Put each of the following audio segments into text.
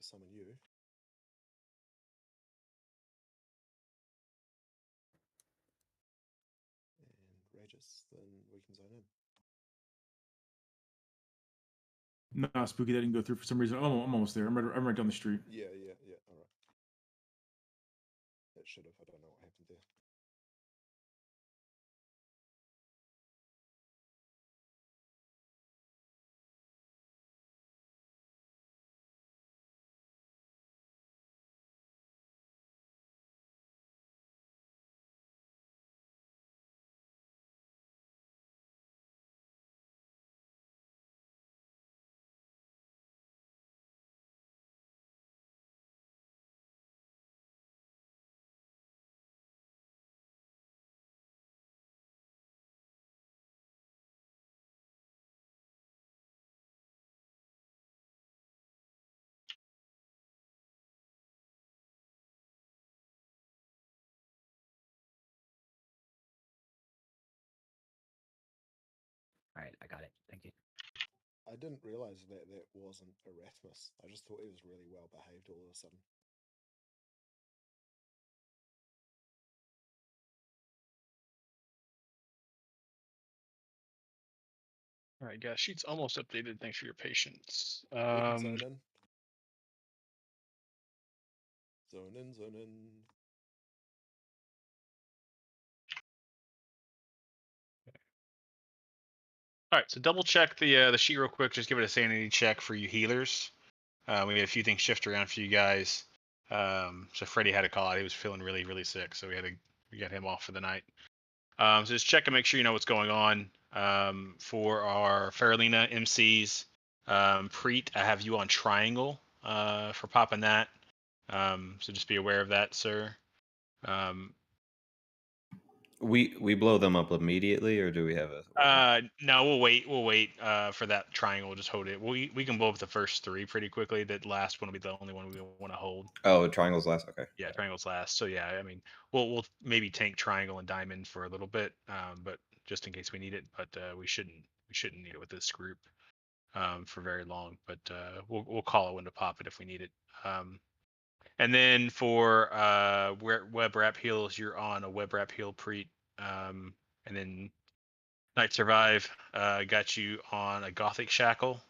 summon you. And Regis, then we can zone in. No, Spooky, that didn't go through for some reason. Oh, I'm almost there. I'm right down the street. Yeah, all right. That should have. I don't know what happened there. All right, I got it. Thank you. I didn't realize that wasn't Erasmus. I just thought he was really well behaved all of a sudden. All right, guys. Sheet's almost updated. Thanks for your patience. We can zone in. Zone in, zone in. All right, so double check the sheet real quick. Just give it a sanity check for you healers. We had a few things shift around for you guys. So Freddie had a call out. He was feeling really, really sick, so we got him off for the night. So just check and make sure you know what's going on. For our Faralina MCs, Preet, I have you on triangle for popping that. So just be aware of that, sir. We blow them up immediately, or do we have a? No, we'll wait for that triangle. Just hold it. We can blow up the first three pretty quickly. That last one will be the only one we want to hold. Oh, triangle's last. Okay. Yeah, triangle's last. So yeah, I mean, we'll maybe tank triangle and diamond for a little bit, but just in case we need it. But we shouldn't need it with this group for very long. But we'll call it when to pop it if we need it. And then for web wrap heals, you're on a web wrap heal Preet. And then Night Survive got you on a Gothic Shackle.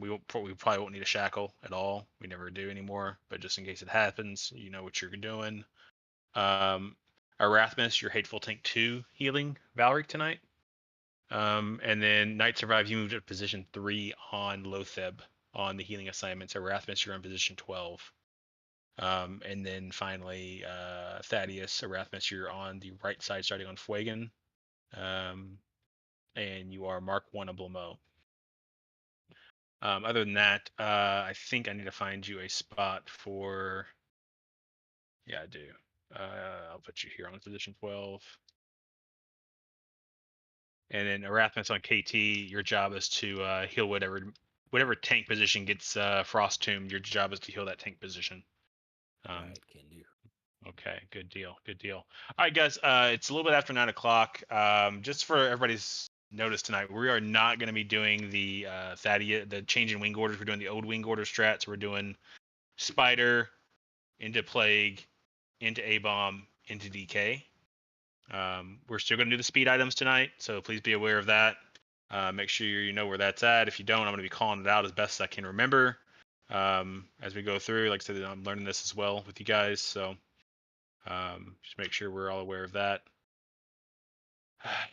We probably won't need a shackle at all. We never do anymore, but just in case it happens, you know what you're doing. Arathmus, your Hateful Tank 2 healing Valric tonight. And then Night Survive, you moved to position 3 on Lotheb on the healing assignments. Arathmus, you're on position 12. And then finally, Thaddeus, Arathmus, you're on the right side starting on Fuegan. And you are Mark 1 of Blamo. Other than that, I think I need to find you a spot for. Yeah, I do. I'll put you here on position 12. And then Arathmus on KT, your job is to heal whatever tank position gets Frost Tombed. Your job is to heal that tank position. Right, can do. Okay, good deal. All right, guys. It's a little bit after 9 o'clock. Just for everybody's notice tonight, we are not going to be doing the the change in wing orders. We're doing the old wing order strats. We're doing Spider into Plague, into A-Bomb, into DK. We're still going to do the speed items tonight, so please be aware of that. Make sure you know where that's at. If you don't, I'm going to be calling it out as best as I can remember as we go through. Like I said, I'm learning this as well with you guys, so just make sure we're all aware of that.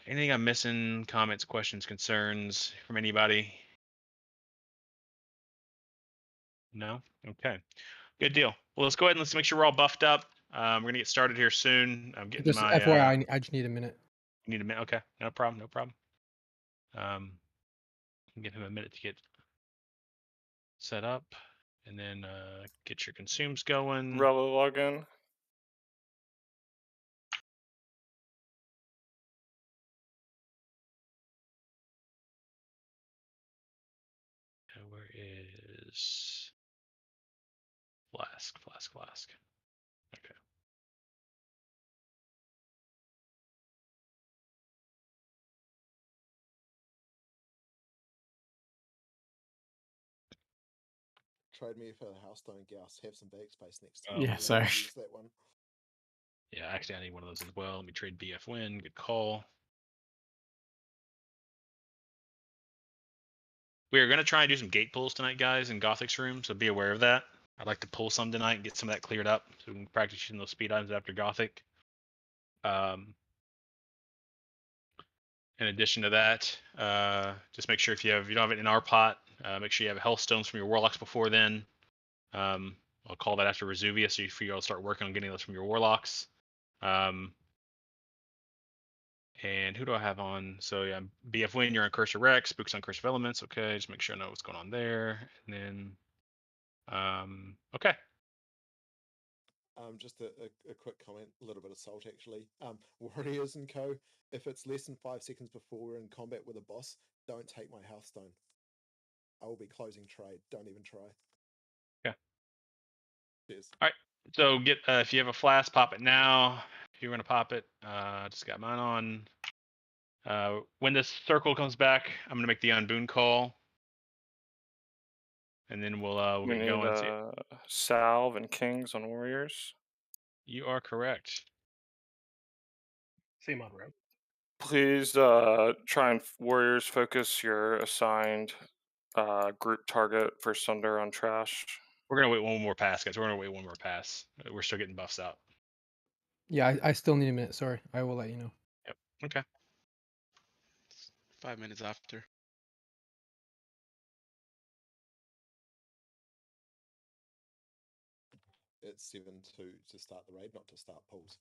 Anything I'm missing? Comments, questions, concerns from anybody? No? Okay. Good deal. Well, let's go ahead and let's make sure we're all buffed up. We're going to get started here soon. I'm getting Just my... FYI, I just need a minute. You need a minute? Okay. No problem. Give him a minute to get set up. And then get your consumes going. Relo login. Where is Flask? Okay. trade me for the Hearthstone Gauss. Have some backspace next time. Oh, Yeah, I'll sorry. use that one. Yeah, actually, I need one of those as well. Let me trade BF Win. Good call. We are going to try and do some gate pulls tonight, guys, in Gothic's room, so be aware of that. I'd like to pull some tonight and get some of that cleared up so we can practice using those speed items after Gothic. In addition to that, just make sure if you don't have it in our pot, make sure you have health stones from your warlocks before then. I'll call that after Resuvia, so you all start working on getting those from your warlocks. And who do I have on? So yeah, BF Win, you're on Curse of Rex, Spooks on Curse of Elements. Okay, just make sure I know what's going on there. And then, okay. Just a quick comment, a little bit of salt actually. Warriors and co, if it's less than 5 seconds before we're in combat with a boss, don't take my Hearthstone. I will be closing trade. Don't even try. Yeah. Cheers. All right. So get if you have a flask, pop it now. If you're gonna pop it, just got mine on. When this circle comes back, I'm gonna make the unboon call, and then we'll We get need going. salve and kings on warriors. You are correct. Same on road. Please try and warriors focus your assigned group target for Sunder on trash. We're gonna wait one more pass, guys. We're gonna wait one more pass. We're still getting buffs out. Yeah, I still need a minute. Sorry, I will let you know. Yep. Okay. 5 minutes after. It's 7-2 to start the raid, not to start pulls.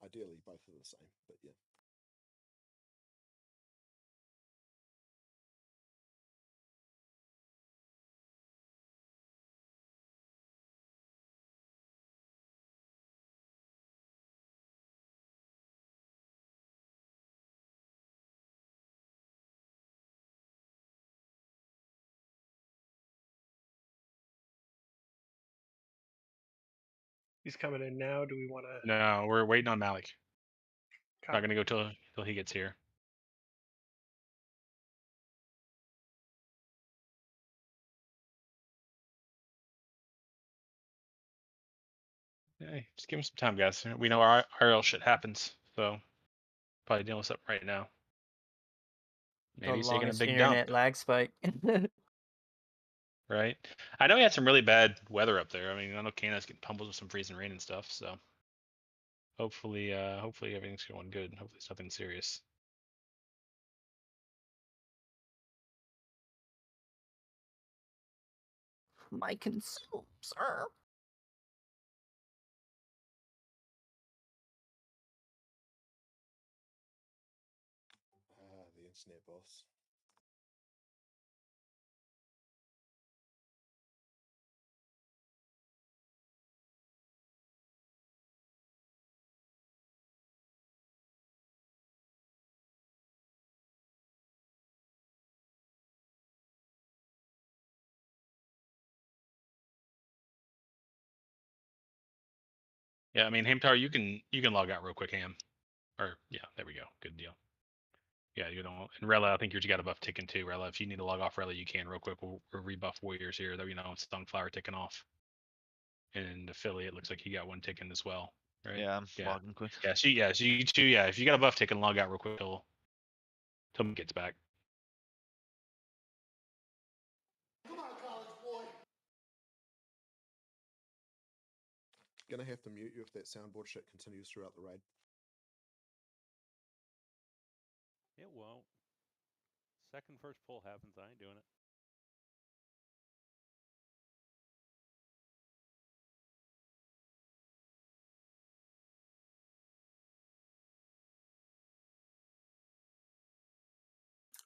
Ideally, both are the same, but yeah. He's coming in now. Do we want to? No, we're waiting on Malik. Not gonna go till he gets here. Hey, just give him some time, guys. We know our IRL shit happens, so probably dealing with something right now. Maybe he's taking a big internet dump, lag spike. right? I know he had some really bad weather up there. I mean, I know Canada's getting pummeled with some freezing rain and stuff. So hopefully everything's going good. Hopefully it's nothing serious. My consume, sir. The internet boss. Yeah, I mean, Hamtar, you can log out real quick, Ham. Or yeah, there we go. Good deal. Yeah, you know, and Rella, I think you got a buff ticking too. Rella, if you need to log off Rella, you can real quick. We'll rebuff Warriors here, though. You know, it's Sunflower ticking off. And Affiliate looks like he got one ticking as well, right? Yeah, I'm logging quick. Yeah, so you too. Yeah, if you got a buff ticking, log out real quick till he gets back. Come on, college boy. Gonna have to mute you if that soundboard shit continues throughout the raid. It won't. Second first pull happens, I ain't doing it.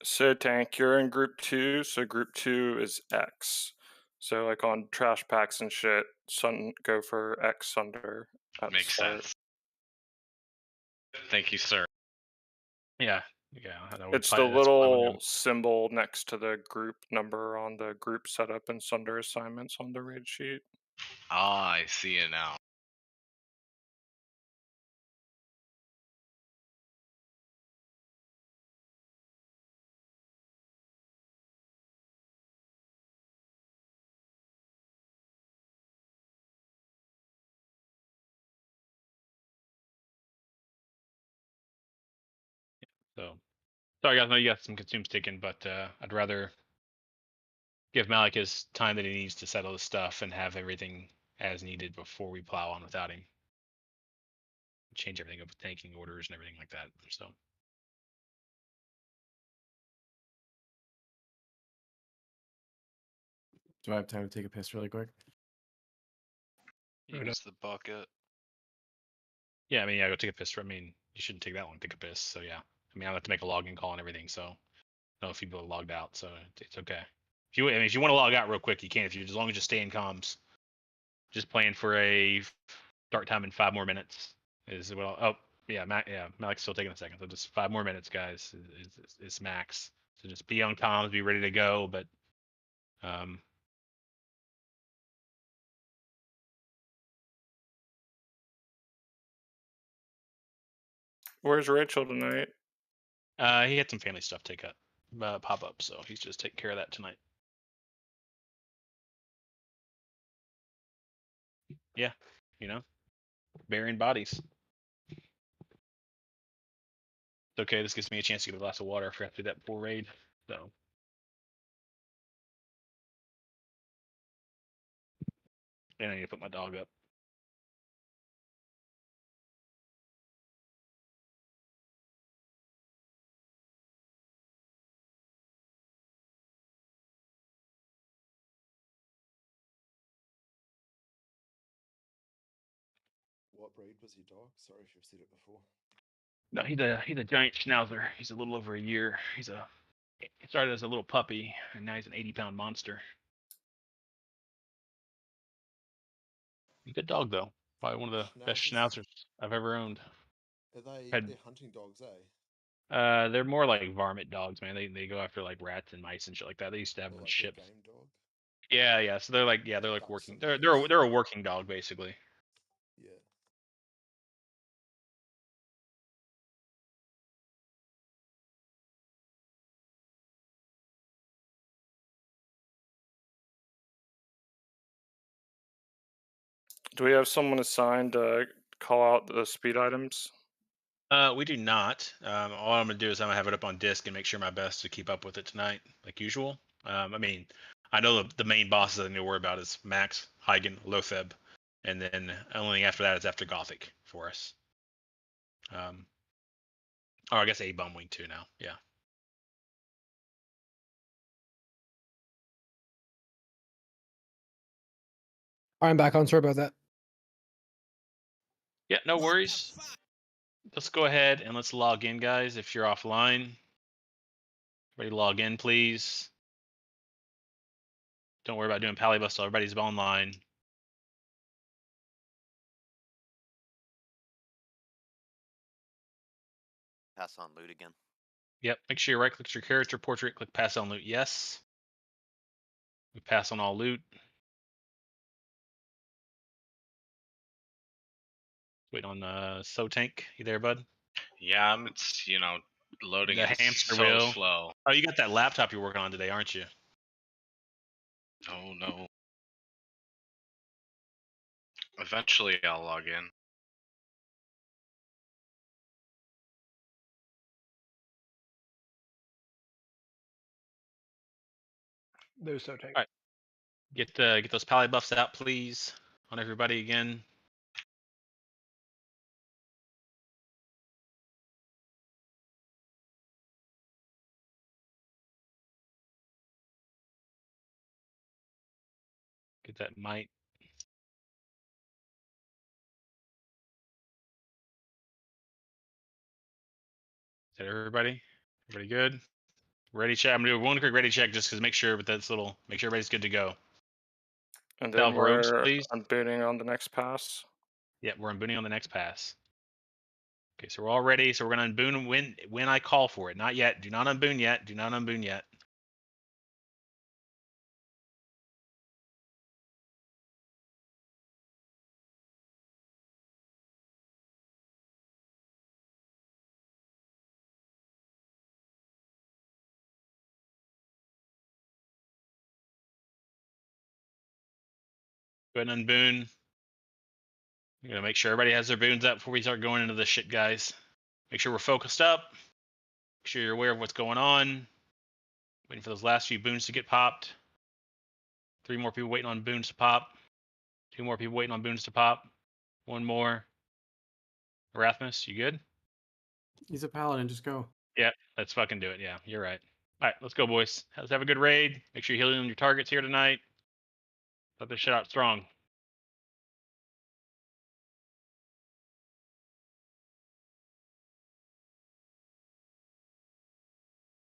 So Tank, you're in group 2, so group 2 is X. So like on trash packs and shit, go for X Sunder. Makes sense. Thank you, sir. Yeah. I know It's the little symbol next to the group number on the group setup and Sunder assignments on the raid sheet. Ah, I see it now. So, sorry guys, I know you got some consumes taken, but I'd rather give Malik his time that he needs to settle his stuff and have everything as needed before we plow on without him. Change everything up with tanking orders and everything like that. So. Do I have time to take a piss really quick? Use the bucket. Yeah, I mean, yeah, go take a piss. I mean, you shouldn't take that long to take a piss. So yeah, I mean, I have to make a login call and everything. So I don't know if people are logged out, so it's okay. If you want to log out real quick, you can. If you as long as you stay in comms. Just playing for a start time in 5 more minutes is well. Oh yeah, Malik's still taking a second. So just 5 more minutes, guys. Is max. So just be on comms, be ready to go. But Where's Rachel tonight? he had some family stuff pop up, so he's just taking care of that tonight. Yeah, burying bodies. It's okay. This gives me a chance to get a glass of water. I forgot to do that before raid. So. And I need to put my dog up. What breed was your dog? Sorry if you've said it before. No, he's a giant schnauzer. He's a little over a year. He started as a little puppy, and now he's an 80-pound monster. Good dog though. Probably one of the best schnauzers I've ever owned. Are they're hunting dogs, eh? They're more like varmint dogs, man. They go after like rats and mice and shit like that. They used to have them on ships. Game dog? Yeah. So they're like working. They're a working dog basically. Yeah. Do we have someone assigned to call out the speed items? We do not. All I'm gonna do is I'm gonna have it up on disc and make sure my best to keep up with it tonight, like usual. I mean, I know the main bosses I need to worry about is Max, Hygen, Lotheb, and then only thing after that is after Gothic for us. Or I guess a Bumwing too now. Yeah. I'm back on. Sorry about that. Yeah, no worries. Let's go ahead and let's log in, guys. If you're offline, everybody log in, please. Don't worry about doing Palibus till everybody's online. Pass on loot again. Yep. Make sure you right-click your character portrait, click pass on loot. Yes. We pass on all loot. Wait on Tank. You there, bud? Yeah, it's loading The is hamster so wheel. slow. Oh, you got that laptop you're working on today, aren't you? Oh no. Eventually I'll log in. There's so tank. All right. Get those pally buffs out, please, on everybody again. Get that might. Is that everybody? Everybody good? Ready check. I'm gonna do one quick ready check just because make sure everybody's good to go. And Salve then rogues, we're please. unbooting on the next pass. Yeah, we're unbooting on the next pass. Okay, so we're all ready. So we're gonna unboon when I call for it. Not yet. Do not unboon yet. Do not unboon yet. Go ahead and unboon. I'm gonna make sure everybody has their boons up before we start going into this shit, guys. Make sure we're focused up. Make sure you're aware of what's going on. Waiting for those last few boons to get popped. 3 more people waiting on boons to pop. 2 more people waiting on boons to pop. 1 more. Naxxramus, you good? He's a paladin. Just go. Yeah, let's fucking do it. Yeah, you're right. All right, let's go, boys. Let's have a good raid. Make sure you're healing your targets here tonight. Let this shit out strong.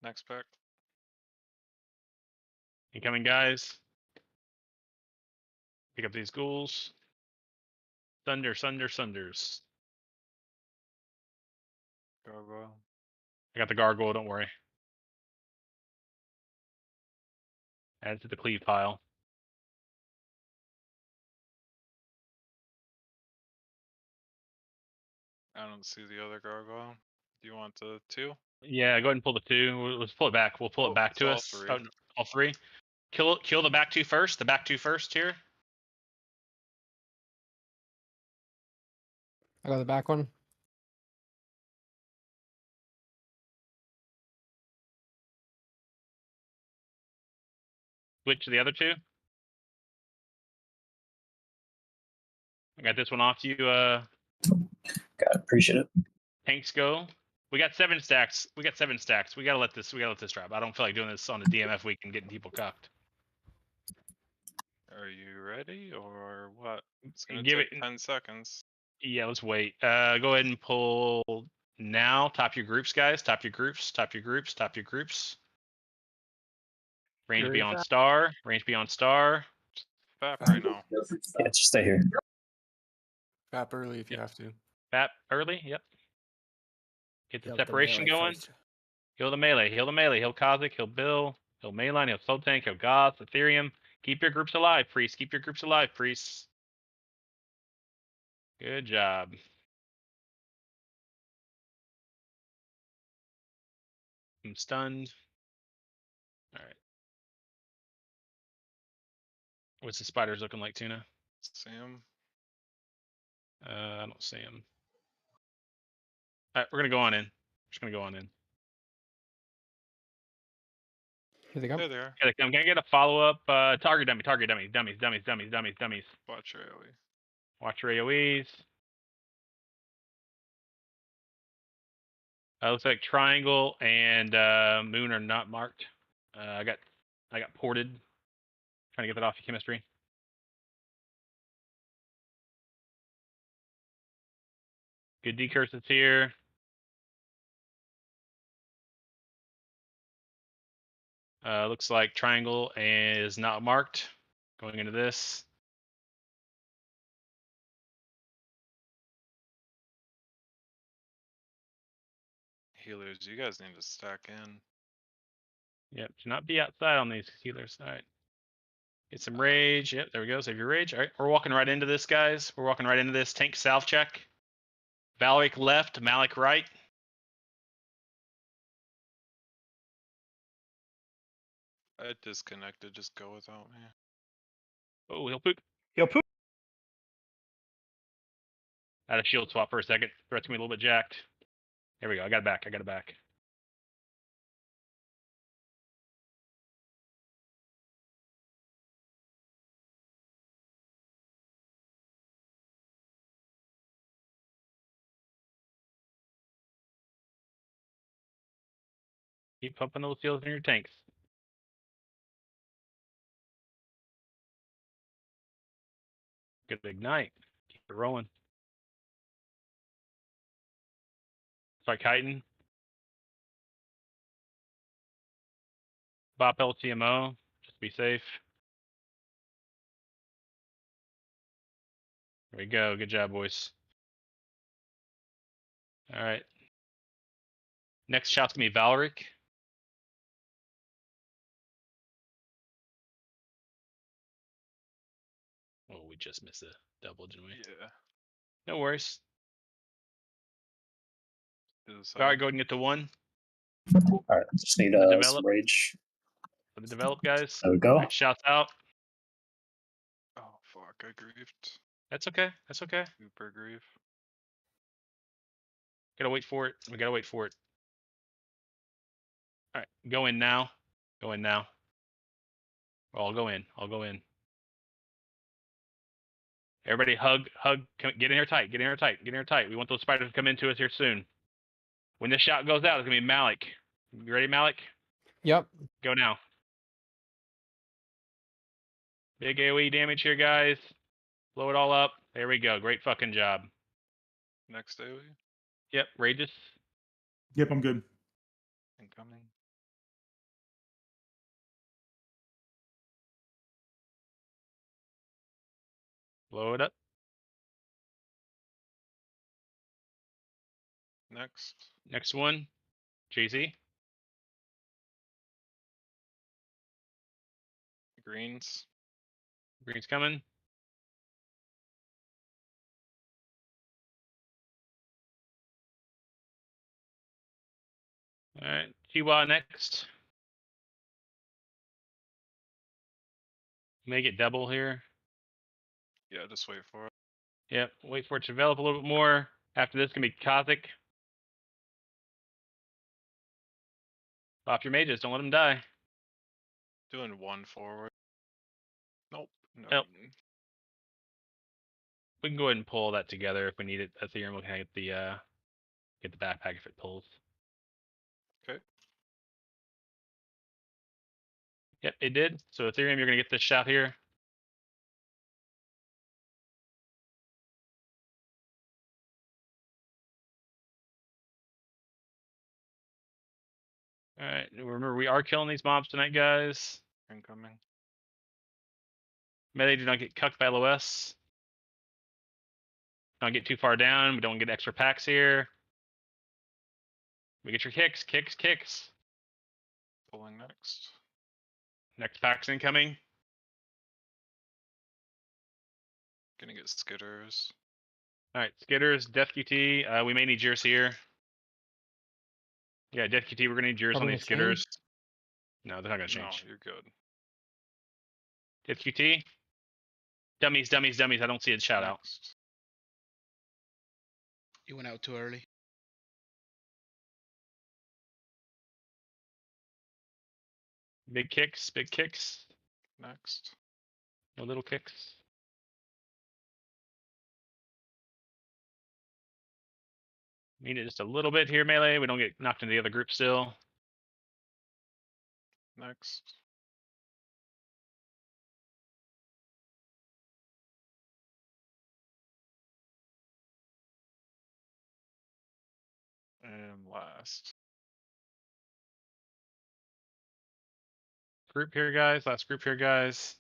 Next pick. Incoming, guys. Pick up these ghouls. Sunders. Gargoyle. I got the gargoyle, don't worry. Add it to the cleave pile. I don't see the other gargoyle. Do you want the 2? Yeah, go ahead and pull the 2. Let's pull it back. We'll pull it back to all us. 3. Oh, no, all 3. Kill the back 2 first. The back 2 first here. I got the back one. Switch to the other 2. I got this one off to you. Got it. Appreciate it. Tanks go. We got 7 stacks. We gotta let this drop. I don't feel like doing this on a DMF week and getting people cucked. Are you ready or what? It's gonna Give take it 10 seconds. Yeah, let's wait. Go ahead and pull now. Top your groups, guys. Top your groups. Range Very beyond fast. star. Range beyond star. Fap right now. Yeah, just stay here. Fap early if you have to. Fap early. Yep. Get the Heal separation melee going. first. Heal the melee. Heal Kha'Zix. Heal Bill. Heal Mainline. Heal Soul Tank. Heal Goth. Ethereum. Keep your groups alive, priests. Keep your groups alive, priests. Good job. I'm stunned. All right. What's the spiders looking like, Tuna? See him? I don't see him. All right, we're gonna go on in. Just gonna go on in. Here they come. There they are. Can I get a follow up? Target dummies. Dummies. Watch your AoE. Watch your AoEs. Looks like triangle and moon are not marked. I got ported. Trying to get that off your chemistry. Good decurses here. Looks like triangle is not marked. Going into this. Healers, you guys need to stack in. Yep, do not be outside on these healers. All right. Get some rage. Yep, there we go. Save your rage. All right, we're walking right into this, guys. We're walking right into this. Tank south check. Valric left, Malik right. I disconnected. Just go without me. Oh, he'll poop. He'll poop. I had a shield swap for a second. Threat's gonna be a little bit jacked. There we go. I got it back. Keep pumping those seals in your tanks. Good ignite. Keep it rolling. Start kiting. Bop LTMO. Just be safe. There we go. Good job, boys. All right. Next shot's gonna be Valric. Oh, we just missed a double, didn't we? Yeah. No worries. Do the All side. right, go ahead and get to 1. All right, just need Develop. some rage. For the develop, guys. There we go. All right, shots out. Oh fuck! I griefed. That's okay. Super grief. Gotta wait for it. We gotta wait for it. All right, go in now. Go in now. I'll go in. I'll go in. Everybody hug. Get in here tight. Get in here tight. Get in here tight. We want those spiders to come into us here soon. When this shot goes out, it's going to be Malik. You ready, Malik? Yep. Go now. Big AoE damage here, guys. Blow it all up. There we go. Great fucking job. Next AoE. Yep, Rageous. Yep, I'm good. Incoming. Blow it up. Next. Next one. JZ. Greens. Green's coming. All right, Chihuahua next. Make it double here. Yeah, just wait for it. Yep, wait for it to develop a little bit more. After this, gonna be Kothic. Pop your mages, don't let them die. Doing one forward. Nope. No. Nope. We can go ahead and pull that together if we need it. Ethereum will kind of get the backpack if it pulls. Okay. Yep, it did. So Ethereum, you're gonna get this shot here. All right, remember we are killing these mobs tonight, guys. Incoming. Melee, do not get cucked by LOS. Don't get too far down. We don't get extra packs here. We get your kicks. Pulling next. Next pack's incoming. Gonna get skitters. All right, Skitters, Death QT. We may need yours here. Yeah, Death QT, we're gonna need yours on Probably these gonna change? Skitters. No, they're not gonna change. No, you're good. Death QT. Dummies. I don't see a shout out. Next. You went out too early. Big kicks. Next. No little kicks. Need it just a little bit here, Melee. We don't get knocked into the other group still. Next. And last. Group here, guys. Last group here, guys.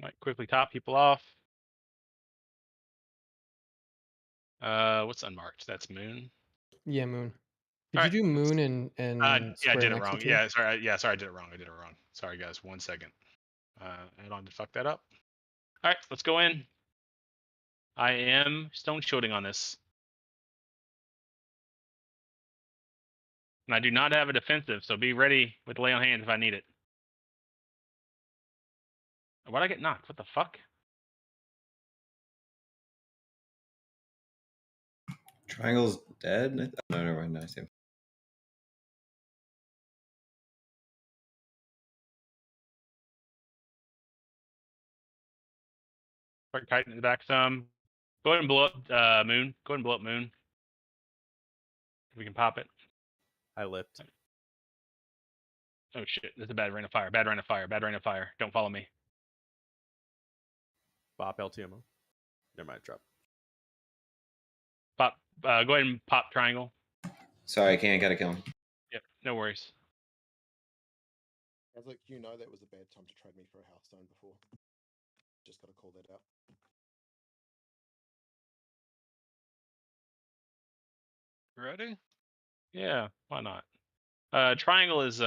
Might quickly top people off. What's unmarked? That's Moon. Yeah, Moon. Did All you do Moon and Yeah, I Square did it next to wrong. two? Yeah, sorry. I did it wrong. Sorry, guys. 1 second. Add on to fuck that up. All right, let's go in. I am stone shielding on this. And I do not have a defensive, so be ready with lay on hands if I need it. Why'd I get knocked? What the fuck? Triangle's dead? No, never mind. I see him. Start tightening the back some. Go ahead and blow up Moon. Go ahead and blow up Moon. If we can pop it. I lipped. Oh shit, this is a bad rain of fire. Don't follow me. Bop LTMO. Never mind, drop. Pop. Go ahead and pop triangle. Sorry, I can't. Gotta kill him. Yep, no worries. I was like, you know that was a bad time to trade me for a house stone before. Just gotta call that out. Ready? Yeah, why not? Triangle is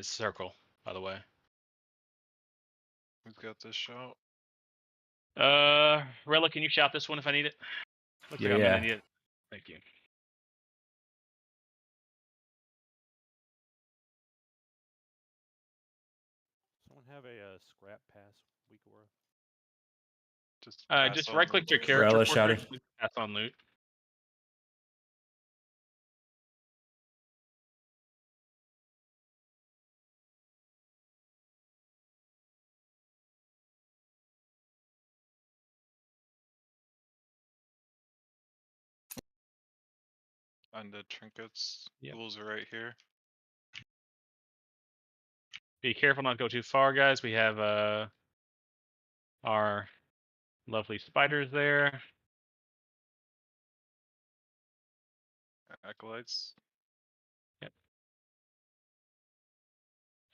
circle, by the way. Who's got this shot? Rella, can you shout this one if I need it? Looks like Yeah, I'm yeah. gonna need it. Thank you. Someone have a scrap pass week worth? Just right click your character Relish, portrait, shouty. pass on loot. Undead trinkets. Yep. Tools are right here. Be careful not to go too far, guys. We have our lovely spiders there. Acolytes. Yep.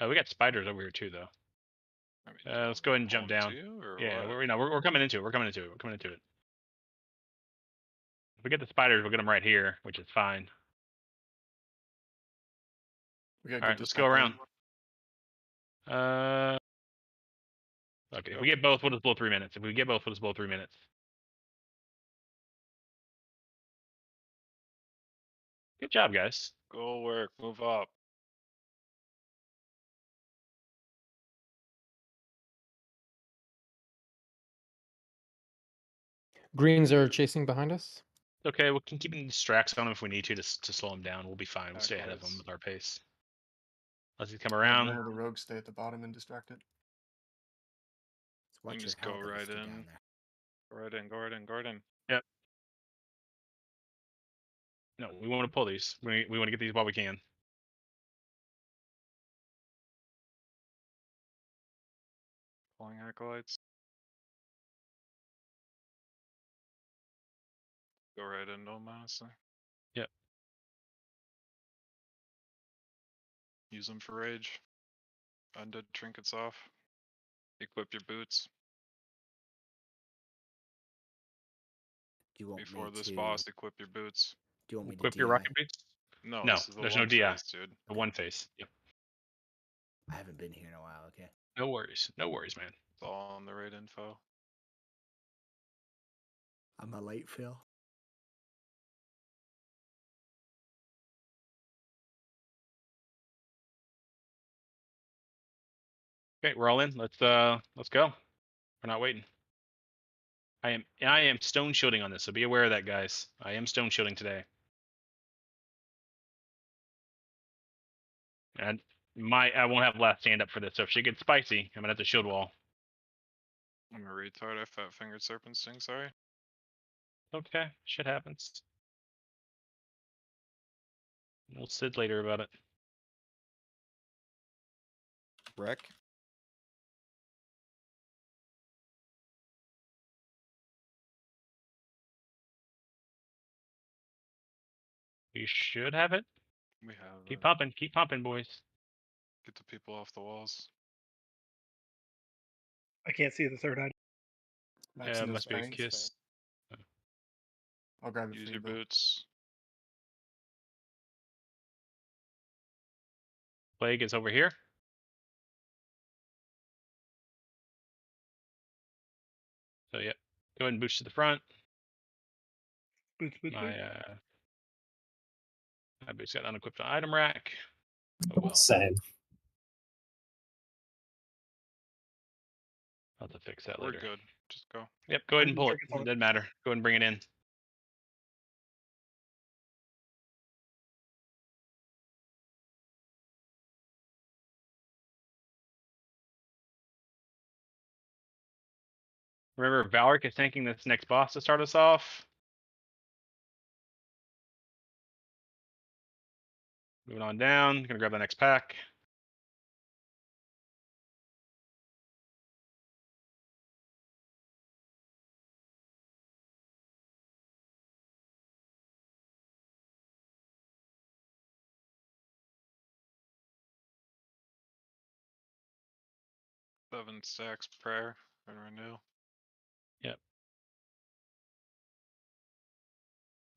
We got spiders over here too, though. I mean, Let's go ahead and jump pull 'em down. to you, or Yeah, what? we're coming into it. We're coming into it. We're coming into it. If we get the spiders, we'll get them right here, which is fine. We gotta All get right, this let's go back on. around. Okay, if we get both, we'll just blow 3 minutes. If we get both, we'll just blow 3 minutes. Good job, guys. Go work. Move up. Greens are chasing behind us. Okay, we can keep distracts on them if we need to slow them down. We'll be fine. We'll stay ahead of them with our pace. Let's come Have around. one of the rogues stay at the bottom and distract it. You can just go right in. Go right in. Go right in. Go right in. Yep. No, we want to pull these. We want to get these while we can. Pulling acolytes. Go right into them, honestly. Yep. Use them for rage. Undead trinkets off. Equip your boots. Do you want Before me this to... boss, equip your boots. Do you want me Equip to your DI? rocket boots. No, No, this is the there's one no DI. face, dude. The one face. Yep. I haven't been here in a while, okay? No worries. No worries, man. It's all on the right info. I'm a late Phil. Okay, we're all in. Let's go. We're not waiting. I am stone shielding on this, so be aware of that, guys. I am stone shielding today. And I won't have last stand up for this, so if she gets spicy, I'm gonna have to shield wall. I'm a retard. I fat fingered serpent sting. Sorry. Okay, shit happens. We'll sit later about it. Wreck. We should have it. We have. Keep pumping, boys. Get the people off the walls. I can't see the third eye. Yeah, it must be a kiss. I'll grab it Use for your you, Bill. boots. Plague is over here. So yeah, go ahead and boost to the front. Boots. My boots got unequipped item rack. Oh well. Same. I'll have to fix that We're later. good. Just go. Yep, go ahead and pull it. It doesn't matter. Go ahead and bring it in. Remember, Valric is tanking this next boss to start us off. Moving on down. Gonna grab the next pack. Seven stacks prayer and renew. Yep.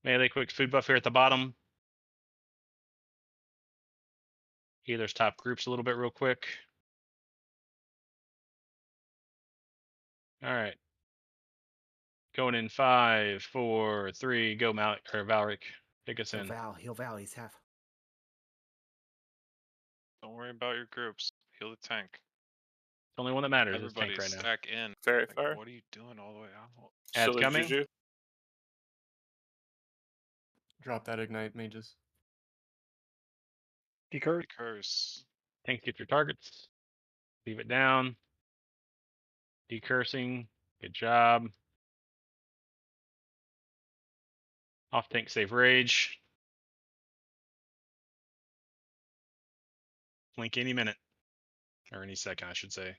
Melee quick food buff here at the bottom. Healers top groups a little bit real quick. All right. Going in 5, 4, 3. Go Valric. Take us in. Heal Val. He's half. Don't worry about your groups. Heal the tank. The only one that matters is Everybody tank right now. stack in. Very Like, fair. what are you doing all the way out? Ad's Silly coming. Juju. Drop that ignite, mages. Decurse. Curse. Tanks get your targets. Leave it down. Decursing. Good job. Off tank save rage. Blink any minute. Or any second, I should say.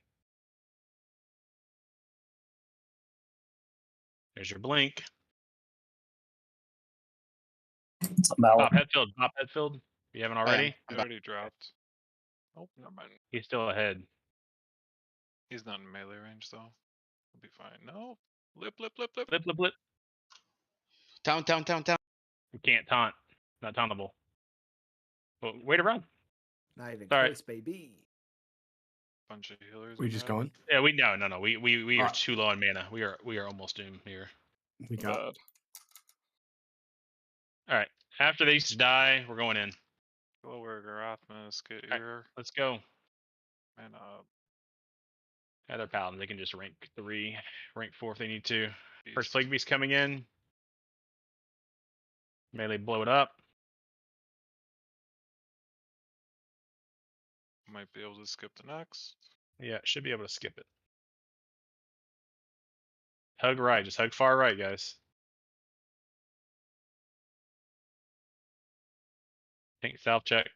There's your blink. I'm out. Pop Headfield. Pop Headfield. If you haven't already. He already dropped. Oh, never mind. He's still ahead. He's not in melee range though. He'll be fine. No. Lip. Blip. Down. You can't taunt. Not tauntable. But way to run. Not even Sorry. close, baby. Bunch of healers. We in just there. going? Yeah, no. We are Alright. too low on mana. We are almost doomed here. We got. Bad. All right. After these die, we're going in. Lower Naxxramus, get Alright. your Let's go. man up. Yeah, they're Paladin. They can just rank 3, rank 4 if they need to. First Beast. Plague Beast coming in. Melee blow it up. Might be able to skip the next. Yeah, should be able to skip it. Hug right. Just hug far right, guys. Tank south check.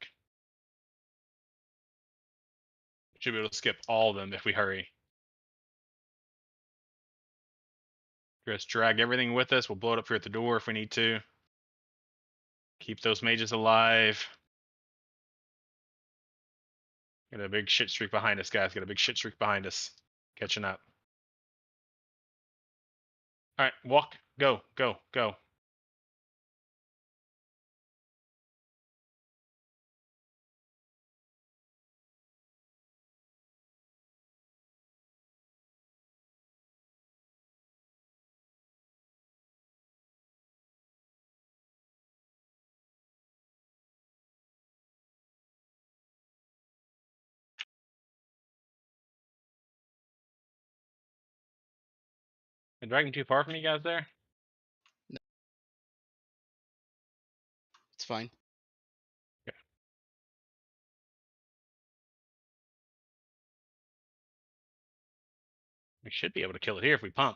Should be able to skip all of them if we hurry. Just drag everything with us. We'll blow it up here at the door if we need to. Keep those mages alive. Got a big shit streak behind us, guys. Got a big shit streak behind us. Catching up. All right, walk. Go. Is Dragon too far from you guys there? It's fine. We should be able to kill it here if we pump.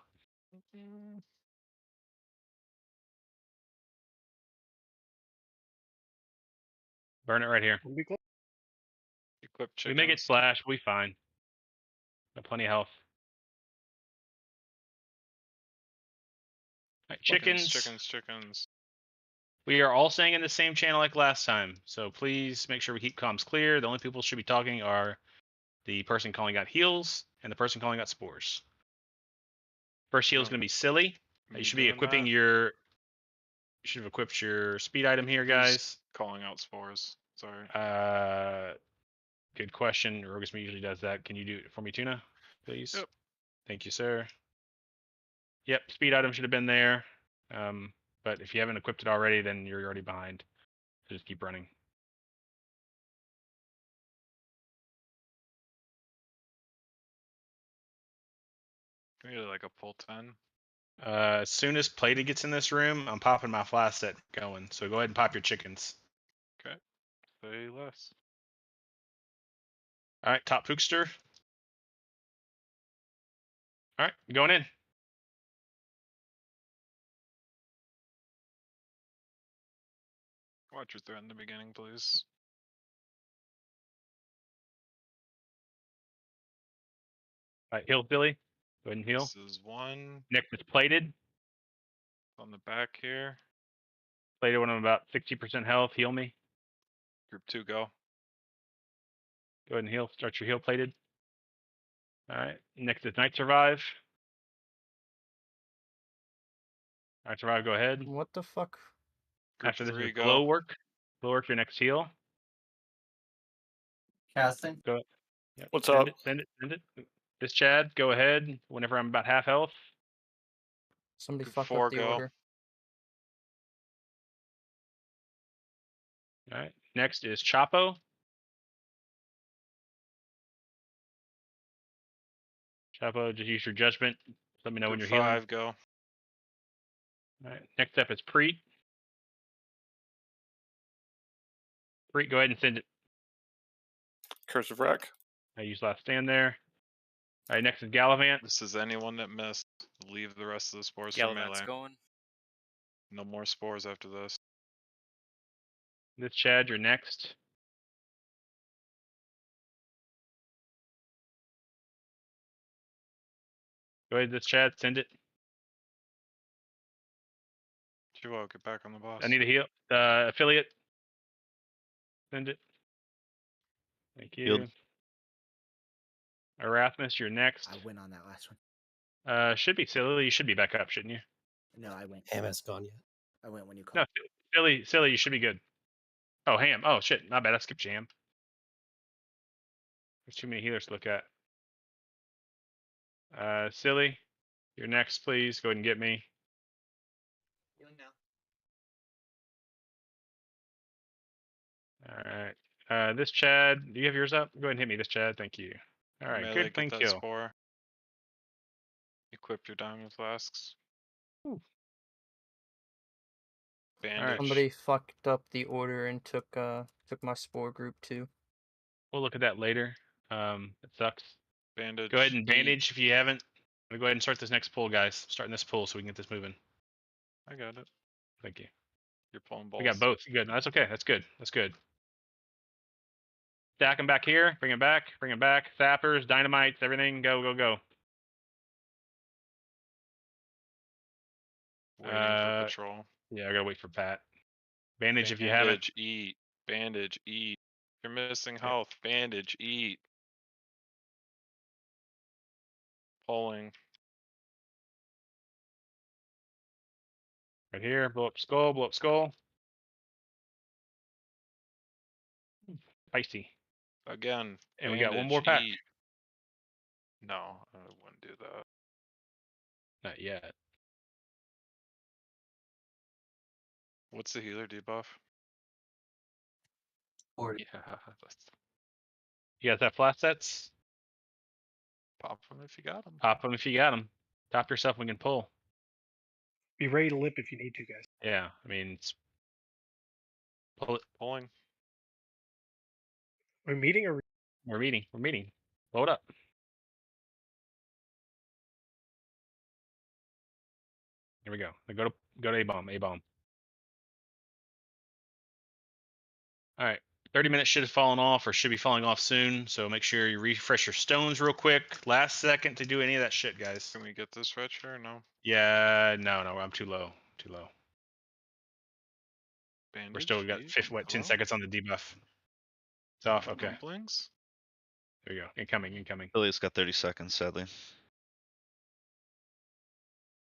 Burn it right here. We'll be close. Equip We chickens. make it splash. We'll be fine. Got plenty of health. All right, chickens. We are all staying in the same channel like last time, so please make sure we keep comms clear. The only people who should be talking are the person calling out heals and the person calling out spores. First heal is going to be silly. You should be equipping your. You should have equipped your speed item here, guys. Calling out spores. Sorry. Good question. Rogus usually does that. Can you do it for me, Tuna, please? Yep. Thank you, sir. Yep, speed item should have been there. But if you haven't equipped it already, then you're already behind. So just keep running. Can we get like a pull 10? As soon as Plated gets in this room, I'm popping my flash set going. So go ahead and pop your chickens. Okay. Say less. All right, top Pookster. All right, going in. Watch your threat in the beginning, please. All right, heal Billy. Go ahead and heal. This is one. Next is Plated. On the back here. Plated when I'm about 60% health. Heal me. Group 2, go. Go ahead and heal. Start your heal, Plated. All right. Next is Night Survive. Night Survive, go ahead. What the fuck? Group After this 3, is go. Glow Work. Glow Work, your next heal. Casting. Go ahead. Yep. What's send up? Send it. This Chad, go ahead. Whenever I'm about half health. Somebody Group fuck 4, up the go. order. All right. Next is Chapo. Chapo, just use your judgment. Let me know when Group you're healing. 5, go. All right. Next up is Preet. Preet, go ahead and send it. Curse of Wreck. I use last stand there. All right. Next is Gallivant. This is anyone that missed. Leave the rest of the spores for Gallivant's melee. going. No more spores after this. This Chad, you're next. Go ahead, this Chad, send it. Chihuahua, get back on the boss. I need a heal. Affiliate. Send it. Thank you. Healed. Erasmus, you're next. I went on that last one. Should be Silly. You should be back up, shouldn't you? No, I went. Ham hasn't gone yet. I went when you No, called. Silly, you should be good. Oh, Ham. Oh, shit. Not bad. I skipped you, Ham. There's too many healers to look at. Silly, you're next, please. Go ahead and get me. Healing now. All right. This Chad, do you have yours up? Go ahead and hit me, this Chad. Thank you. All right. Melee, Good, get clean that kill. spore. Equip your diamond flasks. Ooh. Bandage. Somebody fucked up the order and took my spore group too. We'll look at that later. It sucks. Bandage. Go ahead and eat. bandage if you haven't. I'm gonna go ahead and start this next pull, guys. Starting this pull so we can get this moving. I got it. Thank you. You're pulling balls. We got both. Good. No, that's okay. That's good. That's good. Stack them back here. Bring them back. Bring them back. Sappers, dynamites, everything. Go, go, go. Waiting for patrol. Yeah, I gotta wait for Pat. Bandage if you haven't. Bandage, eat. Bandage, eat. If you're missing health, bandage, eat. Pulling. Right here. Blow up skull. Blow up skull. Spicy. Again. And we got one bandage, more pack. eat. No, I wouldn't do that. Not yet. What's the healer debuff? Yeah. You guys have flash sets? Pop them if you got them. Pop them if you got them. Top yourself. We can pull. Be ready to lip if you need to, guys. Yeah. I mean, pull it. Pulling. We're meeting or We're meeting. We're meeting. Load up. Here we go. Go to A bomb. A bomb. All right. 30 minutes should have fallen off or should be falling off soon. So make sure you refresh your stones real quick. Last second to do any of that shit, guys. Can we get this red shirt or no? Yeah. No. I'm too low. Too low. Bandage, We're still got eat. 10 Hello? seconds on the debuff. It's off. Okay. Rumblings? There you go. Incoming. Incoming. Billy's got 30 seconds, sadly.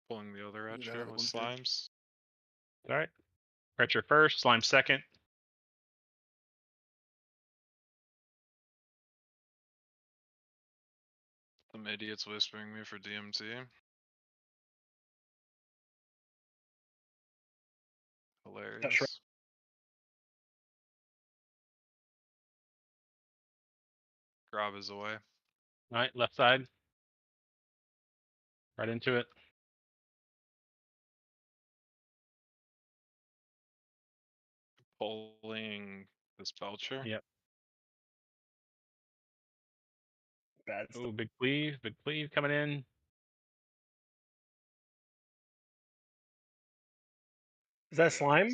Pulling the other red Ooh, that shirt other with one's good. slimes. All right. Retcher first. Slime second. Some idiots whispering me for DMT. Hilarious. That's right. Grab is away. All right. Left side. Right into it. Pulling this Belcher. Yep. bad stuff? Oh, big cleave. Big cleave coming in. Is that slime?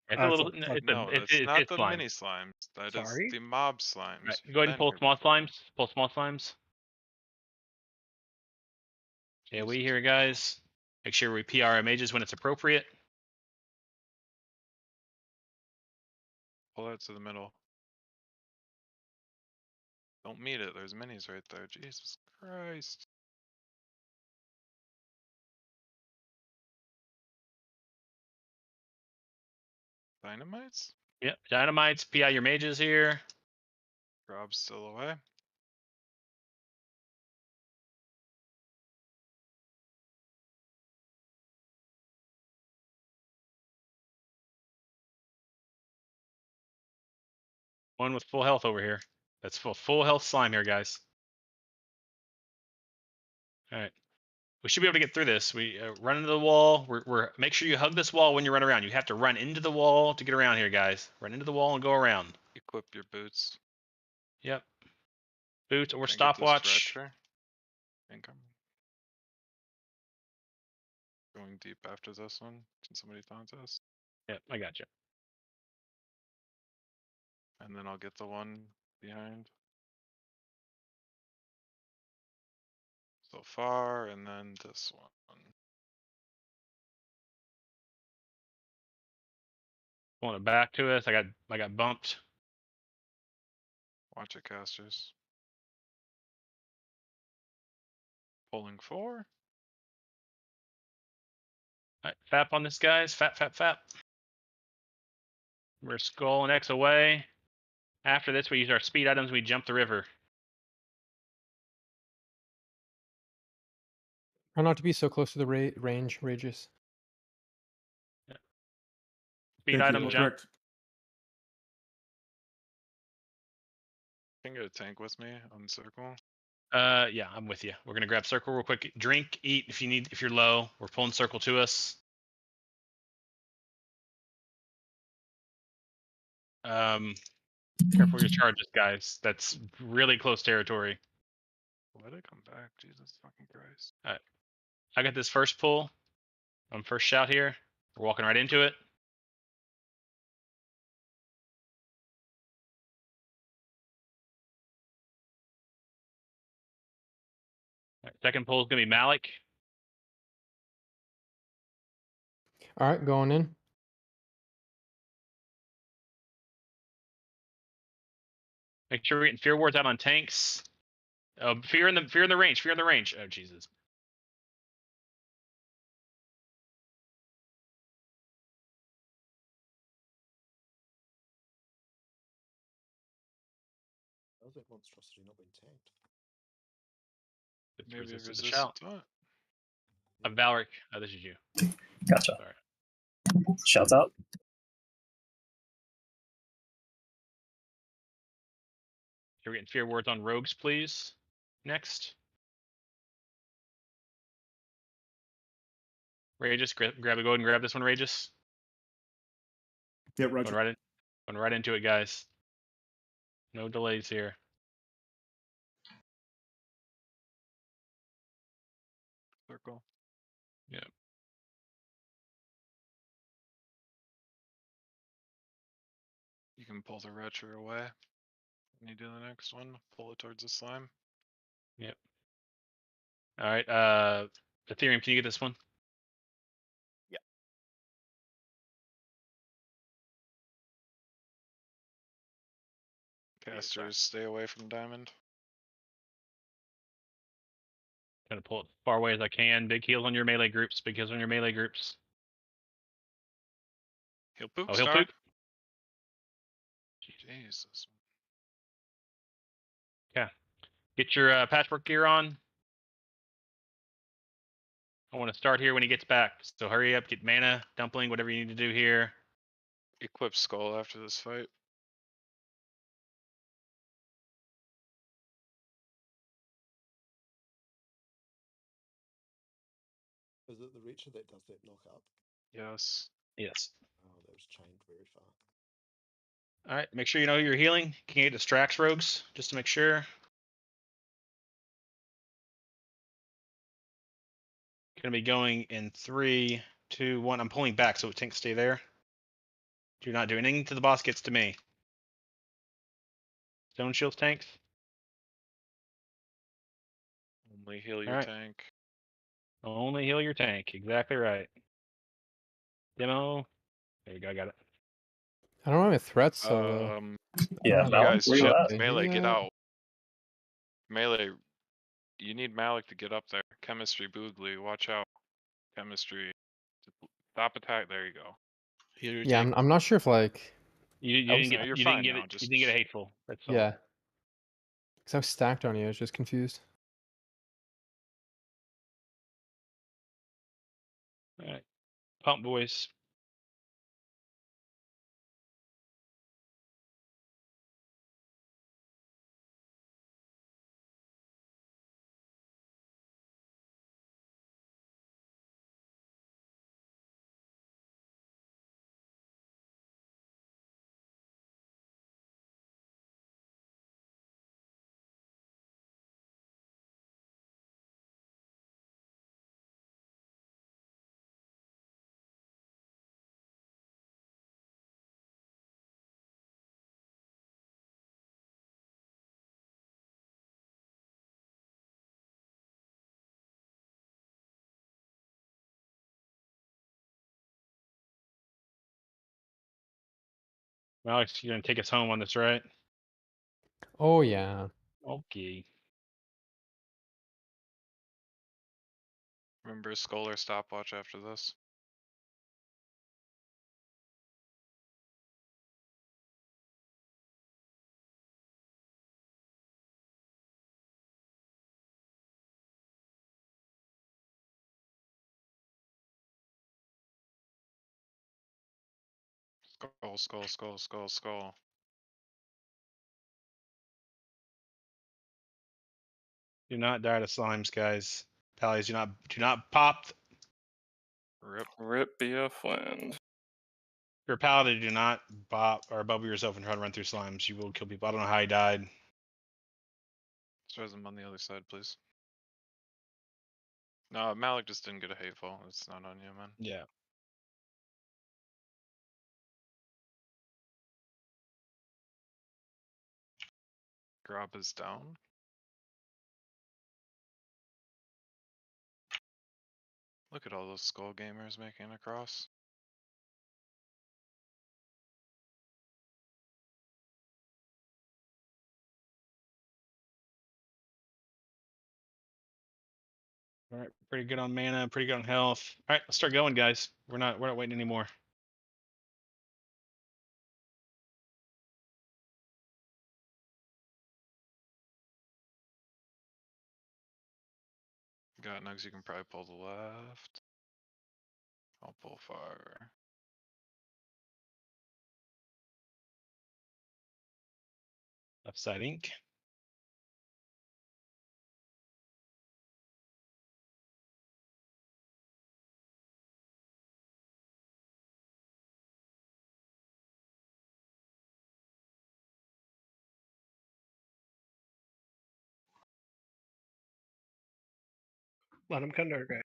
It's a little. It's No, that's it's not the slime. mini slimes. That is Sorry? the mob slimes. Right, go ahead and pull Been small here before. slimes. Pull small slimes. Yeah, we Jesus. here, guys. Make sure we PR our mages when it's appropriate. Pull it to the middle. Don't meet it. There's minis right there. Jesus Christ. Dynamites? Yep. Dynamites. PI your mages here. Grob's still away. One with full health over here. That's full health slime here, guys. All right. We should be able to get through this. We run into the wall. We're make sure you hug this wall when you run around. You have to run into the wall to get around here, guys. Run into the wall and go around. Equip your boots. Yep. Boots or Can I get this stopwatch. stretcher? Incoming. Going deep after this one. Can somebody taunt us? Yep, I got you. And then I'll get the one behind. So far, and then this one. Pulling it back to us. I got bumped. Watch it, casters. Pulling 4. All right, fap on this, guys. Fap. We're skull and X away. After this, we use our speed items. We jump the river. Try not to be so close to the range, Rages. Speed item jump. Can get a tank with me on circle. Yeah, I'm with you. We're gonna grab circle real quick. Drink, eat if you need. If you're low, we're pulling circle to us. Careful your charges, guys. That's really close territory. Let it come back, Jesus fucking Christ. All right, I got this first pull. I'm first shout here. We're walking right into it. All right, second pull is gonna be Malik. All right, going in. Make sure we're getting fear wards out on tanks. Fear in the range. Fear in the range. Oh Jesus. How's that monstrosity not been tanked? It's Maybe resisted the resist shout. taunt. Valric. Oh, this is you. Gotcha. Sorry. Shouts out. We're getting fear wards on rogues, please. Next. Rageous, grab it. Go ahead and grab this one, Rageous. Yeah, Roger. Going right into it, guys. No delays here. Circle. Yeah. You can pull the retro away. When you do the next one, pull it towards the slime. Yep. All right. Ethereum, can you get this one? Yeah. Casters, stay away from diamond. Gonna pull it as far away as I can. Big heals on your melee groups. Big heals on your melee groups. He'll poop. Oh, he'll star. poop. Jesus. Yeah. Get your patchwork gear on. I want to start here when he gets back. So hurry up, get mana, dumpling, whatever you need to do here. Equip skull after this fight. Is it the Reacher that does that knock up? Yes. Yes. Oh, that was chained very far. All right. Make sure you know you're healing. Can you get distracts, rogues, just to make sure. Gonna be going in 3, 2, 1. I'm pulling back, so tanks stay there. Do not do anything till the boss gets to me. Stone shields, tanks. Only heal your Alright. tank. Only heal your tank. Exactly right. Demo. There you go. I got it. I don't have any threats, so. Yeah, Oh, You Malik, guys, where you shit, at? melee, get Yeah. out. Melee, you need Malik to get up there. Chemistry, Boogly, watch out. Chemistry. Stop attack, there you go. Heal your Yeah, tank. I'm not sure if like. You I was- didn't get. No, you're You fine didn't get now, it. just- You didn't get a hateful. That's all. Yeah. Because I was stacked on you. I was just confused. All right. Pump boys. Alex, you're gonna take us home on this, right? Oh yeah. Okay. Remember skull or stopwatch after this. Skull, skull, skull, skull, skull. Do not die to slimes, guys. Pallies, do not pop. Rip. Rip BF Land. If you're a paladin, do not bop or bubble yourself and try to run through slimes. You will kill people. I don't know how he died. Let's res him on the other side, please. No, Malik just didn't get a hateful. It's not on you, man. Yeah. Grob is down. Look at all those skull gamers making a cross. All right, pretty good on mana, pretty good on health. All right, let's start going, guys. We're not waiting anymore. Got nugs, you can probably pull the left. I'll pull far. Left side ink. Let him come to her, guys.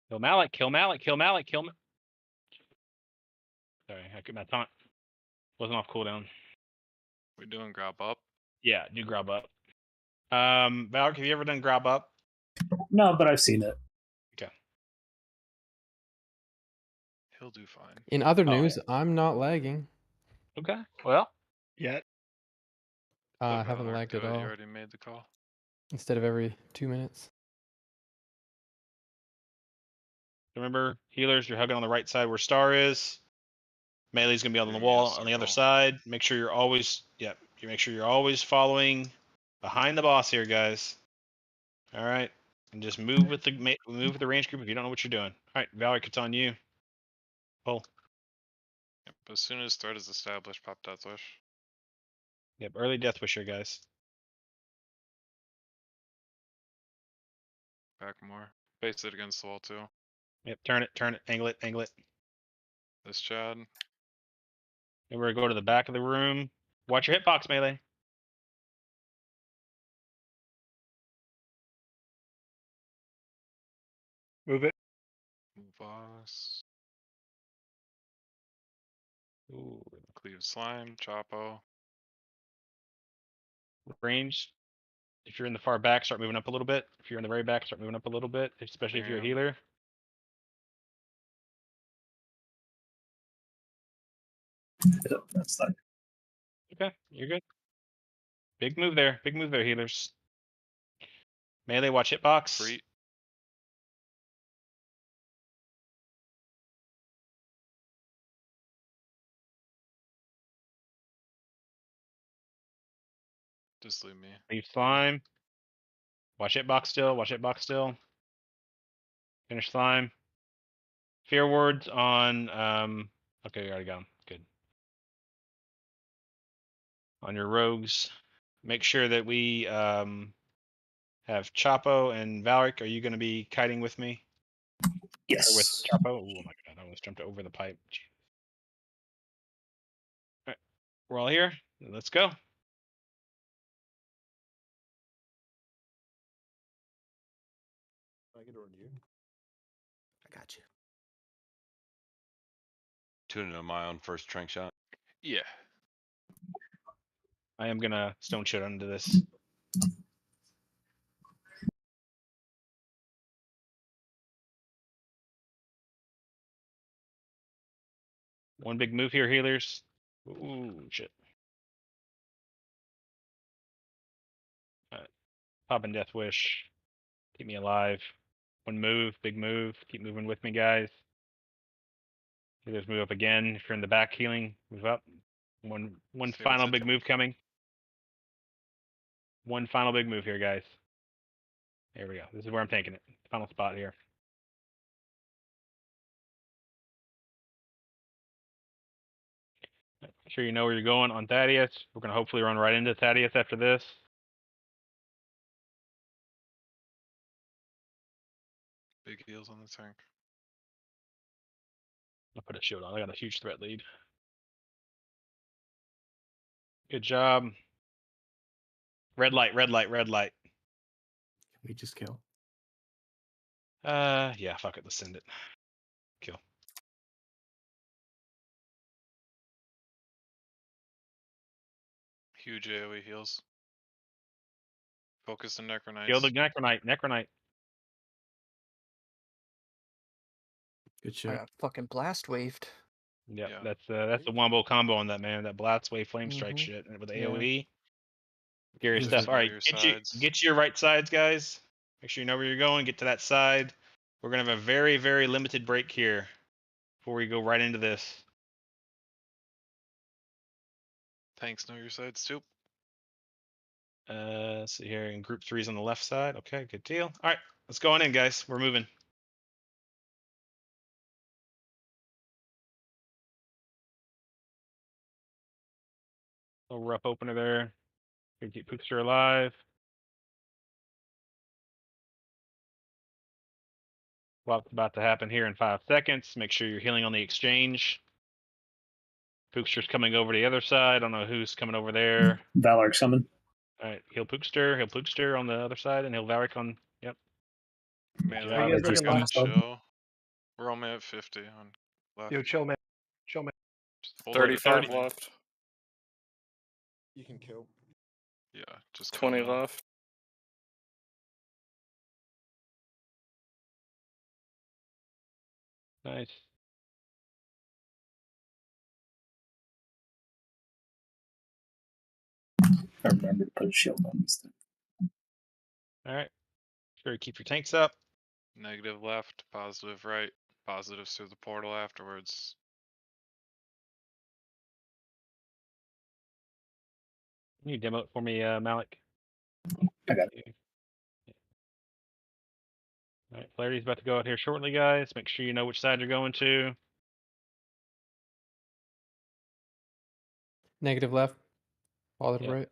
Kill Malik, kill Malik, kill Malik, kill Malik. Sorry, I could my taunt wasn't off cooldown. We doing grab up? Yeah, do grab up. Valk, have you ever done grab up? No, but I've seen it. Okay. He'll do fine. In other news, I'm not lagging. Okay. Well. Yet. I haven't lagged at You all. already made the call. Instead of every 2 minutes. Remember, healers, you're hugging on the right side where Star is. Melee's gonna be on the You're wall yes, on the other circle. side. Make sure you're always, you make sure you're always following behind the boss here, guys. All right, and just move with the range group if you don't know what you're doing. All right, Valerie, it's on you. Pull. Yep, as soon as threat is established, pop Death Wish. Yep, early Death Wish here, guys. Back more. Face it against the wall too. Yep, turn it, angle it. This Chad. And we're gonna go to the back of the room. Watch your hitbox, Melee. Move it. Move us. Ooh, Cleave slime, Chapo. range. If you're in the far back, start moving up a little bit. If you're in the very back, start moving up a little bit, especially if you're a Damn. healer. Yep, that's that. Okay, you're good. Big move there, healers. Melee, watch hitbox. Free. Just leave me. Leave slime. Watch hitbox still. Finish slime. Fear wards on okay, you already got them. Good. On your rogues. Make sure that we have Chapo and Valric. Are you gonna be kiting with me? Yes. Or with Chapo? Oh my god, I almost jumped over the pipe. Alright. We're all here. Let's go. Can I get a renew? I got you. Tuning on my own first trank shot. Yeah. I am gonna stone shit under this. One big move here, healers. Ooh, shit. Alright. Popping Death Wish. Keep me alive. One move, big move. Keep moving with me, guys. Healers move up again. If you're in the back healing, move up. One See final what's big it. move coming. One final big move here, guys. There we go. This is where I'm taking it. Final spot here. Make sure you know where you're going on Thaddeus. We're gonna hopefully run right into Thaddeus after this. Big heals on the tank. I'll put a shield on. I got a huge threat lead. Good job. Red light, red light, red light. Can we just kill? Yeah, fuck it. Let's send it. Kill. Huge AoE heals. Focus on Necronites. Kill the Necronite. Necronite. Good I shit. got fucking blast waved. Yep, Yeah. that's the wombo combo on that, man. That blast wave flame strike Mhm. shit with Yeah. AoE. Scary Here's stuff. the- All right, your get sides. to your right sides, guys. Make sure you know where you're going. Get to that side. We're gonna have a very, very limited break here before we go right into this. Tanks know your sides too. Let's see here in group 3's on the left side. Okay, good deal. All right, let's go on in, guys. We're moving. Little rough opener there. Good to keep Pookster alive. What's about to happen here in 5 seconds. Make sure you're healing on the exchange. Pookster's coming over to the other side. I don't know who's coming over there. Valark summon. All right, heal Pookster on the other side, and he'll Varric on. Yep. Melee Are you guys just looking on left? the sub. chill. We're only at 50 on left. Yo, chill, man. Chill, man. Just hold it at 35 30. left. You can kill. Yeah, just 20 come in. left. Nice. I remember to put a shield on this thing. All right. Sure, keep your tanks up. Negative left, positive right, positives through the portal afterwards. Can you demo it for me, Malik? I got it. All right, Clarity's about to go out here shortly, guys. Make sure you know which side you're going to. Negative left. Positive Yeah. right.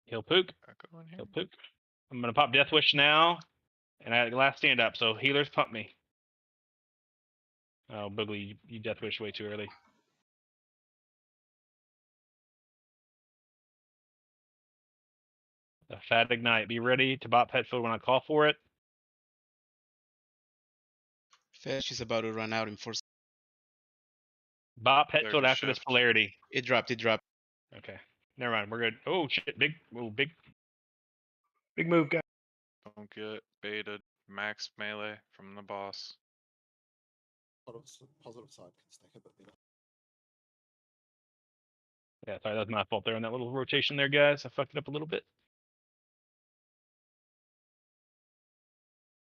Heal Pook. Echo in here. Heal Pook. I'm gonna pop Death Wish now, and I got the last stand up. So healers, pump me. Oh, Boogly, you Death Wish way too early. A Fat Ignite. Be ready to bop Petfield when I call for it. Fetch is about to run out in 4 seconds. Bop There's Petfield a after this shift. polarity. It dropped. It dropped. Okay. Never mind. We're good. Oh shit. Big. Oh, big. Big move, guys. Don't get baited. Max melee from the boss. Positive side can stack a bit better. Yeah, sorry, that was my fault there on that little rotation there, guys. I fucked it up a little bit.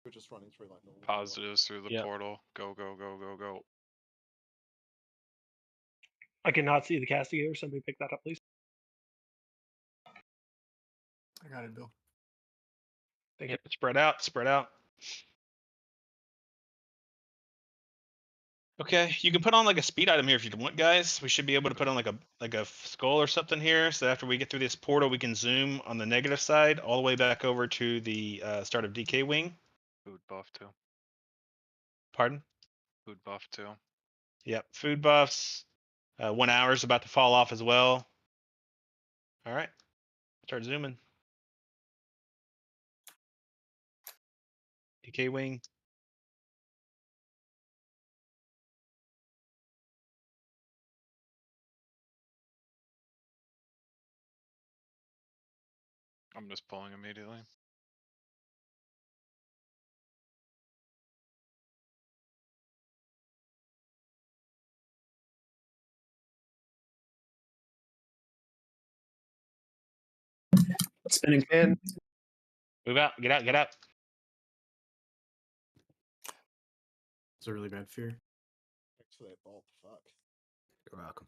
We're just running through like normal. Positives through the Yep. portal. Go, go, go, go, go. I cannot see the castigator. Somebody pick that up, please. I got it, Bill. Thank Yep, spread out, spread out. Okay, you can put on like a speed item here if you want, guys. We should be able to put on like a skull or something here, so after we get through this portal, we can zoom on the negative side all the way back over to the start of DK Wing. Food buff too. Pardon? Food buff too. Yep, food buffs. 1 hour is about to fall off as well. All right, start zooming. DK Wing. I'm just pulling immediately. Spinning. And Move out. Get out. Get out. It's a really bad fear. Thanks for that bolt. Fuck. You're welcome.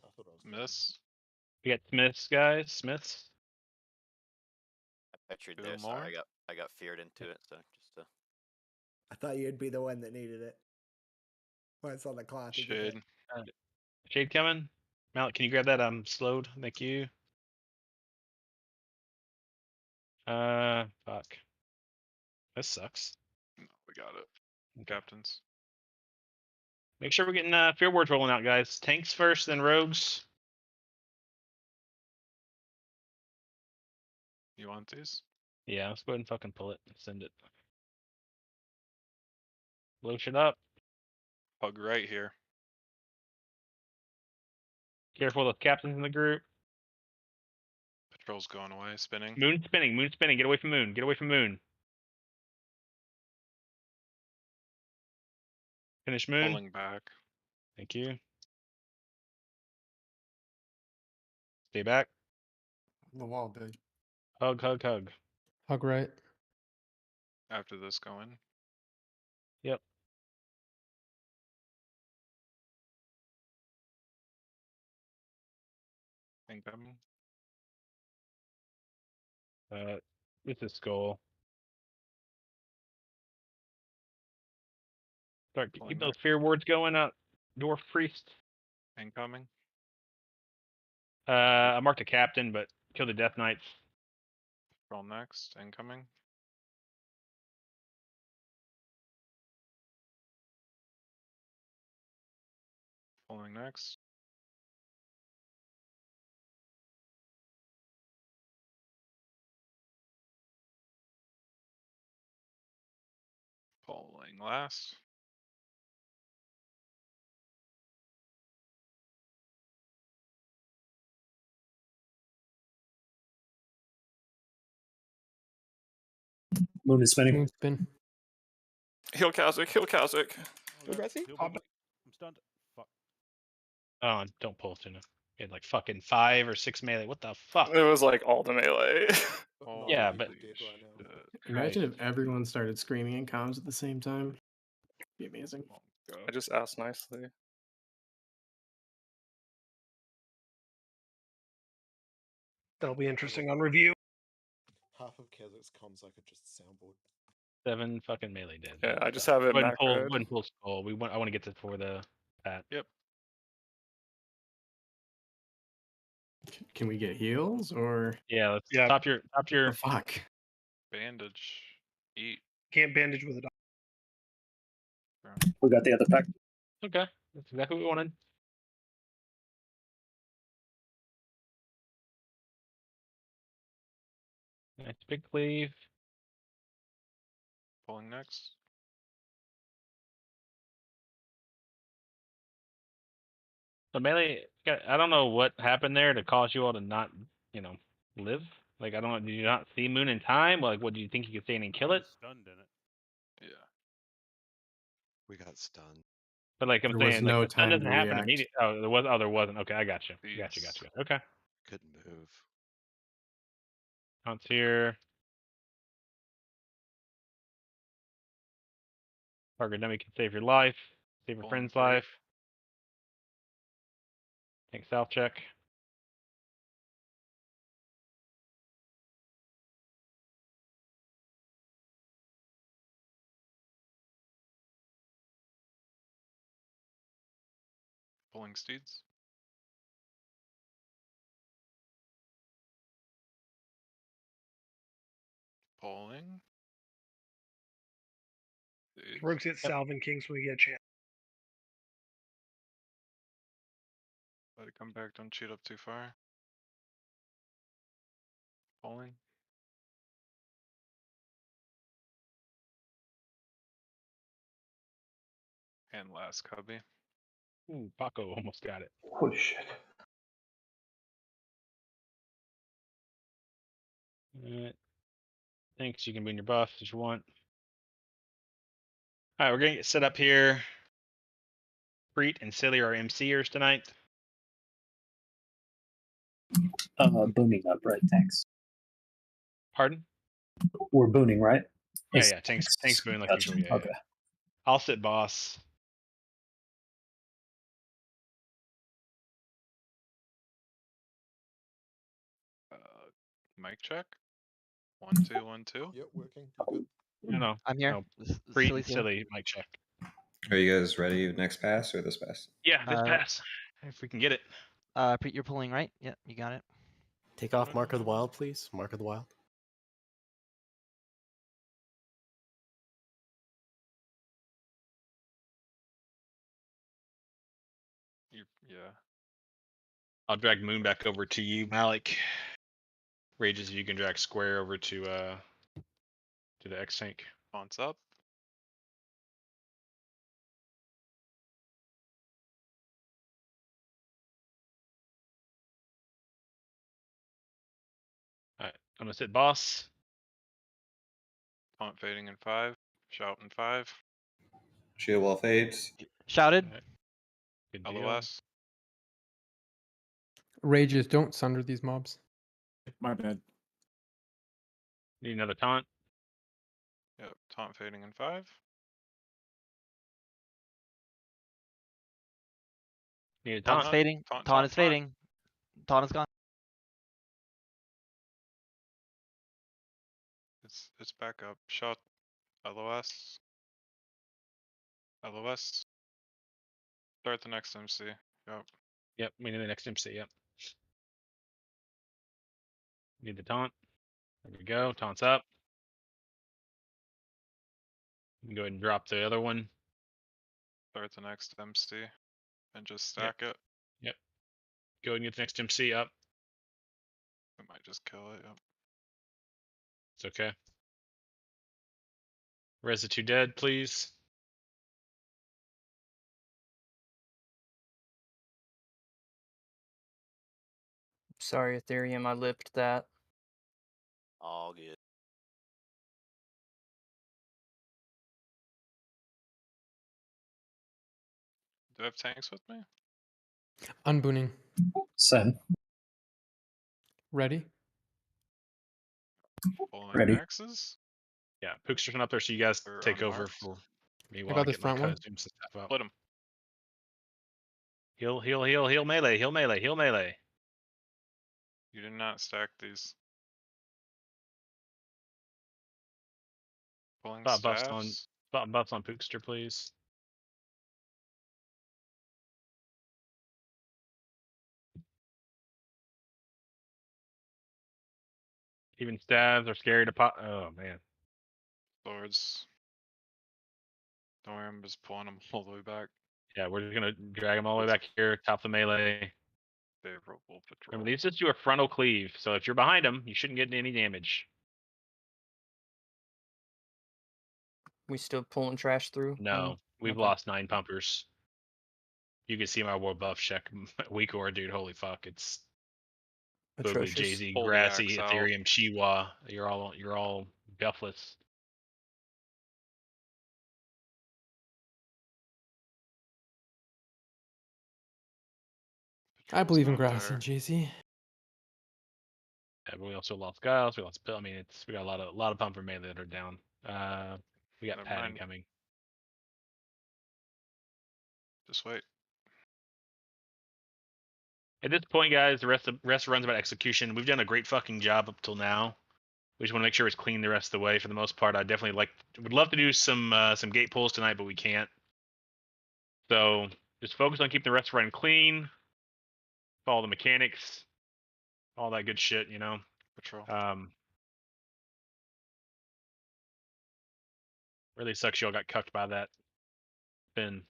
I thought I was Miss. We got Smiths, guys. Smiths. I pictured Two there. more. Sorry, I got feared into it. So just I thought you'd be the one that needed it. When it's on the cloth. you get Shade. it. Shade coming. Malik, can you grab that? I'm slowed. Thank you. Fuck. This sucks. No, we got it. Captains. Make sure we're getting fear wards rolling out, guys. Tanks first, then rogues. You want these? Yeah, let's go ahead and fucking pull it. Send it. Blow shit up. Hug right here. Careful with captains in the group. Patrol's going away, spinning. Moon spinning. Moon spinning. Get away from moon. Get away from moon. Finish moon. Pulling back. Thank you. Stay back. The wall, dude. Hug, hug, hug. Hug right. After this going. Yep. Incoming. This is skull. Start Pulling keep those back. fear wards going up. Dwarf priest. Incoming. I marked a captain, but kill the death knights. Roll next. Incoming. Pulling next. Pulling last. Moon is spinning. Moon spin. Heal Kazik, heal Kazik. I'm stunned. Fuck. Oh, don't pull Tuna. He had like fucking 5 or 6 melee. What the fuck? It was like all the melee. Yeah, but Imagine if everyone started screaming in comms at the same time. It'd be amazing. I just asked nicely. that'll be interesting on review. Half of Kazak's comms I could just soundboard. 7 fucking melee dead. Yeah, I just have it Go ahead and pull, macroed. go ahead and pull skull. I want to get this for the pat. Yep. Can we get heals or? Yeah, let's Yeah. top your Oh, fuck. Bandage. Eat. Can't bandage with a dog. We got the other pack. Okay. That's exactly what we wanted. Nice big cleave. Pulling next. So melee, I don't know what happened there to cause you all to not, live. Like, I don't know. Did you not see Moon in time? Like, what do you think you could stay in and kill it? Stunned in it. Yeah. We got stunned. But like I'm There was saying, no like, the stun time to doesn't happen react. immediately. Oh, there was. Oh, there wasn't. Okay, I got you. Got you. Okay. Couldn't move. Counts here. Target enemy can save your life. Save your Pulling friend's free. life. Take self check. Pulling steeds. Pulling. Steeds. Rogues get Salvin Kings when we get a chance. Let it come back. Don't cheat up too far. Pulling. And last cubby. Ooh, Paco almost got it. Holy shit. Alright. Thanks. You can be in your buff if you want. Alright, we're gonna get set up here. Preet and Silly are MCers tonight. Booming up, right? Thanks. Pardon? We're booning, right? Yeah, It's yeah. Tanks boon like Gotcha. usual. Yeah, Okay. yeah. I'll sit boss. Mic check. 1 2 1 2. Yep, working. Good. No, I'm here. no. This is Preet Silly's and here. Silly mic check. Are you guys ready? Next pass or this pass? Yeah, this pass. If we can get it. Preet, you're pulling, right? Yeah, you got it. Take off Mark of the Wild, please. Mark of the Wild. Yeah. I'll drag Moon back over to you, Malik. Rages, you can drag Square over to the X tank. Fonts up. Alright, I'm gonna sit boss. Taunt fading in 5. Shout in 5. Shield wall fades. Shouted. Alright. Good deal. LOS. Rages, don't sunder these mobs. My bad. Need another taunt. Yep. Taunt fading in 5. Need a Taunt's taunt. fading. Taunt is fading. Taunt is gone. It's back up. Shout. LOS. LOS. Start the next MC. Yep. Yep, we need the next MC, yep. Need the taunt. There we go. Taunt's up. You can go ahead and drop the other one. Start the next MC. And just stack it. Yep. Go ahead and get the next MC up. We might just kill it. Yep. It's okay. Res the 2 dead, please. Sorry, Ethereum, I lipped that. All good. Do I have tanks with me? Unbooning. Same. Ready? Pulling Ready. axes? Yeah, Pookster's up there, so you guys Or take over unmarked? for me I while got I this get my front one. costumes and stuff out. Split him. Heal melee, heal melee, heal melee. You did not stack these. Pulling Spot buffs staffs. on Pookster, please. Even stabs are scary to pop. Oh man. Swords. Don't worry, I'm just pulling them all the way back. Yeah, we're just gonna drag them all the way back here, top the melee. Favorable patrol. Remember, these just do a frontal cleave, so if you're behind them, you shouldn't get any damage. We still pulling trash through? No, we've okay. lost 9 pumpers. You can see my war buff check week or dude. Holy fuck, it's Boogly, Atrocious. Jay-Z, Pull the Grassy, axe out. Ethereum, Chiwa. You're all buffless. I believe in not grass there. and JC. Yeah, but we also lost Giles. We lost Pill. I mean, we got a lot of pumper melee that are down. We got Never Paladin mind. coming. Just wait. At this point, guys, the rest runs about execution. We've done a great fucking job up till now. We just want to make sure it's clean the rest of the way. For the most part, I definitely would love to do some gate pulls tonight, but we can't. So just focus on keeping the rest running clean. Follow the mechanics, all that good shit, you know. Patrol. Really sucks y'all got cucked by that spin.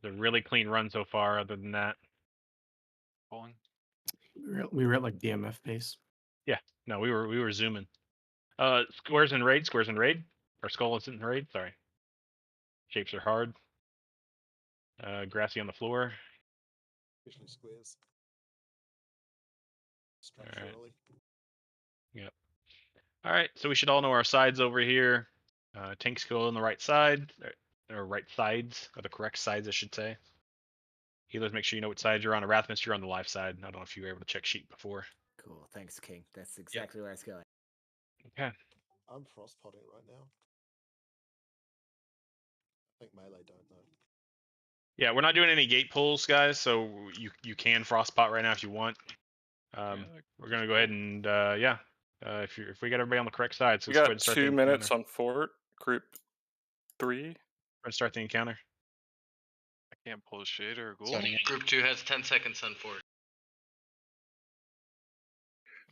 It's a really clean run so far. Other than that, Pulling. We were at like DMF pace. yeah, no, we were zooming. Squares and raid, or skull is in raid. Sorry. Shapes are hard. Grassy on the floor. Especially squares. Alright. Structurally. Yep. All right, so we should all know our sides over here. Tanks go on the right side, or right sides, or the correct sides, I should say. Healers, make sure you know what side you're on. Arathmus, you're on the live side. I don't know if you were able to check sheet before. Cool. Thanks, King. That's exactly where it's going. Okay. I'm frost potting right now. I think melee don't know. Yeah, we're not doing any gate pulls, guys, so you can frostpot right now if you want. We're gonna go ahead and if we got everybody on the correct side, so We let's go ahead got and start 2 the minutes encounter. on fort. Group 3. Let's start the encounter. I can't pull a shade or a ghoul. Starting it. Group 2 has 10 seconds on fort.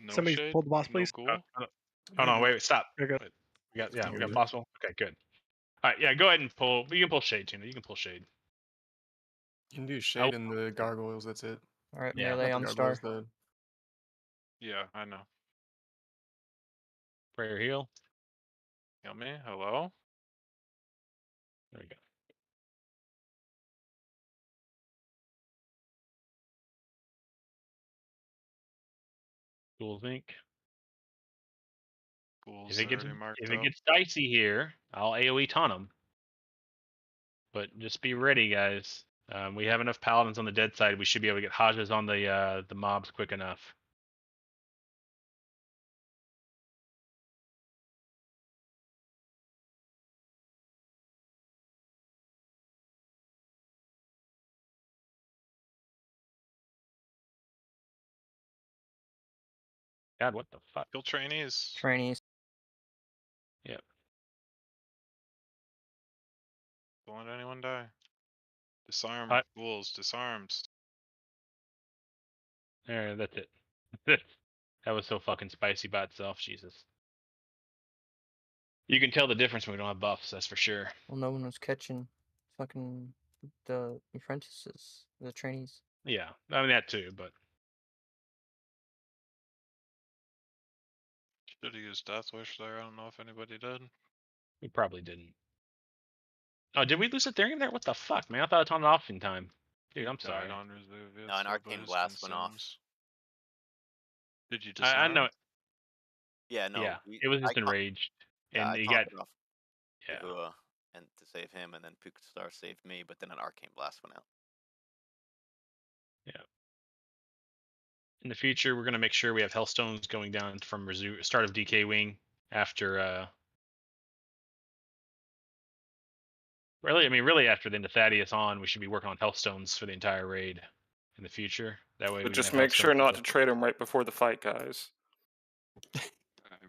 No Somebody shade. pull the boss, No please. ghoul. Hold on, wait, stop. There you go. Wait, we got Good. possible. Okay, good. All right, yeah, go ahead and pull. You can pull shade, Tuna. You can pull shade. You can do shade in the gargoyles. That's it. All right, Yeah. melee Not on the the star. gargoyles, Yeah, I know. Prayer heal. Heal me. Hello. There we go. Ghouls Inc. Ghouls If it already marked up. gets dicey here, I'll AoE taunt them. But just be ready, guys. We have enough paladins on the dead side. We should be able to get Hajas on the mobs quick enough. God, what the fuck? Kill trainees. Trainees. Yep. Don't let anyone die. Disarm. Ghouls. Disarms. There, that's it. That was so fucking spicy by itself, Jesus. You can tell the difference when we don't have buffs, that's for sure. Well, no one was catching fucking the apprentices, the trainees. Yeah, I mean that too, but Should have used Death Wish there. I don't know if anybody did. we probably didn't. Oh, did we lose Ethereum there? What the fuck, man? I thought it was on off in time. Dude, I'm sorry. Died on Resuvius. No, an arcane blast went off. Did you disarm? I know. Yeah, no. Yeah, it was just enraged, Yeah, and I he talked got it off yeah. to, and to save him, and then Pukastar saved me, but then an arcane blast went out. Yeah. In the future, we're gonna make sure we have Hellstones going down from start of DK Wing after really after the end of Thaddeus on, we should be working on Hellstones for the entire raid in the future. That way, But we just can have make sure Hellstones not to trade them right before the fight, guys. I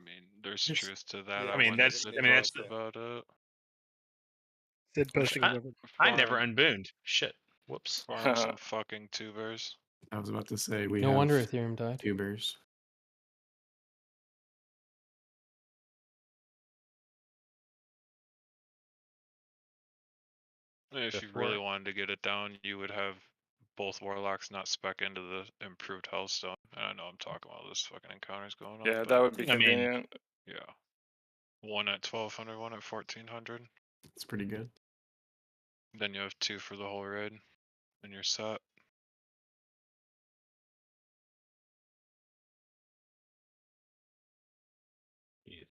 mean, there's truth to that. Yeah, I mean, wouldn't that's have that's talked about it. Sid posting it over. I never unbooned. Shit. Whoops. Farm some fucking tubers. I was about to say we No have wonder Ethereum died. tubers. If you really wanted to get it down, you would have both warlocks not spec into the improved Hellstone. I know I'm talking about this fucking encounters going on. Yeah, but that would be convenient. yeah. One at 1200, one at 1400. It's pretty good. Then you have two for the whole raid, and you're set. Yeah.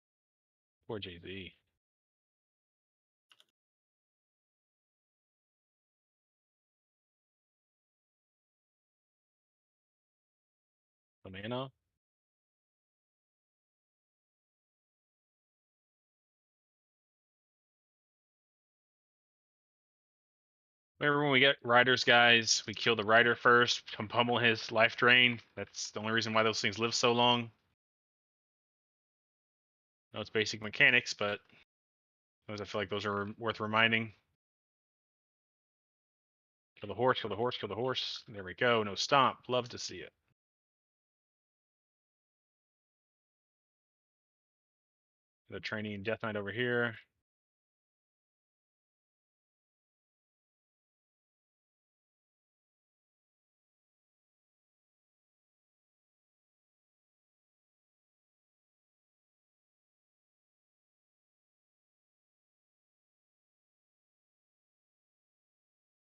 Poor JZ. The mana. Remember when we get riders, guys, we kill the rider first, pummel his life drain. That's the only reason why those things live so long. I know it's basic mechanics, but I feel like those are worth reminding. Kill the horse, kill the horse, kill the horse. There we go. No stomp. Love to see it. The training Death Knight over here.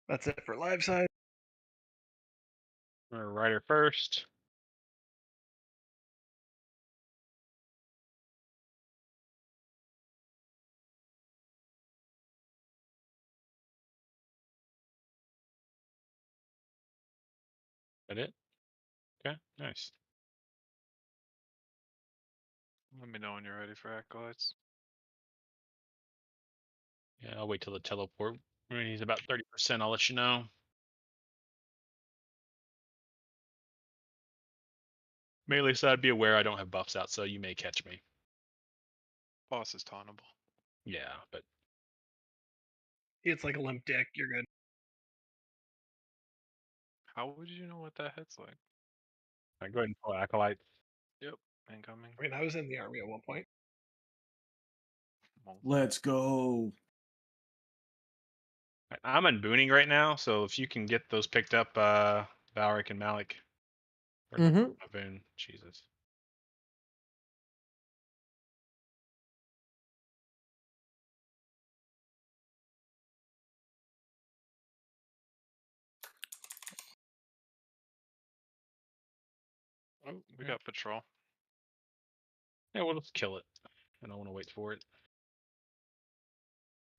That's it for live side. Rider first. That it? Okay, nice. Let me know when you're ready for acolytes. Yeah, I'll wait till the teleport. When he's about 30%, I'll let you know. Melee side, be aware I don't have buffs out, so you may catch me. Boss is tauntable. Yeah, but It's like a limp dick. You're good. How would you know what that hit's like? I go ahead and pull acolytes. Yep, incoming. I mean, I was in the army at one point. Let's go. I'm in booning right now, so if you can get those picked up, Valric and Malik. Mhm. Boon, Jesus. Oh, we got patrol. Yeah, well, let's kill it. I don't want to wait for it.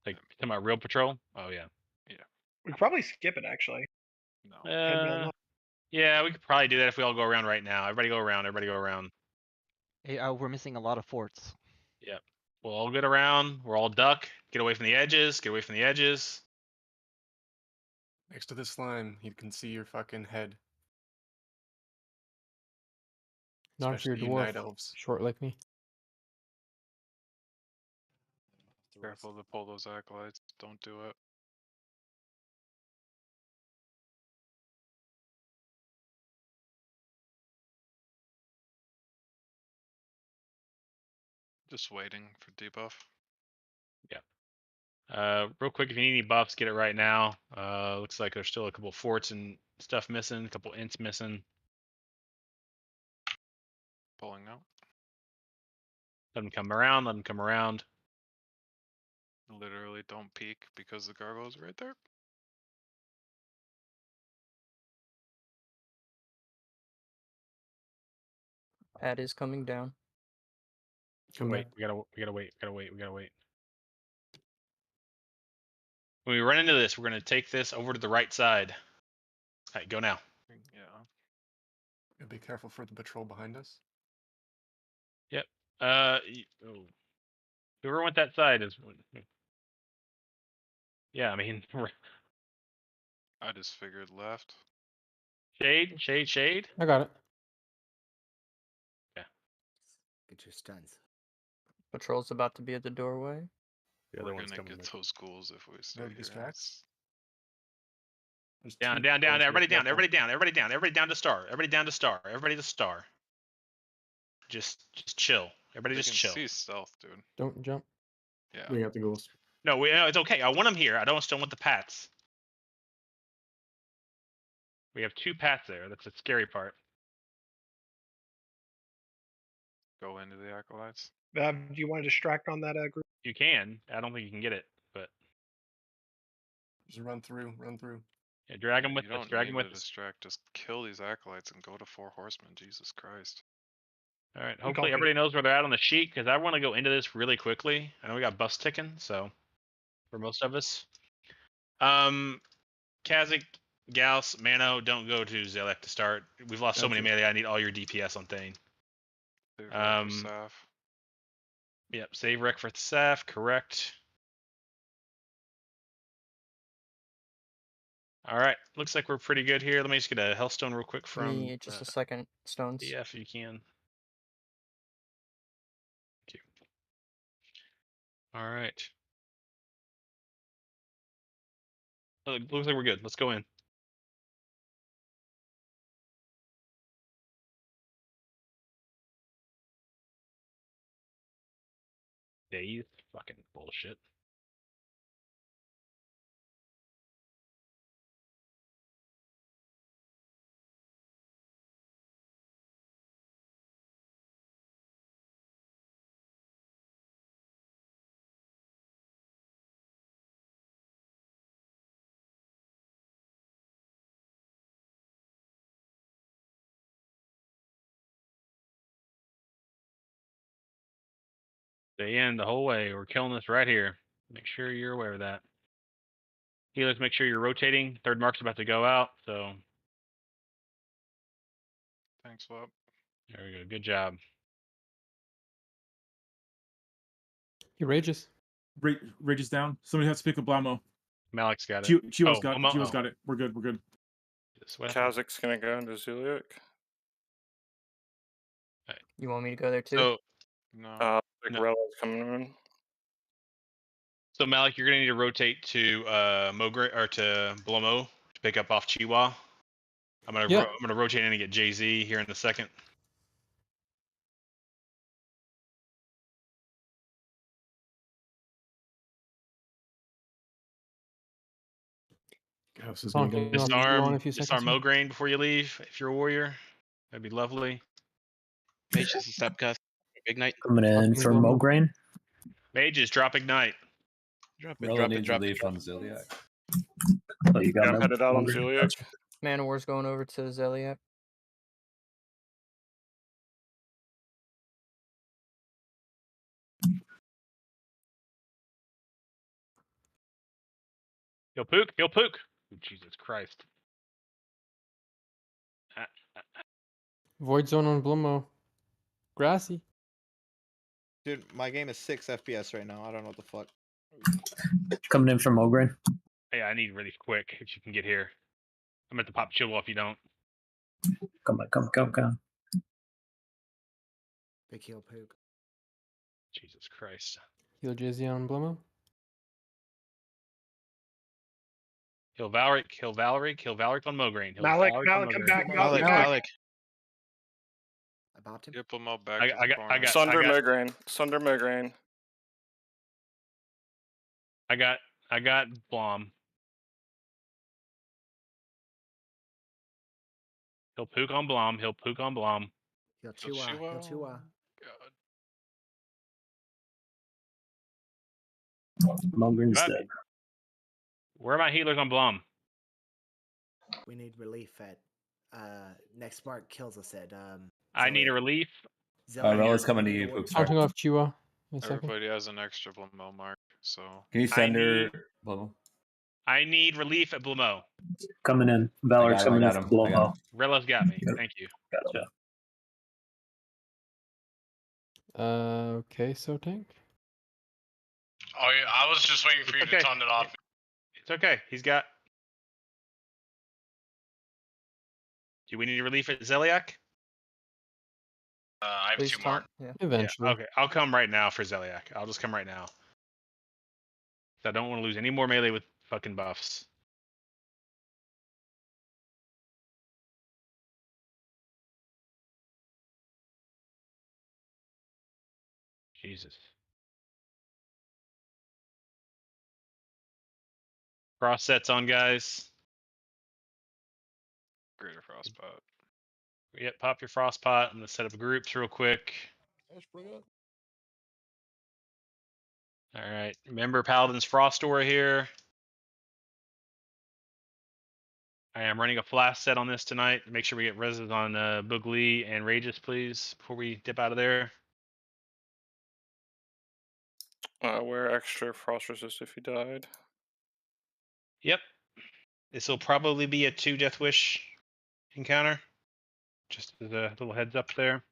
Like, to my real patrol? Oh, yeah. Yeah. We could probably skip it, actually. No. 10 mil not. Yeah, we could probably do that if we all go around right now. Everybody go around. Everybody go around. Hey, we're missing a lot of forts. Yep. We'll all get around. We're all duck. Get away from the edges. Get away from the edges. Next to the slime, he can see your fucking head. Not if you're a Especially you night dwarf, elves. short like me. Careful to pull those acolytes. Don't do it. Just waiting for debuff. Yeah. Real quick, if you need any buffs, get it right now. Looks like there's still a couple forts and stuff missing. A couple ints missing. Pulling out. Let them come around. Let them come around. Literally don't peek because the gargoyle's right there. Pad is coming down. Wait, we gotta wait. We gotta wait. When we run into this, we're gonna take this over to the right side. All right, go now. Yeah, be careful for the patrol behind us. Yep. Oh. Whoever went that side is. Yeah, I mean. I just figured left. Shade. I got it. Yeah. Get your stuns. Patrol's about to be at the doorway. We're gonna get those ghouls if we stay here. Distracts. Down. Everybody down. Everybody down to star. Everybody to star. Just chill. Everybody They just can chill. see stealth, dude. Don't jump. Yeah. We got the ghouls. No, it's okay. I want them here. I still want the pats. We have 2 pats there. That's the scary part. Go into the acolytes. Do you want to distract on that group? You can. I don't think you can get it, but Just run through. yeah, drag them with You us. don't Drag need them with to us. distract. Just kill these acolytes and go to 4 horsemen. Jesus Christ. All right. Hopefully everybody knows where they're at on the sheet because I want to go into this really quickly. I know we got bus ticking, so for most of us. Kazik, Gauss, Mano, don't go to Zelek to start. We've lost so many melee. I need all your DPS on Thane. Yep, save Rec for Saf, correct. All right, looks like we're pretty good here. Let me just get a Hellstone real quick Give from me just a second, Stones. Yeah, if you can. Thank you. All right. Looks like we're good. Let's go in. Days? Fucking bullshit. Stay in the whole way. We're killing this right here. Make sure you're aware of that. Healers, make sure you're rotating. Third mark's about to go out, so Tank swap. There we go. Good job. He rages. Rage is down. Somebody has to pick up Blamo. Malik's got it. Chio's Oh, got it. Blamo- Chio's oh. got it. We're good. We're good. Kazak's gonna go into Zuliak. You want me to go there too? So, No. Rella's coming in. So Malik, you're gonna need to rotate to Mogre or to Blomo to pick up off Chihuahua. I'm gonna rotate in and get Jay-Z here in a second. Disarm Mograine before you leave if you're a warrior. That'd be lovely. Mage is a step cast. Ignite. Coming in for Mograine. Mages, drop Ignite. Drop Rella needs relief on Ziliak. Oh, you got I'm headed out on Zuliak. Man of War's going over to Zeliak. He'll pook. He'll pook. Oh, Jesus Christ. Void Zone on Blummo. Grassy. Dude, my game is 6 FPS right now. I don't know what the fuck. Coming in from Mograine. Hey, I need relief quick if you can get here. I'm at the pop chill if you don't. Come on. Big heal poop. Jesus Christ. Heal Jay-Z on Blummo. Kill Valric. Kill Valric on Mograine. Malik, come back. Malik. I bopped him. Get Blamo back. I got Sunder Mograine. I got Blom. He'll pook on Blom. He'll Chua. Mograine's dead. Where are my healers on Blom? We need relief at next spark kills us at I need a relief. Rella's coming to you. Counting off Chua. Everybody has an extra Blamo mark, so. Can you send her Blamo? I need relief at Blamo. Coming in. Valor's coming in for Blamo. Rella's got me. Thank you. Gotcha. Okay, so tank. Oh yeah, I was just waiting for you to turn it off. It's okay. He's got. Do we need relief at Zeliak? I have 2 more. Yeah. Eventually. Yeah, okay, I'll come right now for Zeliak. I'll just come right now. I don't want to lose any more melee with fucking buffs. Jesus. Cross sets on, guys. Greater Frostpot. Yep, pop your frost pot. I'm gonna set up groups real quick. All right, remember Paladin's Frost Aura here. I am running a flash set on this tonight. Make sure we get reses on Boogly and Rages, please, before we dip out of there. Wear extra frost resist if you died. Yep. This will probably be a 2 Death Wish encounter. Just as a little heads up there.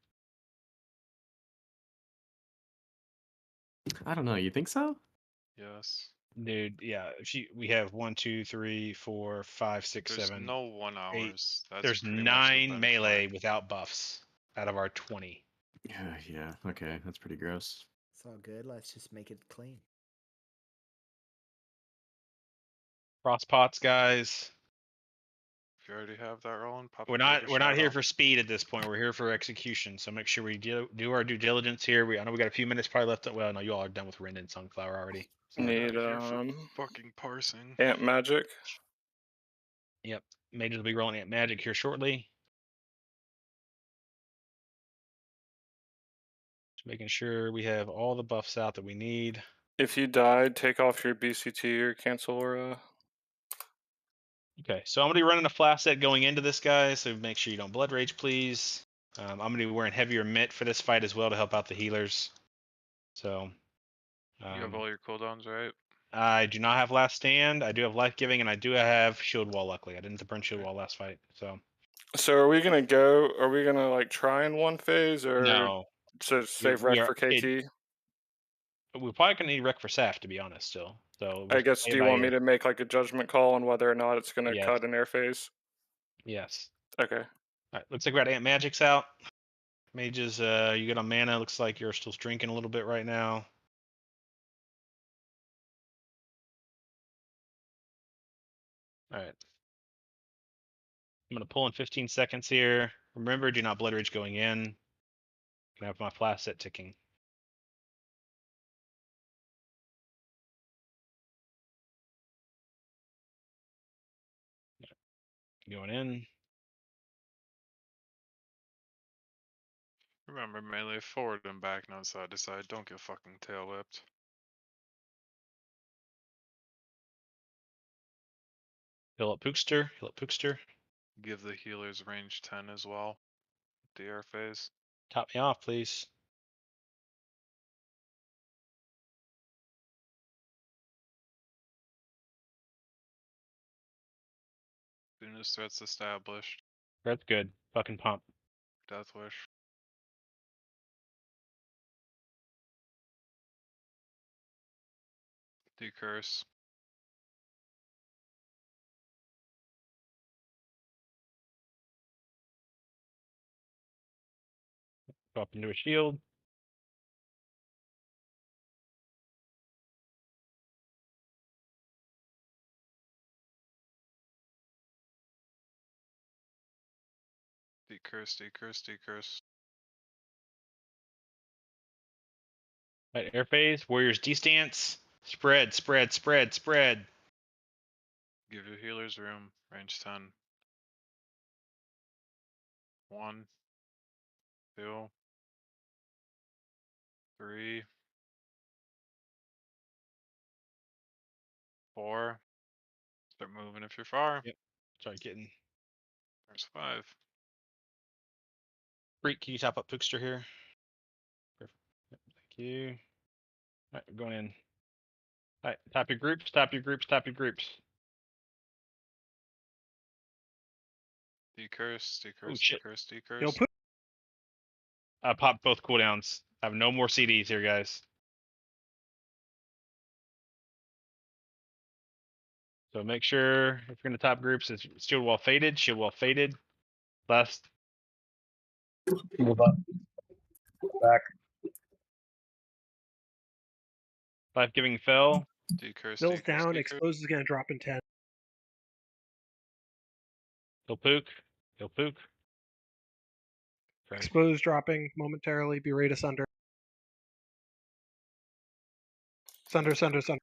I don't know. You think so? Yes. Dude, yeah. We have 1, 2, 3, 4, 5, 6, There's 7. no 1 hours. That's There's pretty much the 9 melee benchmark. without buffs out of our 20. Yeah. Okay, that's pretty gross. It's all good. Let's just make it clean. Frost pots, guys. If you already have that rolling, pop. We're not here for speed at this point. We're here for execution. So make sure we do our due diligence here. I know we got a few minutes probably left. Well, no, you all are done with Rin and Sunflower already. So. Need fucking parsing. Ant Magic. Yep, Mages will be rolling Ant Magic here shortly. Just making sure we have all the buffs out that we need. If you died, take off your BCT or cancel aura. Okay, so I'm gonna be running a flash set going into this guy, so make sure you don't blood rage, please. I'm gonna be wearing heavier mitt for this fight as well to help out the healers. So. You have all your cooldowns, right? I do not have last stand. I do have life giving, and I do have shield wall. Luckily, I didn't burn shield wall last fight. So. So are we gonna go? Are we gonna like try in one phase or No. so save rec for KT? We're probably gonna need rec for Saf, to be honest. Still, so I guess. Do you want me to make like a judgment call on whether or not it's gonna Yes. cut an air phase? Yes. Okay. All right. Looks like we got Ant Magic's out. Mages, you get on mana. Looks like you're still drinking a little bit right now. All right. I'm gonna pull in 15 seconds here. Remember, do not Blood Rage going in. Can have my flash set ticking. Going in. Remember, melee forward and back, not side to side. Don't get fucking tail whipped. Heal up Pookster. Heal up Pookster. Give the healers range 10 as well. The air phase. Top me off, please. Soon as threat's established. That's good. Fucking pump. Death Wish. Decurse. Go up into a shield. Decurse, decurse, decurse. Right, air phase. Warriors D-stance. Spread, spread, spread, spread. Give your healers room. Range 10. 1. 2. 3. 4. Start moving if you're far. Yep. Start getting. There's 5. Freak, can you top up Pookster here? Perfect. Yep, thank you. Alright, we're going in. Alright, top your groups, top your groups, top your groups. Decurse, Oh, decurse, shit. decurse, decurse. I popped both cooldowns. I have no more CDs here, guys. So make sure if you're gonna top groups, it's shield wall faded, shield wall faded. Last. Move up. Back. Life giving fell. Decurse, Bill's decurse, down. decurse. Exposed is going to drop in 10. He'll pook. He'll pook. Right. Exposed dropping momentarily. Berate asunder. Sunder, sunder, sunder.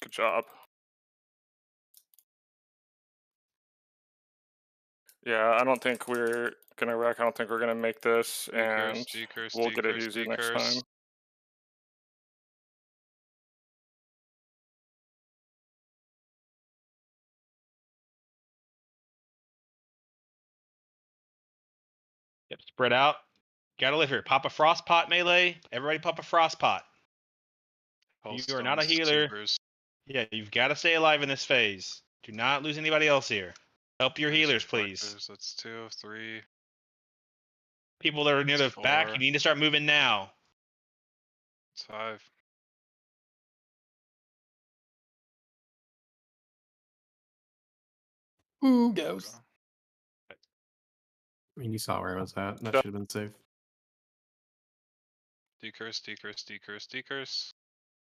Good job. Yeah, I don't think we're gonna wreck. I don't think we're gonna make this, and decurse, we'll get it decurse, easy next decurse. time. Yep, spread out. Gotta live here. Pop a frost pot melee. Everybody pop a frost pot. You are not a healer. Yeah, you've got to stay alive in this phase. Do not lose anybody else here. Help your healers, please. That's 2, 3. People that are near the back, you need to start moving now. It's 5. Who goes? I mean, you saw where I was at. That should have been safe. Decurse, decurse, decurse, decurse.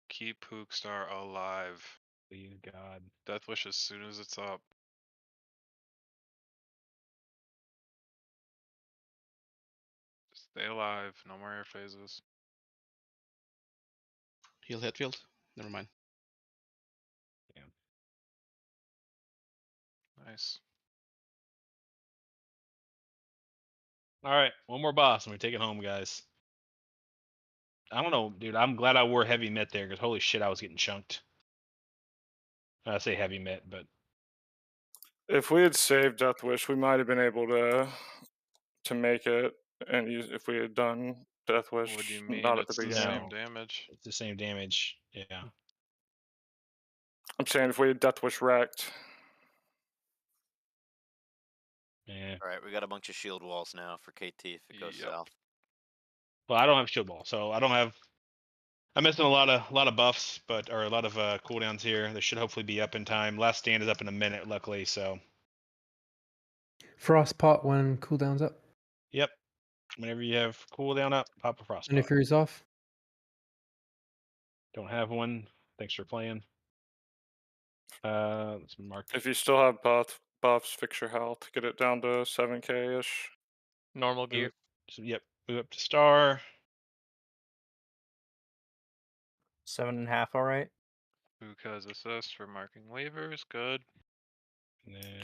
Keep Pookstar alive. Please, God. Death Wish as soon as it's up. Just stay alive. No more air phases. Heal Hetfield. Never mind. Nice. All right, one more boss and we take it home, guys. I don't know, dude. I'm glad I wore heavy mitt there because holy shit, I was getting chunked. I say heavy mitt, but If we had saved Death Wish, we might have been able to make it. And if we had done Death Wish, What do you mean? not at the It's the beginning. same damage. it's the same damage. Yeah. I'm saying if we had Death Wish wrecked. Yeah. Yeah. All right, we got a bunch of shield walls now for KT if it goes south. Well, I don't have shield wall, so I don't have. I'm missing a lot of buffs, or a lot of cooldowns here. They should hopefully be up in time. Last stand is up in a minute, luckily. So. Frost pot when cooldown's up. Yep. Whenever you have cooldown up, pop a frost And pot. if Fury's off. Don't have one. Thanks for playing. Let's mark. If you still have buffs, fix your health. Get it down to 7k ish. Normal gear. So, yep. Move up to star. 7.5. All right. Because assist for marking levers, good. And then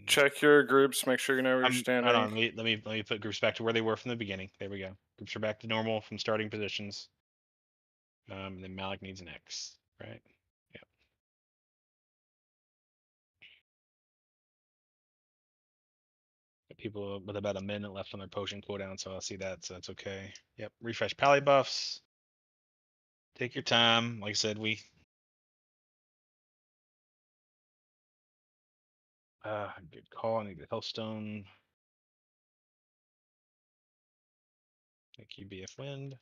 Check your groups. Make sure you know where you're standing. Hold on, let me put groups back to where they were from the beginning. There we go. Groups are back to normal from starting positions. And then Malik needs an X, right? Yep. Got people with about a minute left on their potion cooldown, so I'll see that. So that's okay. Yep. Refresh pally buffs. Take your time. Like I said, good call. I need the Hellstone. Thank you, BF Wind.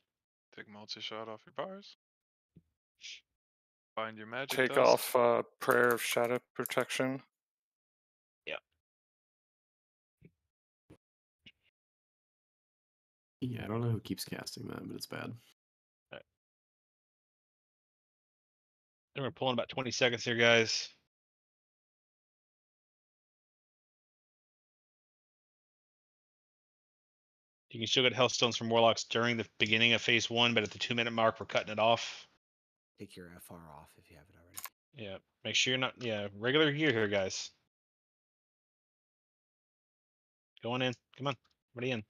Take multi-shot off your bars. Find your magic Take dust. off Prayer of Shadow Protection. Yep. Yeah, I don't know who keeps casting that, but it's bad. Right. Then we're pulling about 20 seconds here, guys. You can still get Hellstones from Warlocks during the beginning of phase 1, but at the 2-minute mark, we're cutting it off. Take your FR off if you haven't already. Yeah, make sure you're not. Regular gear here, guys. Going in. Come on, everybody in.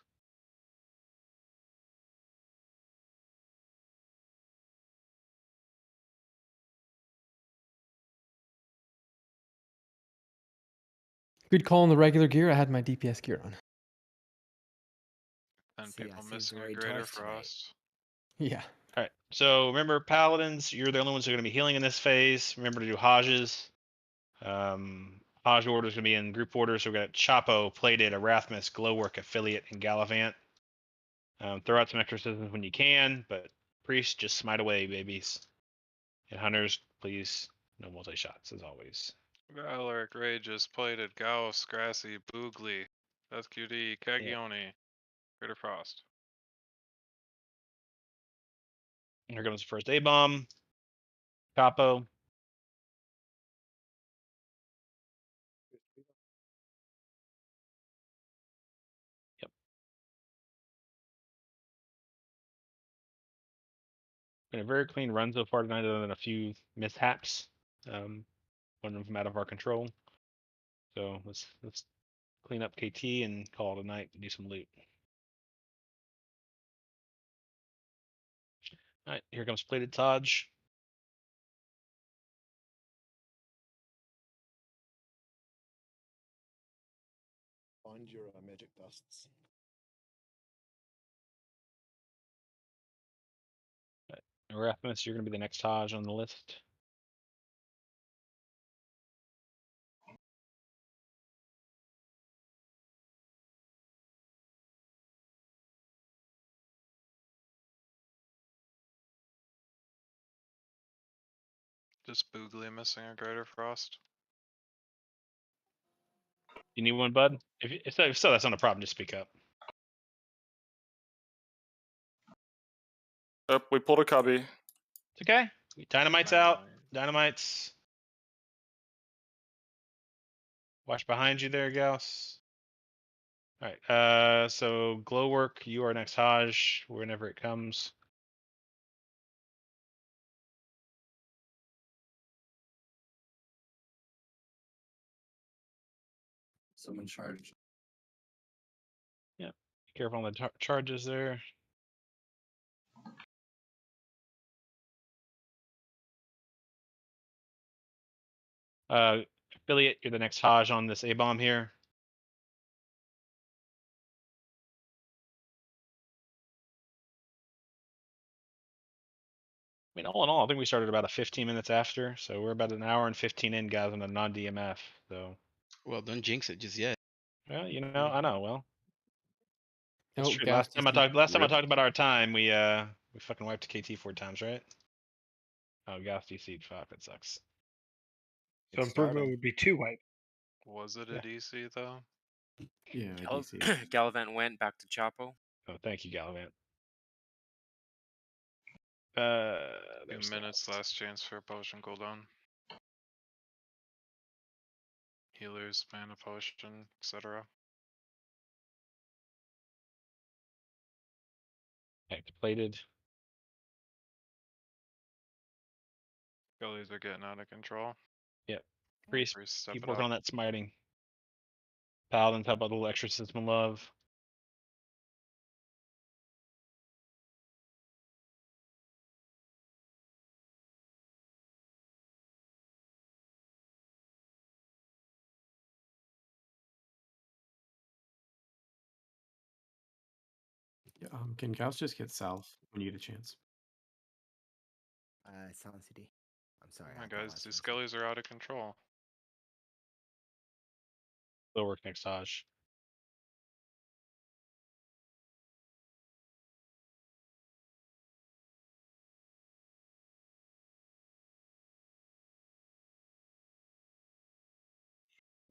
Good call on the regular gear. I had my DPS gear on. And See, I people seem missing a very greater tough tonight. frost. Yeah. All right. So remember, Paladins, you're the only ones who are going to be healing in this phase. Remember to do Hajs. Haj order is going to be in group order. So we've got Chapo, Plated, Arathmus, Glowwork, Affiliate, and Gallivant. Throw out some exorcisms when you can, but Priest, just smite away, babies. And Hunters, please, no multi-shots, as always. Valoric, Rages, Plated, Gauss, Grassy, Boogly, SQD, Cagione, Greater Frost. Here comes the first A-bomb. Capo. Yep. Been a very clean run so far tonight, other than a few mishaps. One of them from out of our control. So let's clean up KT and call it a night and do some loot. All right, here comes Plated Taj. Find your magic dusts. Arathmus, you're going to be the next Taj on the list. Just Boogly missing a Greater Frost. You need one, bud? If so, that's not a problem. Just speak up. Yep, we pulled a cubby. It's okay. Dynamite's out. Dynamite's. Watch behind you there, Gauss. All right. So Glowwork, you are next Haj, whenever it comes. Someone charged. Yeah. Be careful on the charges there. Affiliate, you're the next Haj on this A-bomb here. I mean, all in all, I think we started about 15 minutes after, so we're about an hour and 15 in, guys, on a non-DMF. So. Well, don't jinx it just yet. Well, you know, I know. Well, that's Oh, true. gas Last time I DC. talked about our time, we fucking wiped KT 4 times, right? Oh, gas DC. Fuck, that sucks. So improvement would be 2 wipe. Was it a Yeah. DC though? Yeah, DC. Gallivant went back to Chapo. Oh, thank you, Gallivant. 2 minutes, last chance for a potion cooldown. Healers, mana potion, etc. Activated. Gullies are getting out of control. Yep. Priest, step keep it working up. on that smiting. Paladin, talk about a little exorcism and love. Yeah, can Gauss just get south when you get a chance? Sound City. I'm sorry. Oh my guys, these Gullies are out of control. Still work next Taj.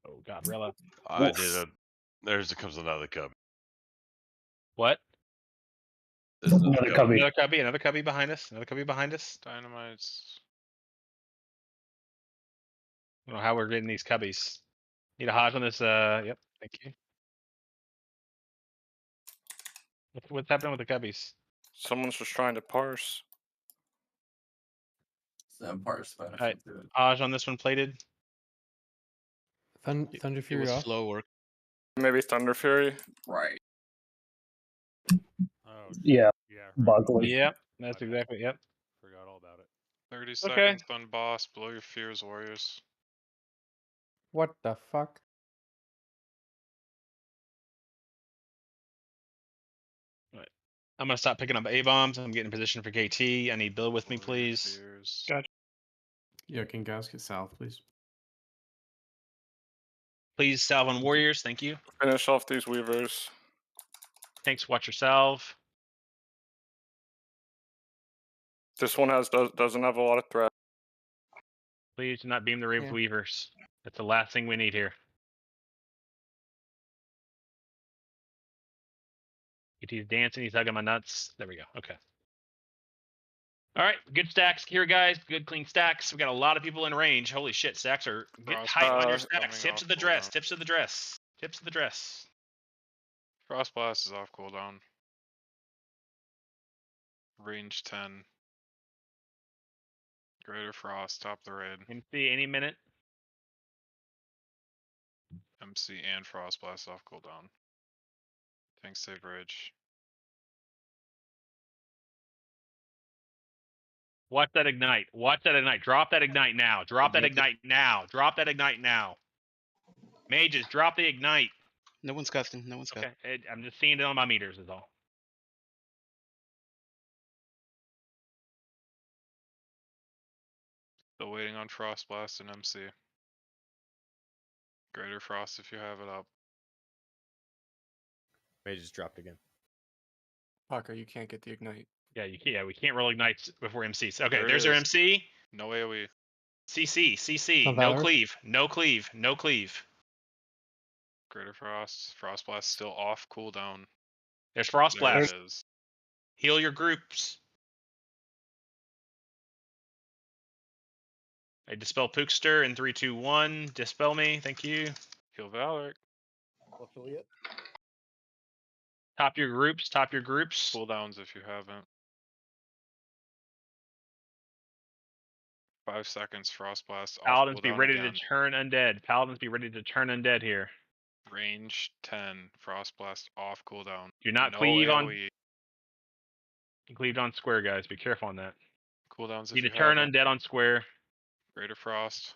Oh God, Rella. I did a. Comes another cub. What? There's another cubby. Another cubby behind us. Another cubby behind us. Dynamites. I don't know how we're getting these cubbies. Need a Hodge on this. Yep. Thank you. What's happening with the cubbies? Someone's just trying to parse. All right. Hodge on this one plated. Thunder It Fury was off. slow work. Maybe Thunder Fury. Right. Oh, Yeah. yeah. Buckley. Yep. That's exactly. Yep. Forgot all about it. 30 Okay. seconds on boss. Blow your fears, warriors. What the fuck? Right. I'm gonna stop picking up A-bombs. I'm getting in position for KT. I need Bill with me, please. Gotcha. Yeah, can Gauss get south, please? Please salve on warriors. Thank you. Finish off these weavers. Thanks. Watch yourself. This one doesn't have a lot of threat. Please do not beam the Ravens Yeah. Weavers. That's the last thing we need here. KT's dancing. He's hugging my nuts. There we go. Okay. All right, good stacks here, guys. Good clean stacks. We got a lot of people in range. Holy shit, stacks are get tight on your stacks. Tips of the dress. Tips of the dress. Tips of the dress. Frost Blast is off cooldown. Range 10. Greater Frost, top the raid. MC any minute. MC and Frost Blast off cooldown. Thanks, save Ridge. Watch that ignite. Watch that ignite. Drop that ignite now. Drop that ignite now. Drop that ignite now. Mages, drop the ignite. No one's casting. No one's casting. Okay, I'm just seeing it on my meters is all. Still waiting on Frost Blast and MC. Greater Frost if you have it up. May just dropped again. Parker, you can't get the ignite. Yeah, you can't. Yeah, we can't roll ignites before MCs. Okay, There it there's our is. MC. No AoE. CC. Some No Valor? cleave. No cleave. No cleave. Greater Frost. Frost Blast still off cooldown. There's Frost There Blast. it is. Heal your groups. I dispel Pookster in 3, 2, 1. Dispel me. Thank you. Heal Valor. Affiliate. Top your groups. Top your groups. Cooldowns if you haven't. 5 seconds. Frost Blast. Off Paladins be cooldown ready again. to turn undead. Paladins be ready to turn undead here. Range 10. Frost Blast off cooldown. Do not No cleave on. AoE. You cleaved on square, guys. Be careful on that. Cooldowns if Need you to turn have undead on square. Greater Frost.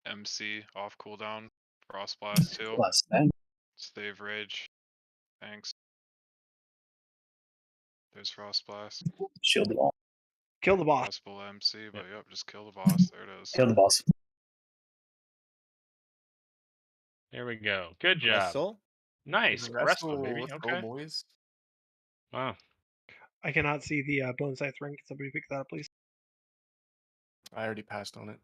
MC off cooldown. Frost Blast too. Plus 10. Save Rage. Thanks. There's Frost Blast. Shield wall. Kill the boss. Possible MC, but yep, just kill the boss. There it is. Kill the boss. There we go. Good job. Wrestle? Nice. Wrestle, baby. Let's Okay. go, boys. Wow. I cannot see the bone scythe ring. Can somebody pick that up, please? I already passed on it.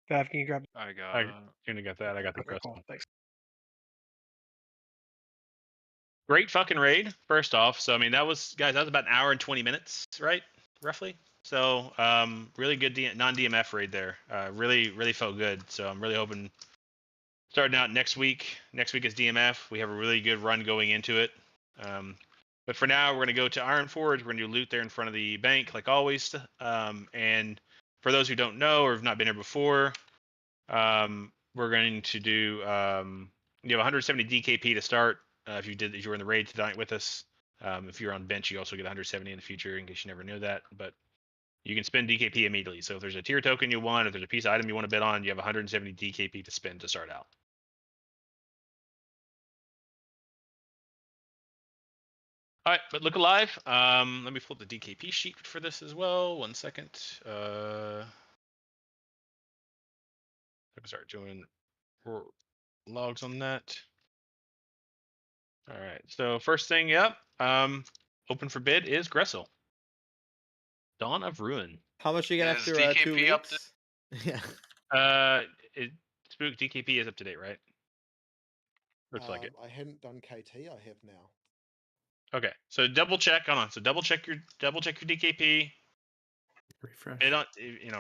Vav, can you grab? I got I it. gonna get that. I got the Okay, crystal. cool. Thanks. Great fucking raid. First off, so I mean that was guys. That was about an hour and 20 minutes, right? Roughly. So really good non-DMF raid there. Really felt good. So I'm really hoping starting out next week. Next week is DMF. We have a really good run going into it. But for now, we're going to go to Iron Forge. We're going to do loot there in front of the bank, like always. And for those who don't know or have not been here before, we're going to do. You have 170 DKP to start. If you were in the raid tonight with us. If you're on bench, you also get 170 in the future, in case you never knew that. But you can spend DKP immediately. So if there's a tier token you want, if there's a piece of item you want to bid on, you have 170 DKP to spend to start out. All right, but look alive. Let me pull up the DKP sheet for this as well. 1 second. I can start doing logs on that. All right. So first thing, yep. Open for bid is Gressel. Dawn of Ruin. How much you get Is after 2 DKP up weeks? Yeah. Spook DKP is up to date, right? Looks like it. I hadn't done KT. I have now. Okay, so double check. Hold on. So double check your DKP. Refresh.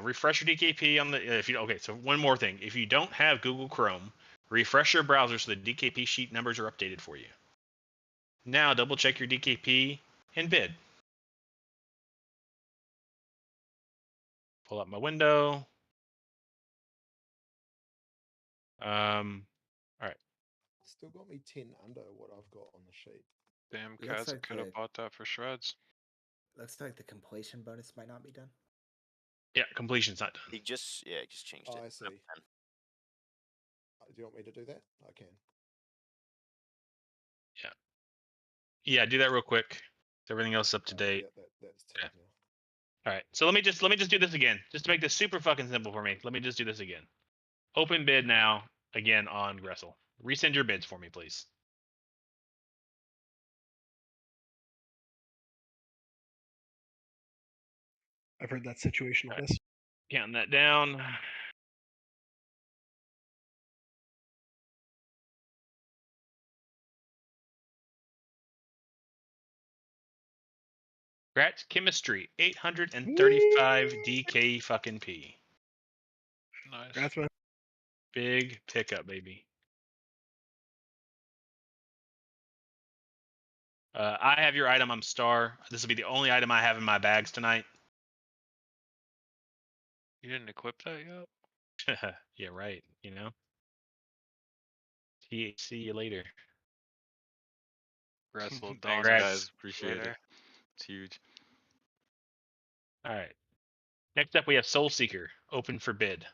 Refresh your DKP on the. If you okay, so one more thing. If you don't have Google Chrome, refresh your browser so the DKP sheet numbers are updated for you. Now double check your DKP and bid. Pull up my window. All right. Still got me 10 under what I've got on the sheet. Damn, Looks Kaz, I like could have the- bought that for shreds. Looks like the completion bonus might not be done. Yeah, completion's not done. He just changed it. I see. Do you want me to do that? I can. Yeah, do that real quick. Everything else up to date. Yeah, that's 10 now. All right, so let me just do this again, just to make this super fucking simple for me. Let me just do this again. Open bid now again on Gressel. Resend your bids for me, please. I've heard that situational miss. Counting that down. Congrats, Chemistry, 835 DK fucking P. Nice. Congrats, man. Big pickup, baby. I have your item. I'm star. This will be the only item I have in my bags tonight. You didn't equip that yet? Yeah, right. See you later. Wrestle Thanks, Congrats. guys. Appreciate it. It's huge. All right. Next up, we have Soul Seeker, open for bid.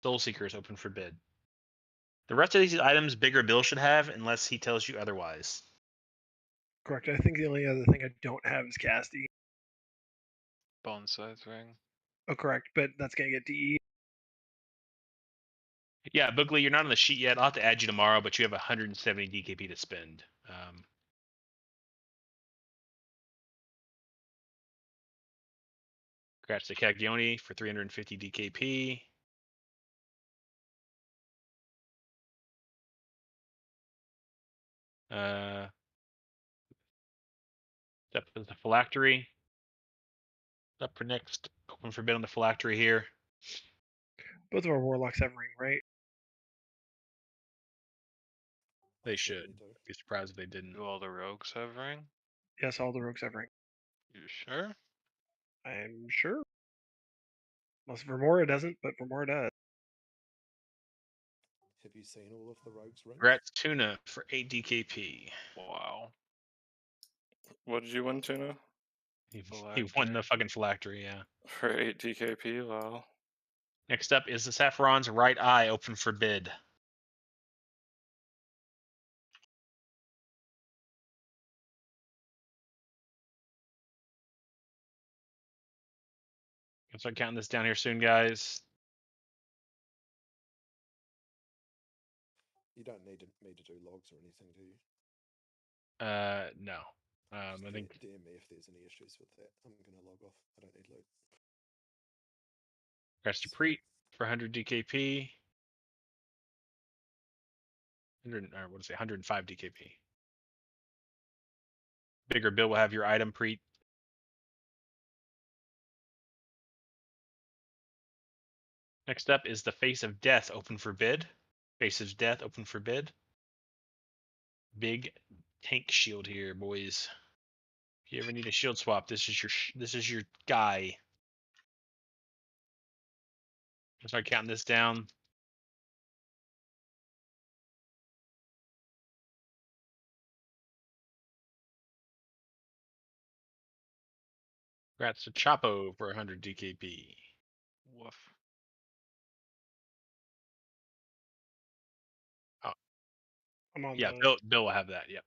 Soul Seeker is open for bid. The rest of these items, Bigger Bill should have, unless he tells you otherwise. Correct. I think the only other thing I don't have is Casty. Bone size ring. Oh, correct. But that's gonna get DE. Yeah, Boogley, you're not on the sheet yet. I'll have to add you tomorrow, but you have 170 DKP to spend. Congrats to Caglione for 350 DKP. Step is the phylactery. Up for next. Open for bid on the phylactery here. Both of our warlocks have ring, right? They should. Be surprised if they didn't. Do all the rogues have ring? Yes, all the rogues have ring. You sure? I'm sure. Unless Vermora doesn't, but Vermora does. Have you seen all of the rogues' rings? Congrats, Tuna, for 8 DKP. Wow. What did you win, Tuna? He won the fucking phylactery, yeah. For 8 DKP, wow. Next up is the Saffron's right eye, open for bid. Gonna start counting this down here soon, guys. You don't need me to do logs or anything, do you? No. I think DM me if there's any issues with that. I'm gonna log off. I don't need loot. Press to Preet for 100 DKP. 105 DKP. Bigger Bill will have your item, Preet. Next up is the Face of Death, open for bid. Face of Death, open for bid. Big tank shield here, boys. If you ever need a shield swap, this is your guy. I'll start counting this down. Congrats to Chapo for 100 DKP. Woof. Oh, I'm on yeah, the... Bill will have that. Yep.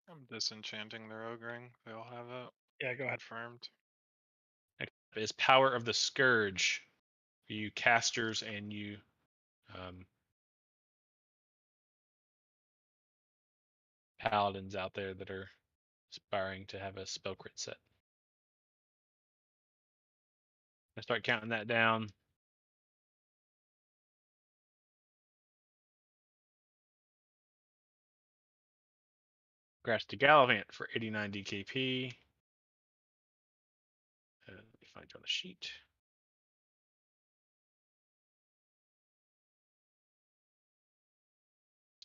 I'm disenchanting the rogue ring. They'll have it. Yeah, go ahead. Confirmed. Next up is Power of the Scourge. For you casters and you paladins out there that are aspiring to have a spell crit set. I start counting that down. Congrats to Gallivant for 89 DKP. Let me find you on the sheet.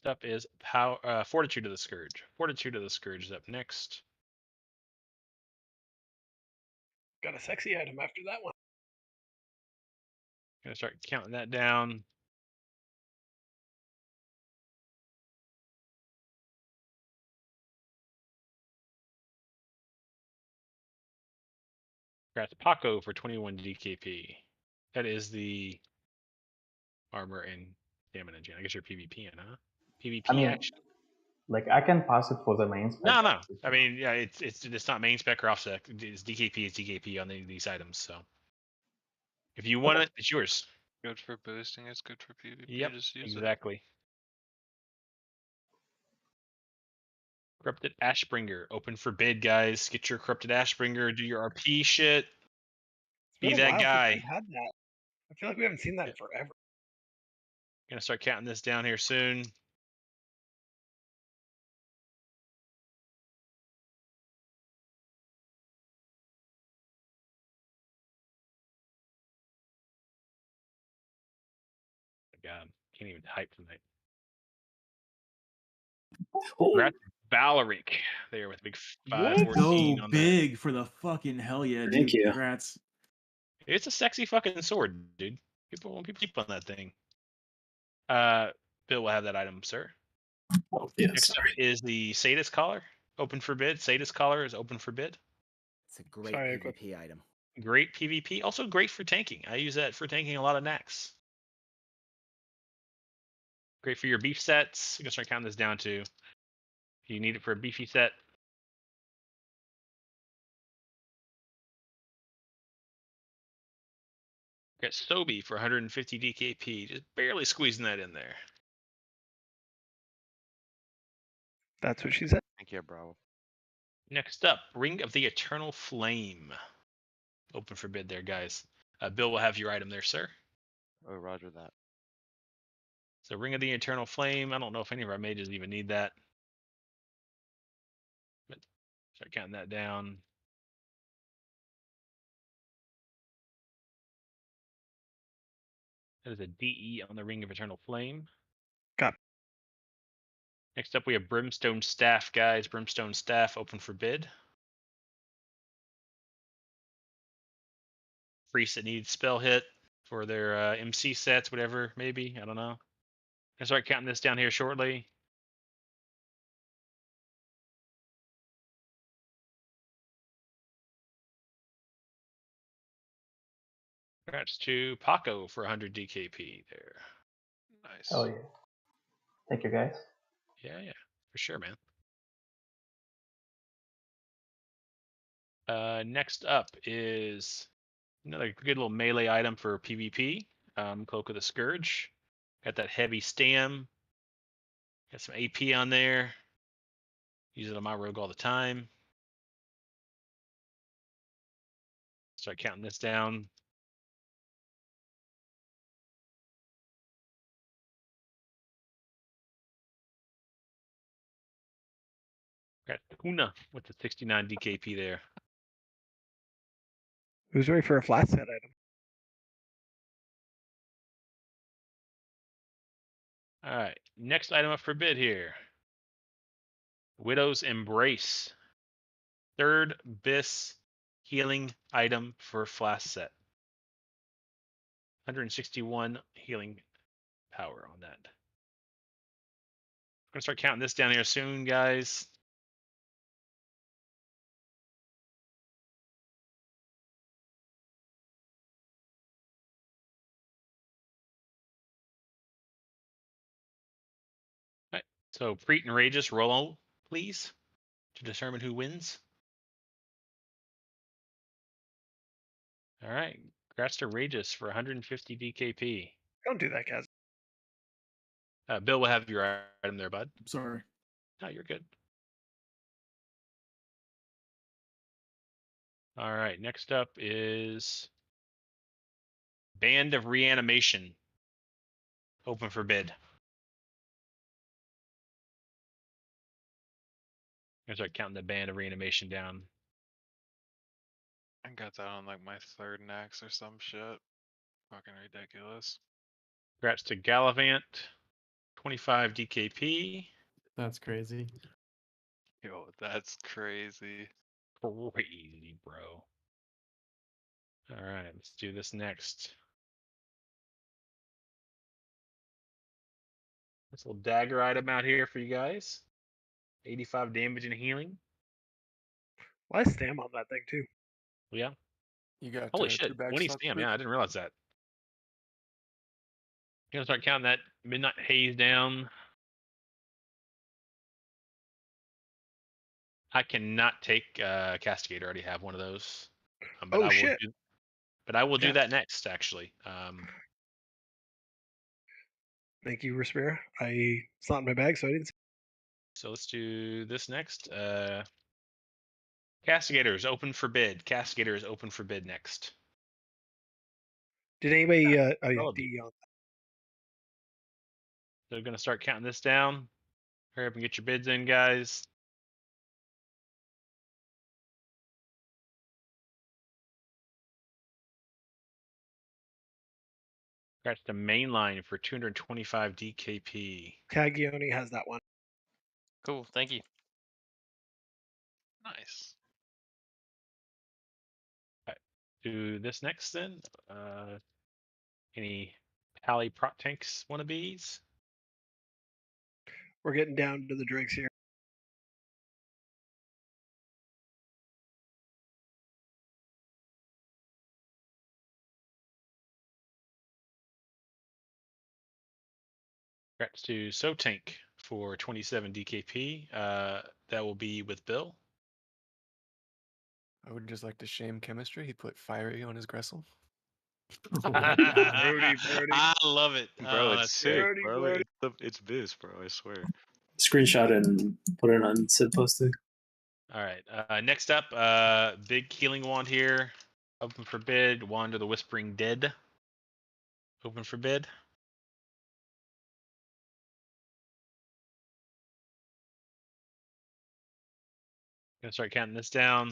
Next up is Fortitude of the Scourge. Fortitude of the Scourge is up next. Got a sexy item after that one. Gonna start counting that down. Congrats to Paco for 21 DKP. That is the armor and stamina gen. I guess you're PvP in, huh? PvP action. Like I can pass it for the main spec. No. I mean, yeah, it's not main spec or off spec. It's DKP. It's DKP on these items. So if you want it, it's yours. Good for boosting. It's good for PvP. Yep, Just use exactly. Corrupted Ashbringer, open for bid, guys. Get your Corrupted Ashbringer. Do your RP shit. Be that guy. We've had that. I feel like we haven't seen that in forever. Gonna start counting this down here soon. God, can't even type tonight. Congrats, Valeric. There with big 514 Go on big for the fucking hell yeah, dude. Thank you. Congrats. that. It's a sexy fucking sword, dude. People keep on that thing. Bill will have that item, sir. Oh, yeah, Next up is the Sadist Collar. Open for bid. Sadist Collar is open for bid. It's a great PvP item. Great PvP. Also great for tanking. I use that for tanking a lot of Nax. Great for your beef sets. I'm going to start counting this down too. You need it for a beefy set. Got Sobi for 150 DKP. Just barely squeezing that in there. That's what she said. Thank you, bro. Next up, Ring of the Eternal Flame. Open for bid there, guys. Bill will have your item there, sir. Oh, roger that. So Ring of the Eternal Flame. I don't know if any of our mages even need that. But start counting that down. That is a DE on the Ring of Eternal Flame. Got. Next up, we have Brimstone Staff, guys. Brimstone Staff open for bid. Priests that need spell hit for their MC sets, whatever, maybe. I don't know. I'll start counting this down here shortly. Congrats to Paco for 100 DKP there. Nice. Oh yeah. Thank you, guys. Yeah, for sure, man. Next up is Another good little melee item for PvP. Cloak of the Scourge. Got that heavy stam. Got some AP on there. Use it on my rogue all the time. Start counting this down. Got Una with the 69 DKP there. Who's ready for a flat set item? All right, next item up for bid here. Widow's Embrace. Third BIS healing item for flask set. 161 healing power on that. I'm gonna start counting this down here soon, guys. All right, so Preet and Rageous roll, please, to determine who wins. All right, congrats to Rageous for 150 DKP. Don't do that, Kaz. Bill will have your item there, bud. Sorry. No, you're good. All right, next up is Band of Reanimation. Open for bid. I'm gonna start counting the Band of Reanimation down. I got that on like my third Nax or some shit. Fucking ridiculous. Congrats to Gallivant, 25 DKP. That's crazy. Yo, that's crazy. Crazy, bro. All right, let's do this next. This little dagger item out here for you guys. 85 damage and healing. Well, I stam on that thing too. Yeah. You got Holy 2 shit, bags 20 left, stam. Preet? Yeah, I didn't realize that. Gonna start counting that Midnight Haze down. I cannot take Castigator. I already have one of those. But Oh, shit. I will do Yeah. that next, actually. Thank you, Respira. It's not in my bag, so I didn't see. So let's do this next. Castigator is open for bid. Castigator is open for bid next. Did anybody? Oh yeah, Paladin. D on. So we're gonna start counting this down. Hurry up and get your bids in, guys. That's the main line for 225 DKP. Cagione has that one. Cool, thank you. Nice. All right, do this next then. Any Pally Prot Tanks wannabes? We're getting down to the dregs here. Congrats to So Tank for 27 DKP. That will be with Bill. I would just like to shame chemistry. He put fiery on his Gressel. I love it. Bro, it's that's sick, great. bro. It's biz, bro. I swear. Screenshot it and put it on Sid posting. All right. Next up, big healing wand here. Open for bid. Wand of the Whispering Dead. Open for bid. Gonna start counting this down.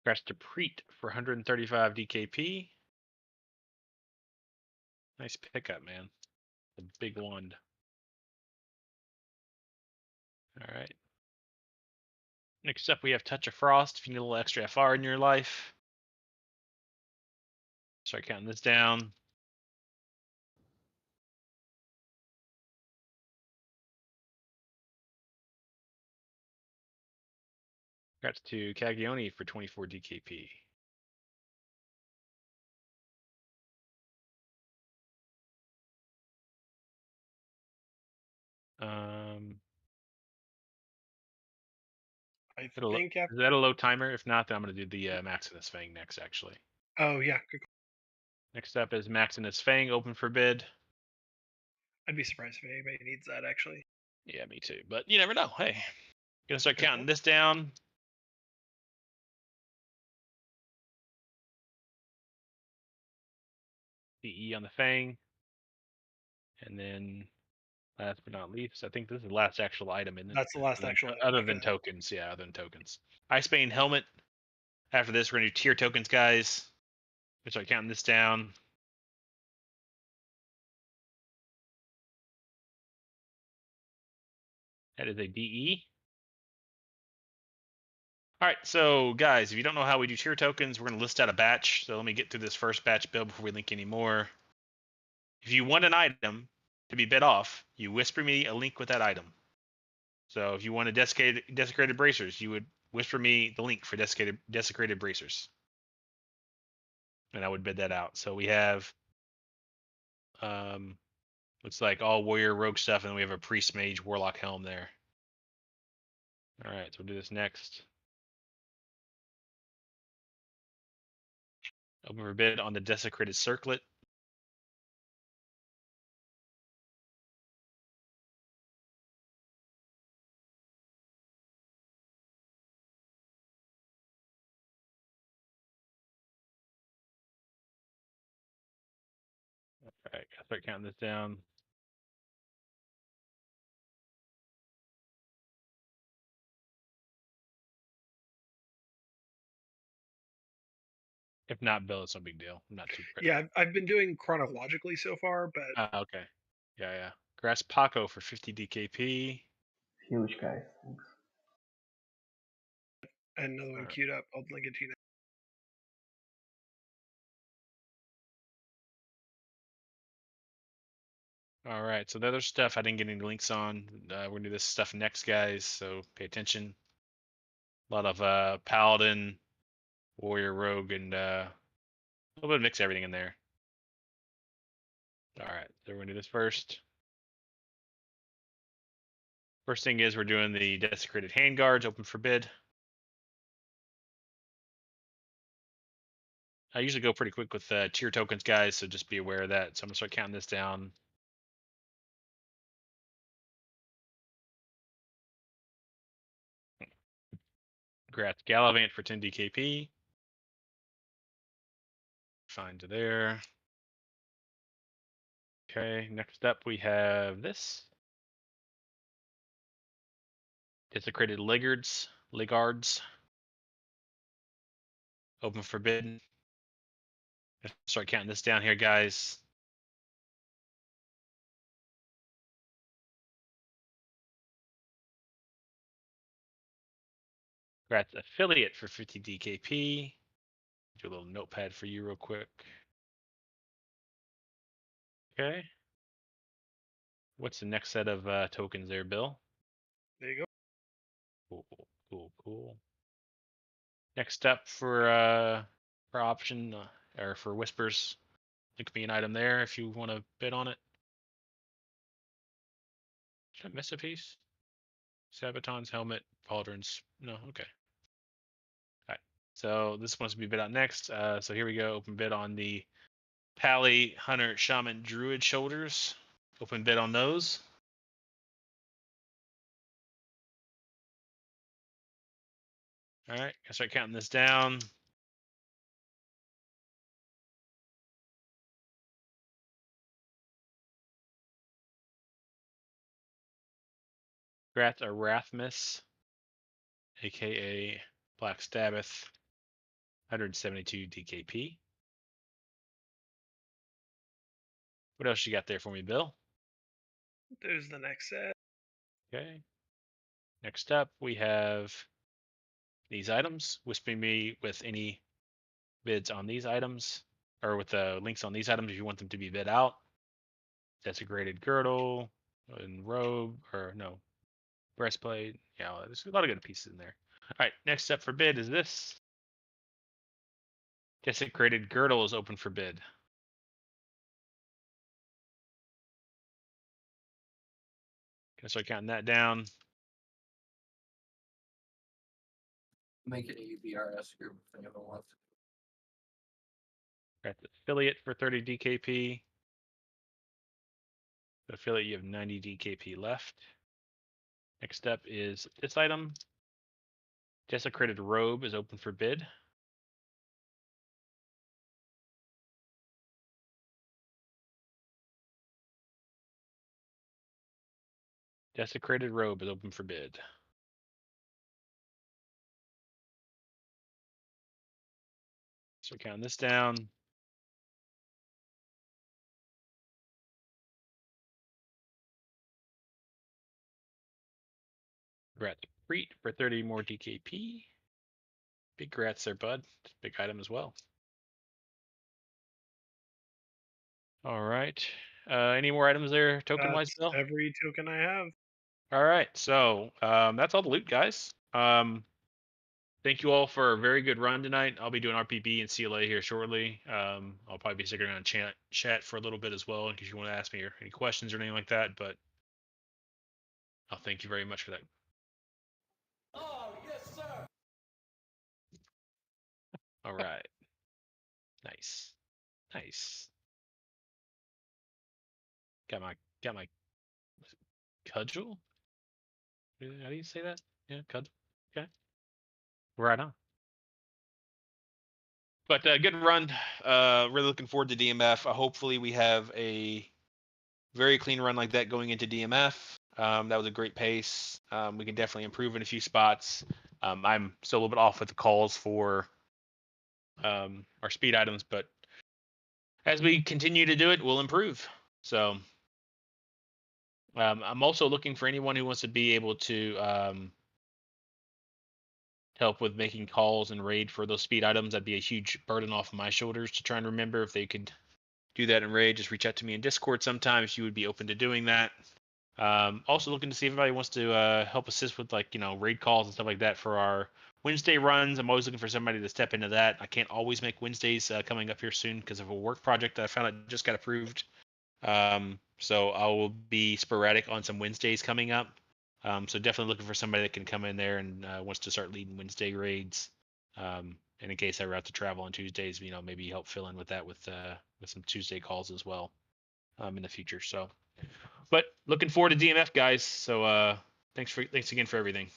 Congrats to Preet for 135 DKP. Nice pickup, man. A big wand. All right. Next up, we have Touch of Frost. If you need a little extra FR in your life, start counting this down. Congrats to Cagione for 24 DKP. I Is that a low- think after. is that a low timer? If not, then I'm going to do the Maximus Fang next, actually. Oh yeah, good call. Next up is Maximus Fang, open for bid. I'd be surprised if anybody needs that actually. Yeah, me too. But you never know. Hey, gonna start Good counting point. this down. DE on the Fang. And then last but not least, I think this is the last actual item, isn't it? That's the last actual item. Other than tokens. Yeah, other than tokens. Icebane helmet. After this, we're going to do tier tokens, guys. We'll start counting this down. That is a DE. All right, so guys, if you don't know how we do tier tokens, we're going to list out a batch. So let me get through this first batch build before we link any more. If you want an item to be bid off, you whisper me a link with that item. So if you want a desecrated bracers, you would whisper me the link for desecrated bracers, and I would bid that out. So we have, looks like all warrior rogue stuff, and then we have a priest mage warlock helm there. All right, so we'll do this next. Open for bid on the desecrated circlet. All right, gotta start counting this down. If not, Bill, it's no big deal. I'm not too. Yeah, I've been doing chronologically so far, but Okay. Yeah. Grass Paco for 50 DKP. Huge, guys. Thanks. and another one queued up. I'll link it to you now. All right, so the other stuff I didn't get any links on. We're gonna do this stuff next, guys. So pay attention. A lot of Paladin, Warrior, Rogue, and a little bit of mix everything in there. All right, so we're gonna do this first. First thing is we're doing the desecrated handguards, open for bid. I usually go pretty quick with tier tokens, guys, so just be aware of that. So I'm gonna start counting this down. Congrats, Gallivant for 10 DKP. Fine to there. Okay, next up we have this. Desecrated Legards. Open forbidden. Start counting this down here, guys. Congrats, affiliate for 50 DKP. Do a little notepad for you real quick. Okay. What's the next set of tokens there, Bill? There you go. Cool. Next up for option or for whispers, it could be an item there if you want to bid on it. Did I miss a piece? Sabaton's helmet, pauldrons. No, okay. All right. So this wants to be bid out next. So here we go. Open bid on the Pally, Hunter, Shaman, Druid shoulders. Open bid on those. All right, I start counting this down. Congrats, Arathmis, aka Black Stabbeth, 172 DKP. What else you got there for me, Bill? There's the next set. Okay. Next up, we have these items. Whisper me with any bids on these items, or with the links on these items if you want them to be bid out. Desecrated girdle and robe, or no, breastplate. Yeah, there's a lot of good pieces in there. All right, next step for bid is this. Desecrated girdle is open for bid. Gonna start counting that down. Make it a VRS group if anyone wants to. Got the affiliate for 30 DKP. The affiliate, you have 90 DKP left. Next up is this item. Desecrated Robe is open for bid. Desecrated Robe is open for bid. So count this down. We're at the Crete for 30 more DKP. Big grats there, bud. Big item as well. All right. Any more items there, token wise, Bill? Every token I have. All right. So that's all the loot, guys. Thank you all for a very good run tonight. I'll be doing RPB and CLA here shortly. I'll probably be sticking around chat for a little bit as well in case you want to ask me any questions or anything like that. But I'll thank you very much for that. Oh, yes, sir. All right. Nice. Nice. Got my cudgel? How do you say that? Yeah, cudgel. Okay. Right on. But good run. Really looking forward to DMF. Hopefully we have a very clean run like that going into DMF. That was a great pace. We can definitely improve in a few spots. I'm still a little bit off with the calls for our speed items, but as we continue to do it, we'll improve. So I'm also looking for anyone who wants to be able to help with making calls and raid for those speed items. That'd be a huge burden off of my shoulders to try and remember. If they could do that in raid, just reach out to me in Discord sometime if you would be open to doing that. Also looking to see if anybody wants to help assist with raid calls and stuff like that for our Wednesday runs. I'm always looking for somebody to step into that. I can't always make Wednesdays coming up here soon because of a work project that I found out just got approved. So I will be sporadic on some Wednesdays coming up. So definitely looking for somebody that can come in there and wants to start leading Wednesday raids. And in case I ever have to travel on Tuesdays, maybe help fill in with that with some Tuesday calls as well in the future. So, but looking forward to DMF, guys. So thanks again for everything.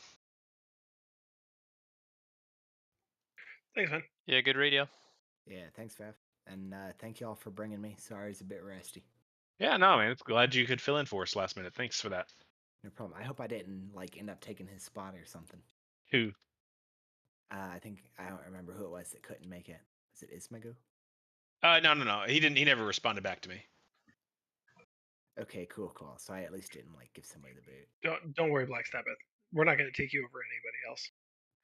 Thanks, man. Yeah, good radio. Yeah, thanks, Fav. And thank you all for bringing me. Sorry, it's a bit rusty. Yeah, no, man. It's glad you could fill in for us last minute. Thanks for that. No problem. I hope I didn't end up taking his spot or something. Who? I don't remember who it was that couldn't make it. Was it Ismagu? No. He didn't. He never responded back to me. Okay, cool. So I at least didn't give somebody the boot. Don't worry, Black Sabbath. We're not going to take you over anybody else.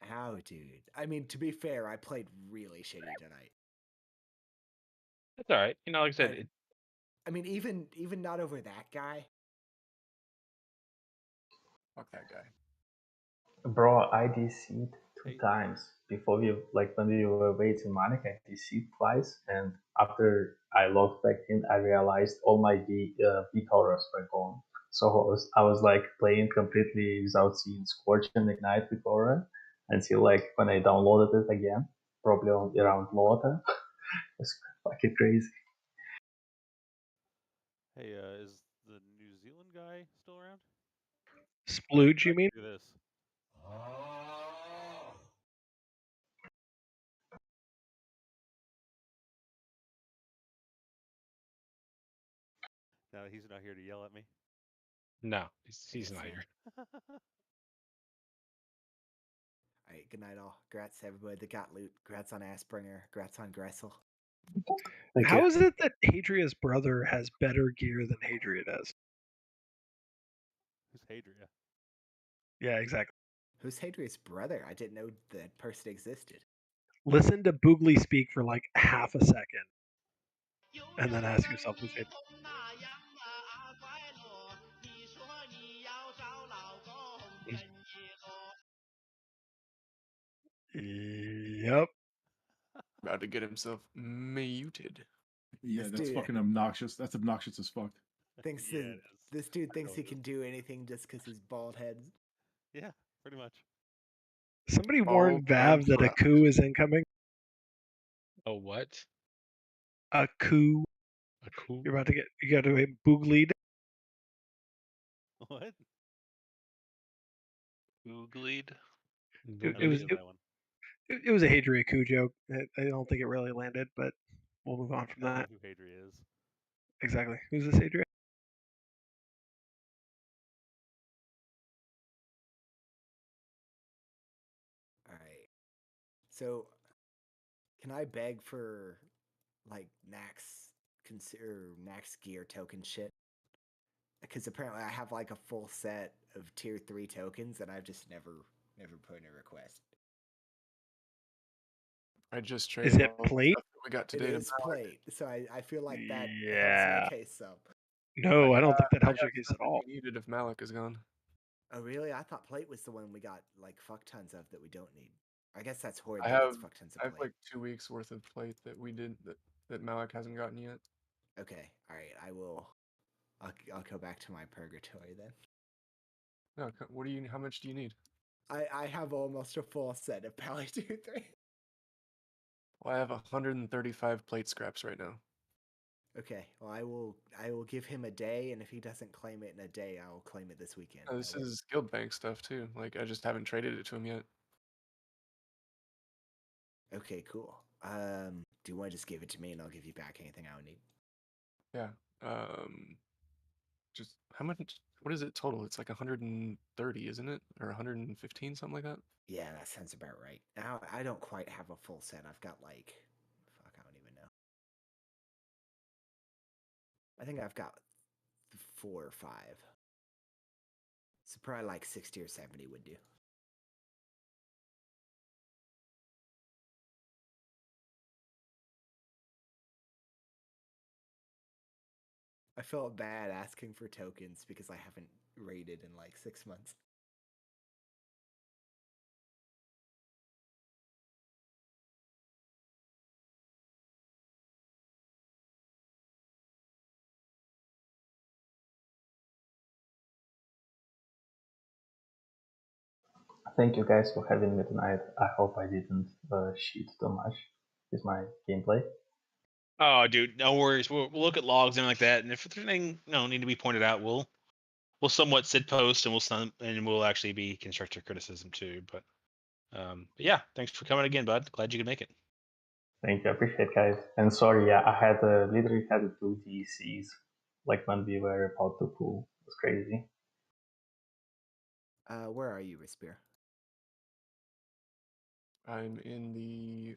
How, dude? I mean, to be fair, I played really shitty tonight. That's all right. Like I said, I mean, even not over that guy. Fuck that guy. Bro, I DC'd 2 times before when we were waiting Manic, I DC'd twice, and after I logged back in, I realized all my V colors were gone. So I was playing completely without seeing Scorch and Ignite V color until when I downloaded it again, probably around Lota. It's fucking crazy. Hey, is the New Zealand guy still around? Splooge, you mean? Do this. No, he's not here to yell at me. No, he's not here. All right, good night, all. Grats to everybody that got loot. Grats on Assbringer. Grats on Gressel. How is it that Hadria's brother has better gear than Hadria does? Who's Hadria? Yeah, exactly. Who's Hadria's brother? I didn't know that person existed. Listen to Boogly speak for half a second, and then ask yourself who's Hadria. Yep. About to get himself muted. Yeah, This that's dude- fucking obnoxious. That's obnoxious as fuck. This dude thinks he can do anything just because his bald head. Yeah, pretty much. Somebody Oh, warned damn Vav that a crap. coup is incoming. Oh, what? A coup. A coup? You got to get booglied. What? Googlied. It was that one. it was a Hadria coup joke. I don't think it really landed, but we'll move on from I don't that. know who Hadria is. Exactly. Who's this Hadria? All right. So, can I beg for like Nax gear token shit? Because apparently I have like a full set of tier 3 tokens and I've just never put in a request. I just Is traded it all the plate? stuff that we got It today to is Malik. plate, so I feel like that helps Yeah. my case some. No, I don't think that I helps got your case stuff at all. if you needed if Malik is gone. Oh really? I thought plate was the one we got like fuck tons of that we don't need. I guess that's Horde I that have gets fuck tons of plate. like 2 weeks worth of plate that we did that Malik hasn't gotten yet. Okay, all right. I'll go back to my purgatory then. No, what do you? How much do you need? I have almost a full set of Paladin 2-3. Well, I have 135 plate scraps right now. Okay, well I will give him a day, and if he doesn't claim it in a day, I will claim it this weekend. Oh, this is guild bank stuff too. Like I just haven't traded it to him yet. Okay, cool. Do you want to just give it to me, and I'll give you back anything I would need? Yeah. Just how much? What is it total? It's like 130, isn't it? Or 115, something like that. Yeah, that sounds about right. Now I don't quite have a full set. I've got like, fuck, I don't even know. I think I've got 4 or 5. So probably like 60 or 70 would do. I felt bad asking for tokens because I haven't raided in like 6 months. Thank you guys for having me tonight. I hope I didn't cheat too much with my gameplay. Oh, dude, no worries. We'll look at logs and like that, and if there's anything need to be pointed out, we'll somewhat sit post and we'll actually be constructive criticism too. But yeah, thanks for coming again, bud. Glad you could make it. Thank you, I appreciate, guys. And sorry, yeah, I had literally had 2 DCs like when we were about to pull. It was crazy. Where are you, Rispir? I'm in the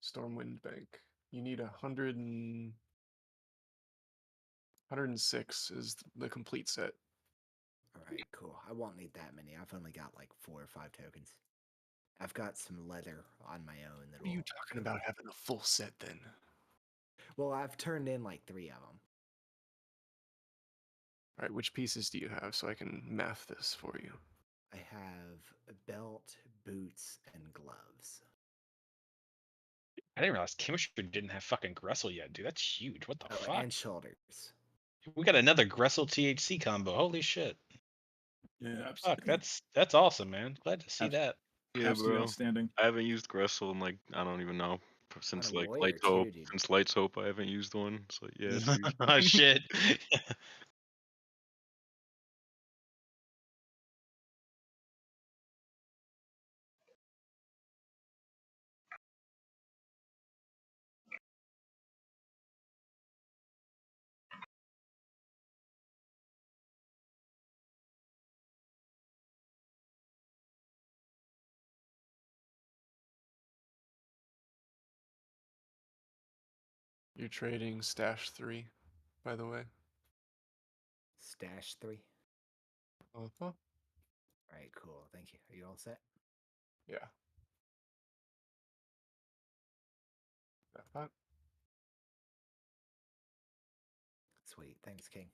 Stormwind Bank. You need 106 is the complete set. All right, cool. I won't need that many. I've only got like 4 or 5 tokens. I've got some leather on my own. What are you talking about having a full set then? Well, I've turned in like 3 of them. All right, which pieces do you have so I can math this for you? I have a belt, boots, and gloves. I didn't realize chemistry didn't have fucking Gressel yet, dude. That's huge. What the fuck? And shoulders. We got another Gressel THC combo. Holy shit. Yeah, Fuck, that's awesome, man. Glad to see that. Yeah, Absolutely bro. outstanding. I haven't used Gressel in like I don't even know since a like warrior Lights too, Hope. dude. Since Lights Hope, I haven't used one. So yeah, it's huge. Oh shit. You're trading stash 3, by the way. Stash 3. Uh-huh. All right, cool. Thank you. Are you all set? Yeah. That. Sweet. Thanks, King.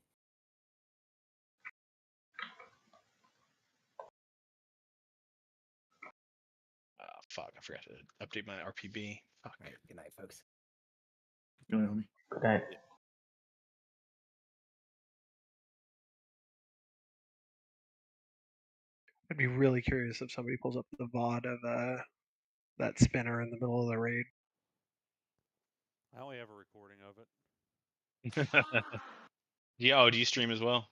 Fuck, I forgot to update my RPB. Fuck. All right, good night, folks. Good night, homie. Good night. I'd be really curious if somebody pulls up the VOD of that spinner in the middle of the raid. I only have a recording of it. Yeah. Oh, do you stream as well?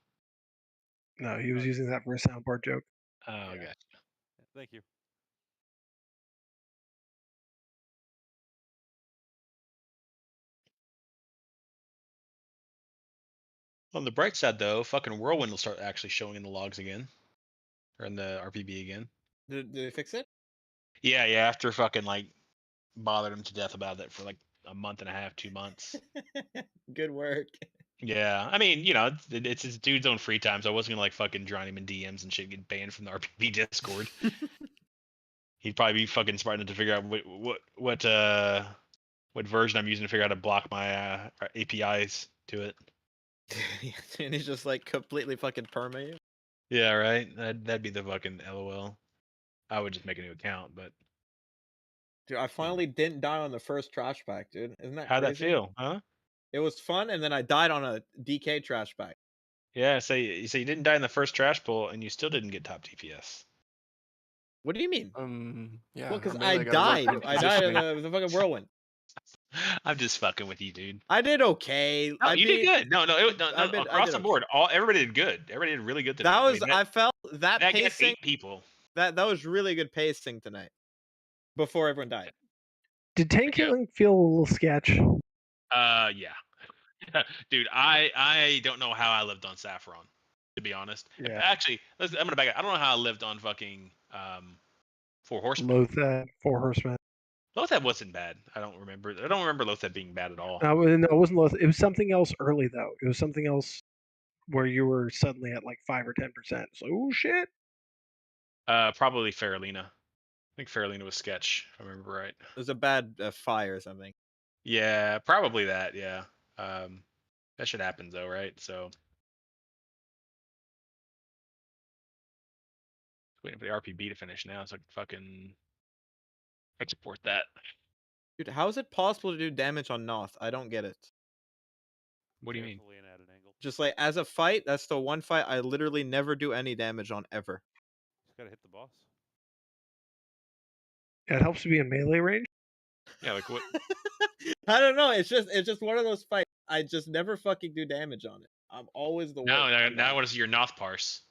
No, he was using that for a soundboard joke. Oh, gotcha. Thank you. On the bright side, though, fucking Whirlwind will start actually showing in the logs again, or in the RPB again. Did they fix it? Yeah, yeah. After fucking like bothered him to death about it for like a month and a half, 2 months. Good work. Yeah, I mean, you know, it's his dude's own free time, so I wasn't gonna like fucking drown him in DMs and shit, get banned from the RPB Discord. He'd probably be fucking smart enough to figure out what version I'm using to figure out how to block my APIs to it. And he's just like completely fucking perma you. Yeah, right. That'd be the fucking LOL. I would just make a new account, but Dude, I finally didn't die on the first trash pack, dude. Isn't that how'd that crazy? feel, huh? It was fun, and then I died on a DK trash pack. Yeah, so you didn't die in the first trash pull, and you still didn't get top DPS. What do you mean? Yeah. Well, because mean, I they gotta work died. on I died in positioning. the fucking whirlwind. I'm just fucking with you, dude. I did okay. No, you did good. No, across the okay. board, everybody did good. Everybody did really good today. That was. I mean, I felt that that gets pacing. 8 people. That was really good pacing tonight. Before everyone died. Did tank killing feel a little sketch? Yeah. Dude, I don't know how I lived on Saffron, to be honest. Yeah. Actually, I'm gonna back it. I don't know how I lived on fucking 4 Horsemen. Lothad, 4 Horsemen. Lothad wasn't bad. I don't remember Lothad being bad at all. No, it wasn't Lothad. It was something else early though. It was something else where you were suddenly at like 5 or 10%. It's like, oh shit. Probably Faralina. I think Faralina was sketch, if I remember right. It was a bad fire or something. Yeah, probably that. Yeah. That shit happens though, right? So waiting for the RPB to finish now, so I can fucking export that. Dude, how is it possible to do damage on Noth? I don't get it. What do you mean? Just like as a fight, that's the one fight I literally never do any damage on ever. Just gotta hit the boss. Yeah, it helps to be in melee range. Yeah, like what? I don't know. It's just one of those fights. I just never fucking do damage on it. I'm always the worst. Now I want to see your Noth parse.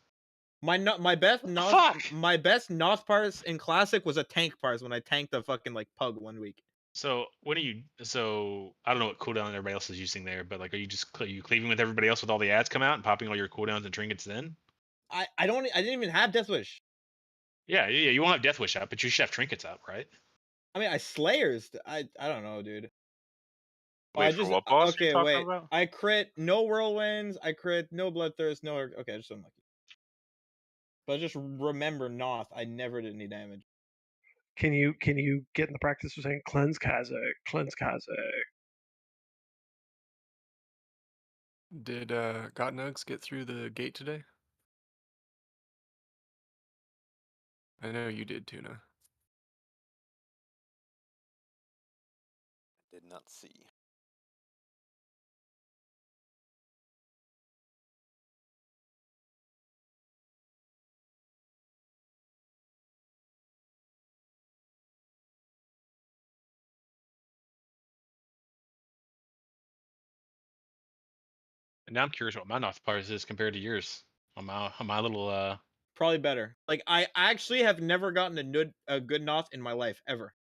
My best Noth parse in classic was a tank parse when I tanked a fucking like pug 1 week. So what are you? So I don't know what cooldown everybody else is using there, but like, are you just you cleaving with everybody else with all the ads come out and popping all your cooldowns and trinkets then? I didn't even have Death Wish. Yeah, you won't have Death Wish up, but you should have trinkets up, right? I mean, I Slayers. I don't know, dude. Wait, for what boss Okay, you talking wait. about? I crit no whirlwinds. I crit no bloodthirst. No. Okay, just unlucky. But just remember, Noth. I never did any damage. Can you get in the practice of saying cleanse Kazakh, cleanse Kazakh? Did Gotnugs get through the gate today? I know you did, Tuna. Did not see. And now I'm curious what my Noth parse is compared to yours on my little Probably better. Like I actually have never gotten a good Noth in my life ever.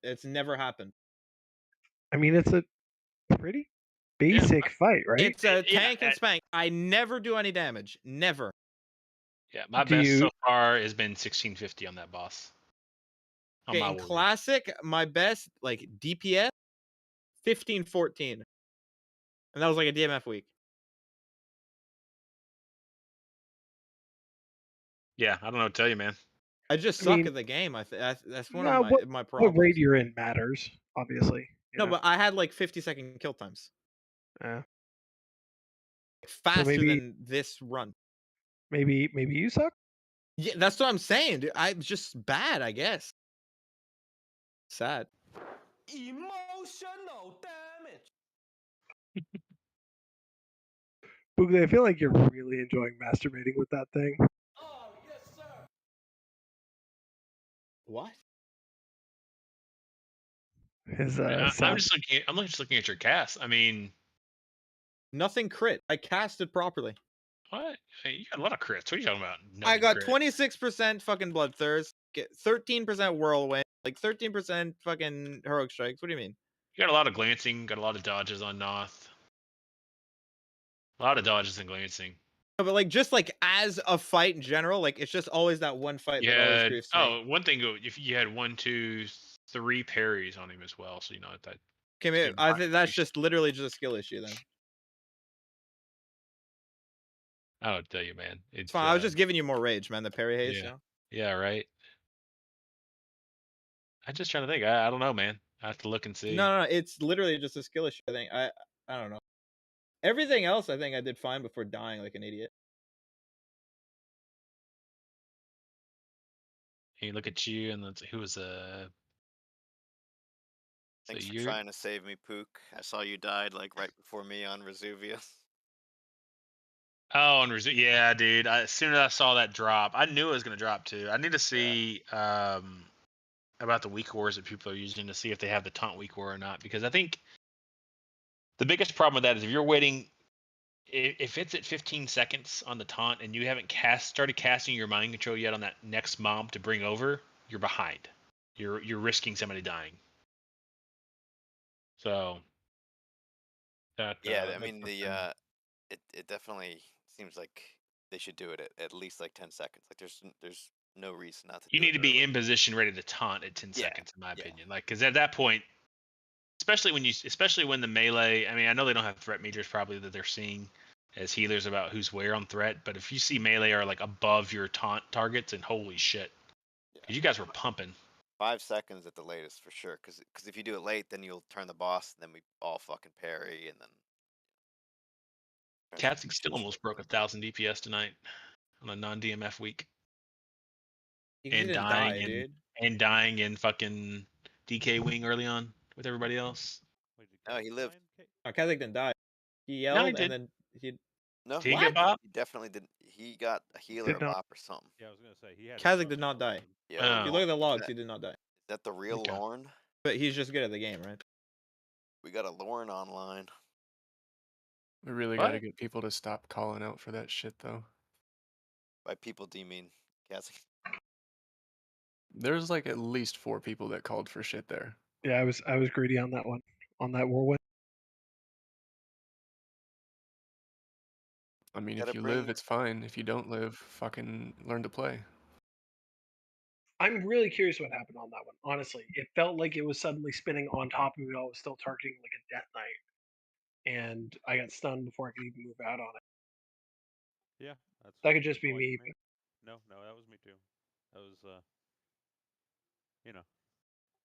It's never happened. I mean, it's a pretty basic fight, right? It's a tank and spank. I never do any damage. Never. Yeah, my best so far has been 1650 on that boss. On Okay, my in warrior. classic, my best like DPS 1514. And that was like a DMF week. Yeah, I don't know what to tell you, man. I just suck at the game. That's one of my problems. What raid you're in matters, obviously. No, but I had like 50-second kill times. Yeah. Faster maybe- than this run. Maybe you suck. Yeah, that's what I'm saying, dude. I'm just bad, I guess. Sad. Emotional damage. Boogly, I feel like you're really enjoying masturbating with that thing. What? His I'm sound. just looking. I'm just looking at your cast. I mean, Nothing crit. I casted properly. what? Hey, you got a lot of crits. What are you talking about? I Nothing got crit. 26% fucking Bloodthirst, 13% Whirlwind, like 13% fucking Heroic Strikes. What do you mean? You got a lot of glancing. Got a lot of dodges on Noth. A lot of dodges and glancing. No, but like just like as a fight in general, like it's just always that one fight that always Yeah. griefs me. Oh, one thing. If you had 1, 2, 3 parries on him as well, so you know that. Okay, maybe, I think that's just literally just a skill issue then. I don't tell you, man. It's fine. I was just giving you more rage, man. The parry haze, Yeah. you know? Yeah. Right. I'm just trying to think. I don't know, man. I have to look and see. No, it's literally just a skill issue. I think I don't know. Everything else, I think I did fine before dying like an idiot. Hey, look at you, and let's see, who was Thanks for you? trying to save me, Pook. I saw you died like right before me on Vesuvius. Oh, and yeah, dude. As soon as I saw that drop, I knew it was gonna drop too. I need to see about the weak wars that people are using to see if they have the taunt weak war or not, because I think the biggest problem with that is if you're waiting, if it's at 15 seconds on the taunt and you haven't started casting your mind control yet on that next mob to bring over, you're behind. You're risking somebody dying. So that Yeah, I mean it definitely seems like they should do it at least like 10 seconds. Like there's no reason not to. You need to be in position, ready to taunt at 10 seconds, in my opinion. Like, because at that point, especially when the melee. I mean, I know they don't have threat meters probably that they're seeing as healers about who's where on threat, but if you see melee are like above your taunt targets, and holy shit, because you guys were pumping. 5 seconds at the latest for sure. Because if you do it late, then you'll turn the boss, and then we all fucking parry, and then. Katzig still almost broke 1,000 DPS tonight on a non-DMF week. And dying in fucking DK wing early on with everybody else. No, he lived. No, Kazik didn't die. He No, yelled he did. and then he. No, Did he get bop? He definitely didn't. He got a healer, Did a not. bop, or something. Yeah, I was gonna say he had. Kazik did not die. Yeah. If you look at the logs, he did not die. Is that the real Lorne? But he's just good at the game, right? We got a Lorne online. We really got to get people to stop calling out for that shit, though. By people, do you mean Kazik? There's like at least 4 people that called for shit there. Yeah, I was greedy on that one, on that whirlwind. I mean, if you live, it's fine. If you don't live, fucking learn to play. I'm really curious what happened on that one. Honestly, it felt like it was suddenly spinning on top of it. I was still targeting like a Death Knight, and I got stunned before I could even move out on it. Yeah, that could just be me. No, that was me too. That was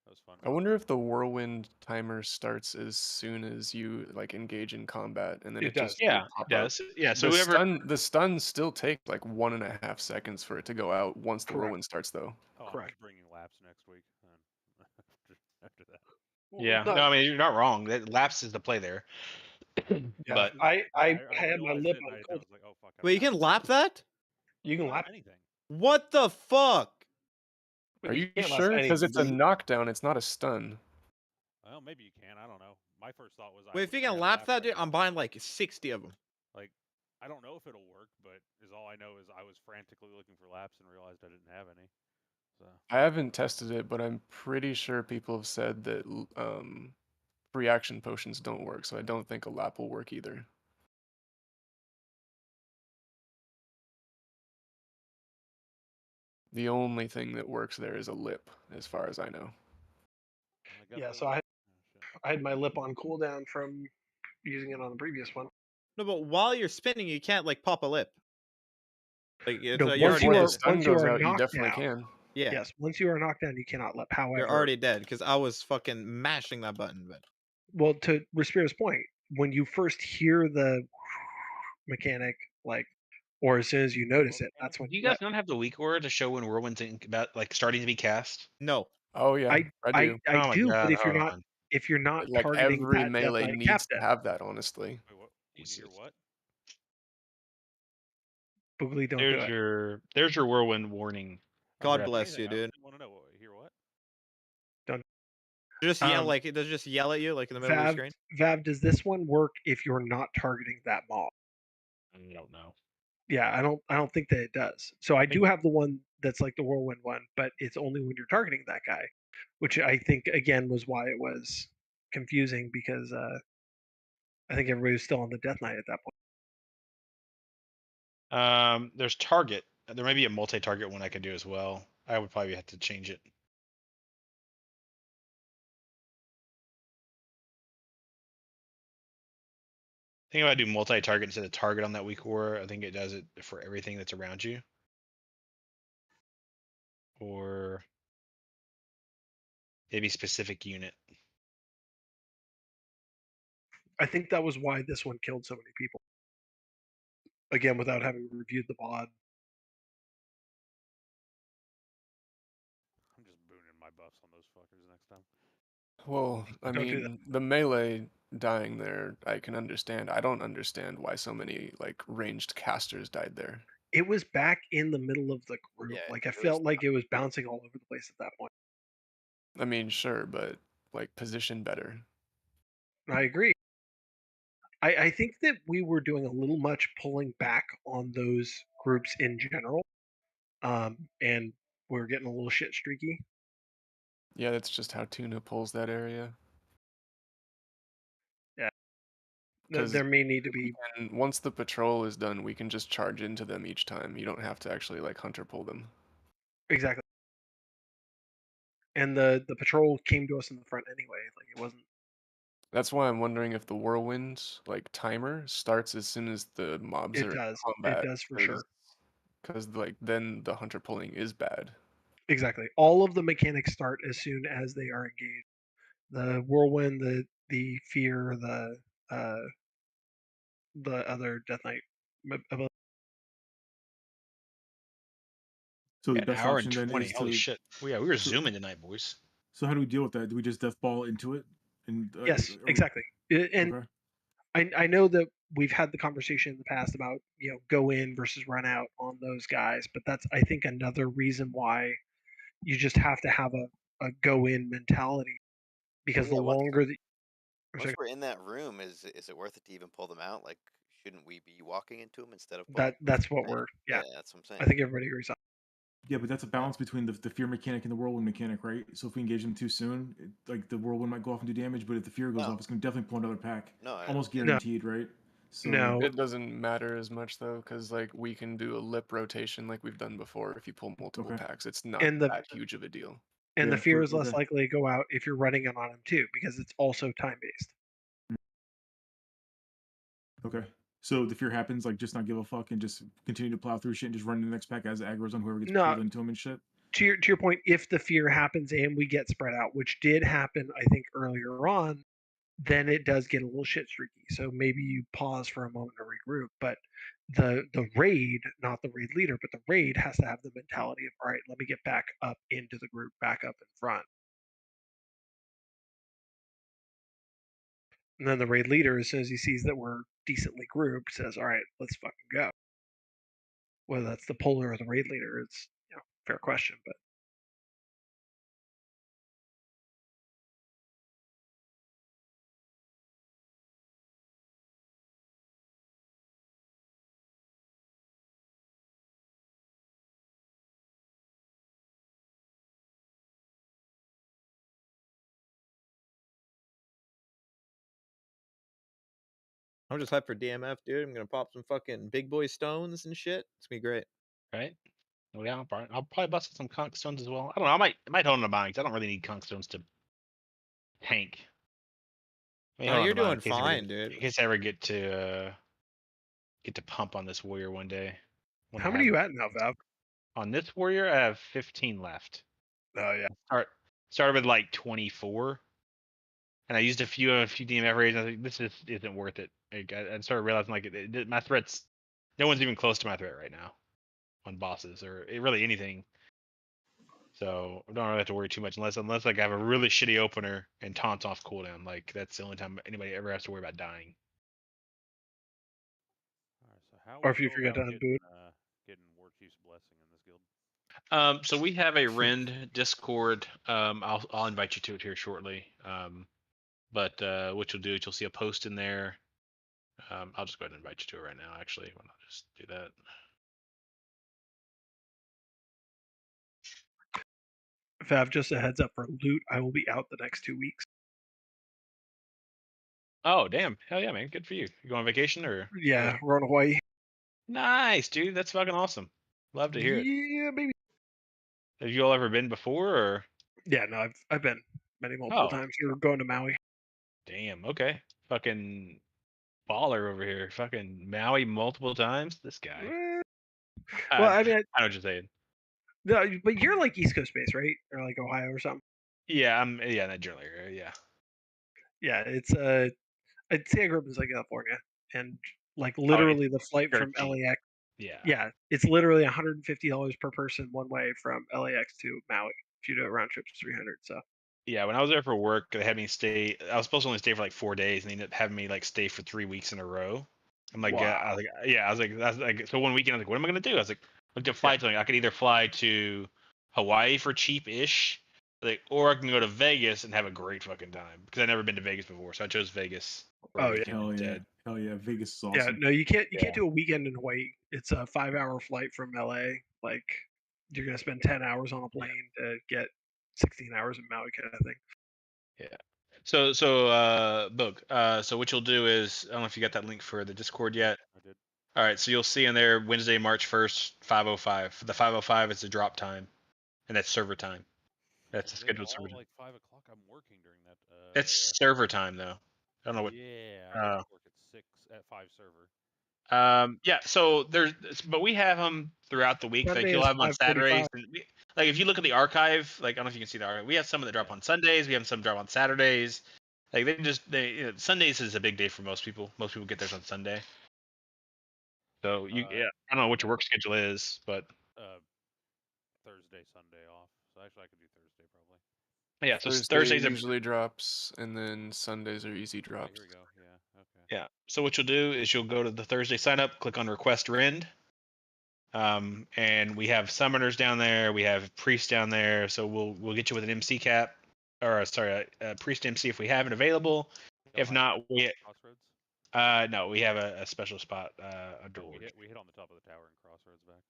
that was fun. I wonder if the whirlwind timer starts as soon as you like engage in combat, and then It just does. Yeah, will pop it does. up. Yeah, so the stuns still take like 1.5 seconds for it to go out once the whirlwind starts, though. Oh, correct. I'm bringing laps next week. After that. Yeah, no, I mean you're not wrong. That lapse is the play there. But I had my lip on cold. Wait, you can lap that? You can lap anything. What the fuck? Are you can't lap sure? Because anything. it's a knockdown, it's not a stun. Well, maybe you can. I don't know. My first thought was. Wait, if you can lap that, dude, I'm buying like 60 of them. Like, I don't know if it'll work, but all I know is I was frantically looking for laps and realized I didn't have any. So. I haven't tested it, but I'm pretty sure people have said that reaction potions don't work, so I don't think a lap will work either. The only thing that works there is a lip, as far as I know. Yeah, so I had my lip on cooldown from using it on the previous one. No, but while you're spinning, you can't like pop a lip. Like it's, No, you're once already you dead. are knocked definitely down, can. Yeah. Yes, once you are knocked down, you cannot lip. However, You're already dead because I was fucking mashing that button. But well, to Respira's point, when you first hear the mechanic, like, or as soon as you notice it, that's when do you guys not have the weak aura to show when whirlwind's about like starting to be cast? No. Oh yeah, I do. Oh my do, God, but hold on. if you're not Like targeting every that melee Death Knight needs captain, to have that, honestly. You hear what? Boogly, don't There's do it. your whirlwind warning. God bless you, dude. Want to know? Hear what? Don't. Just yell like it does. Just yell at you like in the middle of the screen. Vav, does this one work if you're not targeting that mob? I don't know. Yeah, I don't think that it does. So I do have the one that's like the whirlwind one, but it's only when you're targeting that guy, which I think again was why it was confusing because I think everybody was still on the Death Knight at that point. There's target. There may be a multi-target one I could do as well. I would probably have to change it. I think if I do multi-target instead of target on that weak aura, I think it does it for everything that's around you. Or maybe specific unit. I think that was why this one killed so many people. Again, without having reviewed the mod. I'm just booning my buffs on those fuckers next time. Well, I Don't do mean, the melee dying there, I can understand. I don't understand why so many like ranged casters died there. It was back in the middle of the group. Yeah, like I it was felt like it was bouncing all over the place at that point. I mean, sure, but like position better. I agree. I think that we were doing a little much pulling back on those groups in general, and we were getting a little shit streaky. Yeah, that's just how Tuna pulls that area. Yeah, Because there may need to be. once the patrol is done, we can just charge into them each time. You don't have to actually like hunter pull them. Exactly. And the patrol came to us in the front anyway. Like it wasn't. That's why I'm wondering if the whirlwind like timer starts as soon as the mobs It are does. in combat. It does for sure. Because like then the hunter pulling is bad. Exactly. All of the mechanics start as soon as they are engaged. The whirlwind, the fear, the other Death Knight. So the An best hour option and then 20. is Holy to. shit. Well, yeah, we were zooming tonight, boys. So how do we deal with that? Do we just death ball into it? And Yes, exactly. And okay. I know that we've had the conversation in the past about go in versus run out on those guys, but that's I think another reason why you just have to have a go in mentality because Well, the yeah, longer the once we're in that room, is it worth it to even pull them out? Like, shouldn't we be walking into them instead of pulling? that's what we're yeah. That's what I'm saying. I think everybody agrees on. Yeah, but that's a balance between the fear mechanic and the whirlwind mechanic, right? So if we engage them too soon, like the whirlwind might go off and do damage, but if the fear goes off, it's going to definitely pull another pack. No, almost guaranteed, right? So It doesn't matter as much though, because like we can do a lip rotation like we've done before if you pull multiple packs. It's not And the- that huge of a deal. And the fear is less likely to go out if you're running it on them too, because it's also time based. Okay. So the fear happens, like just not give a fuck and just continue to plow through shit and just run to the next pack as it aggroes on whoever gets No. pulled into him and shit. To your point, if the fear happens and we get spread out, which did happen, I think earlier on, then it does get a little shit streaky. So maybe you pause for a moment to regroup. But the raid, not the raid leader, but the raid has to have the mentality of, all right, let me get back up into the group, back up in front. And then the raid leader, as soon as he sees that we're decently grouped, says, all right, let's fucking go. Whether that's the puller or the raid leader, it's fair question, but I'm just hyped for DMF, dude. I'm gonna pop some fucking big boy stones and shit. It's gonna be great. Right? Well, yeah, I'll probably bust some conch stones as well. I don't know. I might hold on to mine because I don't really need conch stones to tank. I mean, No, hold on you're to mine doing fine, dude. In case I ever get to pump on this warrior one day. How many are you at now, Vav? On this warrior, I have 15 left. Oh yeah. Started with like 24, and I used a few DMF raids. And I think this just isn't worth it. Like, I started realizing like my threats, no one's even close to my threat right now on bosses or really anything. So I don't really have to worry too much unless like I have a really shitty opener and taunt off cooldown. Like that's the only time anybody ever has to worry about dying. All right, so how Or we if you go forget about to unboot. getting War Chief's blessing in this guild? So we have a Rend Discord. I'll invite you to it here shortly. But what you'll do is you'll see a post in there. I'll just go ahead and invite you to it right now. Actually, why not just do that? Fav, just a heads up for loot. I will be out the next 2 weeks. Oh, damn! Hell yeah, man! Good for you. You going on vacation or? Yeah, we're on Hawaii. Nice, dude. That's fucking awesome. Love to hear it. Yeah, baby. Have you all ever been before, or? Yeah, no, I've been many multiple Oh. times. We're going to Maui. Damn. Okay. Fucking baller over here. Fucking Maui multiple times. This guy. Well, I mean, I know what you're saying. no, but you're like East Coast based, right? Or like Ohio or something. Yeah, I'm. Yeah, in that general area. Yeah. Yeah, it's I'd say I grew up in Southern California, and like Oh, literally the flight very from cheap. LAX. Yeah. Yeah, it's literally $150 per person one way from LAX to Maui. If you do a round trip, it's 300. So Yeah, when I was there for work, they had me stay. I was supposed to only stay for like 4 days, and they ended up having me like stay for 3 weeks in a row. I'm like, yeah, I was like, yeah, I was like, so one weekend I was like, what am I gonna do? I was like, looked at flights. Like, I could either fly to Hawaii for cheap-ish, like, or I can go to Vegas and have a great fucking time because I've never been to Vegas before, so I chose Vegas. For a Oh, yeah. weekend Hell yeah. instead. Hell yeah. Vegas is yeah, awesome. no, you can't do a weekend in Hawaii. It's a 5-hour flight from LA. Like you're gonna spend 10 hours on a plane to get 16 hours in Maui, kind of thing. Yeah. So Boog, so what you'll do is, I don't know if you got that link for the Discord yet. I did. All right, so you'll see in there Wednesday, March 1st, 5:05. The 5:05 is the drop time, and that's server time. That's the scheduled server time. Like 5 o'clock. I'm working during that. That's server time though. I don't know what. Yeah, I work at 5 server. Yeah. So but we have them throughout the week. Like Sunday you'll is have them on 5:45. Saturdays. And like if you look at the archive, like I don't know if you can see the archive. We have some that drop on Sundays. We have some drop on Saturdays. Like Sundays is a big day for most people. Most people get theirs on Sunday. So I don't know what your work schedule is, but Thursday, Sunday off. So actually, I could do Thursday probably. yeah. So Thursday Thursdays usually drops, and then Sundays are easy drops. Here we go. Yeah. Okay. Yeah. So what you'll do is you'll go to the Thursday sign up, click on request rend. And we have summoners down there, we have priests down there, so we'll get you with an MC cap, or sorry, a priest MC if we have it available. If not, no, we have a special spot under. We hit on the top of the tower in Crossroads back.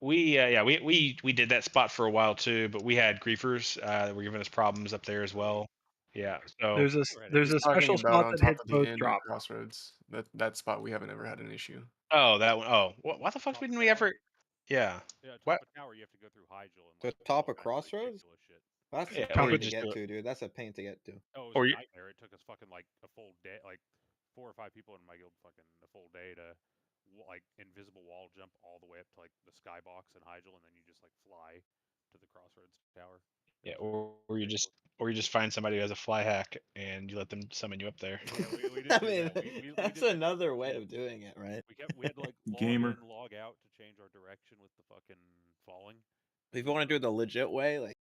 We did that spot for a while too, but we had griefers that were giving us problems up there as well. Yeah, so There's a He's talking special about spot on that top hits of the both inn at drop. Crossroads. That spot we haven't ever had an issue. Oh, that one. Oh, why the fuck didn't we ever? Yeah. Yeah, top What? of tower you have to go through Hygel and The top of Crossroads? That's Yeah, a or pain you to just get do to, dude. That's a pain to get to. Oh, it Or was a you- nightmare. It took us fucking like a full day, like 4 or 5 people in my guild, fucking a full day to like invisible wall jump all the way up to like the skybox in Hygel, and then you just like fly to the Crossroads tower. Yeah, or you just find somebody who has a fly hack and you let them summon you up there. Yeah, we did I do mean, that. We that's did that. another way of doing it, right? We had to like log Gamer. in, log out to change our direction with the fucking falling. If you want to do it the legit way, like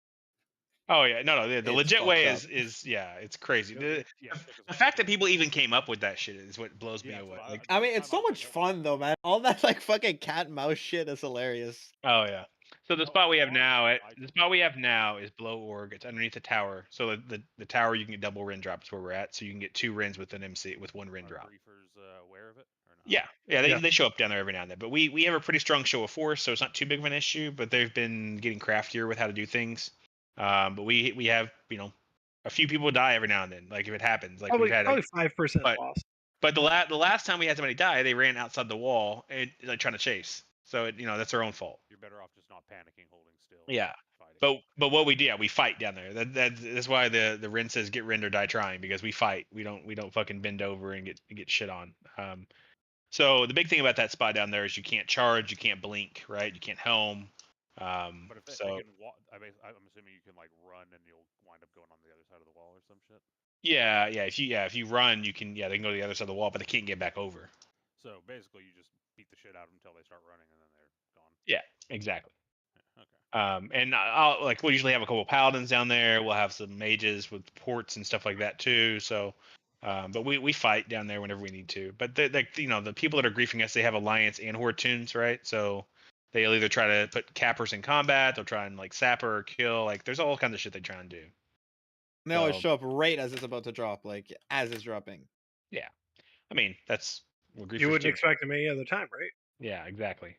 Oh yeah, no, the It's legit way fucked is yeah, it's crazy. It The, took us the fact that people even came up with that shit is what blows me Yeah, that's away. what Like, I mean, it's so much fun though, man. All that like fucking cat and mouse shit is hilarious. oh yeah. So the spot we have now, is below org. It's underneath the tower. So the tower you can get double Ren drops where we're at. So you can get 2 Rens with an MC with 1 Ren drop. Briefers aware of it or not? Yeah, they show up down there every now and then. But we have a pretty strong show of force, so it's not too big of an issue. But they've been getting craftier with how to do things. But we have a few people die every now and then. Like if it happens, like Probably we've had 5% loss. But the last time we had somebody die, they ran outside the wall and like trying to chase. So that's their own fault. You're better off just not panicking, holding still. Yeah. Fighting. But what we do, we fight down there. That's why the Ren says get rend or die trying, because we fight. We don't fucking bend over and get shit on. So the big thing about that spot down there is you can't charge, you can't blink, right? You can't helm. But if they can I'm assuming you can like run and you'll wind up going on the other side of the wall or some shit. Yeah. If you run, you can. Yeah, they can go to the other side of the wall, but they can't get back over. So basically, you just beat the shit out of them until they start running, and then they're gone. Yeah, exactly. Okay. And we'll usually have a couple paladins down there. We'll have some mages with ports and stuff like that too. So, but we fight down there whenever we need to. But the people that are griefing us, they have alliance and horde tunes, right? So They'll either try to put cappers in combat, they'll try and like sapper or kill. Like there's all kinds of shit they try and do. And they always So- show up right as it's about to drop, like as it's dropping. Yeah, I mean that's what You griefers wouldn't do. expect them any other time, right? Yeah, exactly.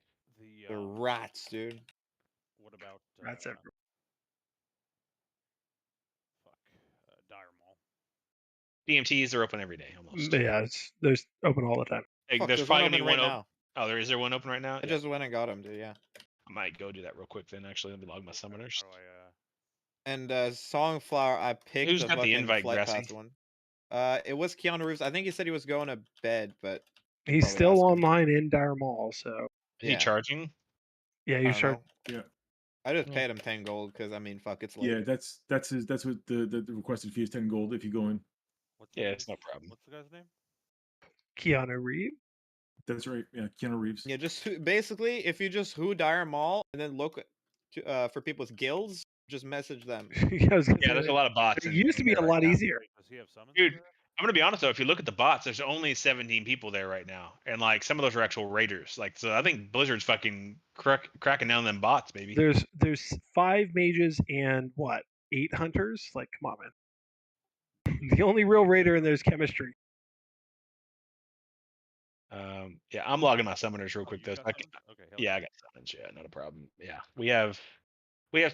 The rats, dude. What about Rats everywhere. Dire Mall? DMTs are open every day almost. Yeah, there's open all the time. Like, Fuck, there's there's probably one gonna be open one right open. now. Oh, is there one open right now? I just went and got him, dude. Yeah. I might go do that real quick then. Actually, let me log my summoners. And Songflower, I picked Who's the got the fucking invite, flight Grassy? path one. It was Keanu Reeves. I think he said he was going to bed, but He's probably still ask him. online in Dire Mall, so Is he charging? yeah, I you don't start. know. Yeah. I just paid him 10 gold because I mean, fuck, it's late. Yeah, that's what the requested fee is 10 gold if you go in. Yeah, it's no problem. What's the guy's name? Keanu Reeves. That's right. Yeah, Keanu Reeves. Yeah, just basically, if you just who Dire Mall and then look for people with guilds, just message them. Yeah, there's a lot of bots. It in used to be there a right lot now. easier. Does he have summons? Dude, I'm gonna be honest though. If you look at the bots, there's only 17 people there right now, and like some of those are actual raiders. Like, so I think Blizzard's fucking cracking down them bots, baby. There's 5 mages and what 8 hunters? Like, come on, man. The only real raider in there's chemistry. Yeah, I'm logging my summoners real quick though. got So I can- summons? Okay, hell yeah, I got summons. Yeah, not a problem. Yeah, we have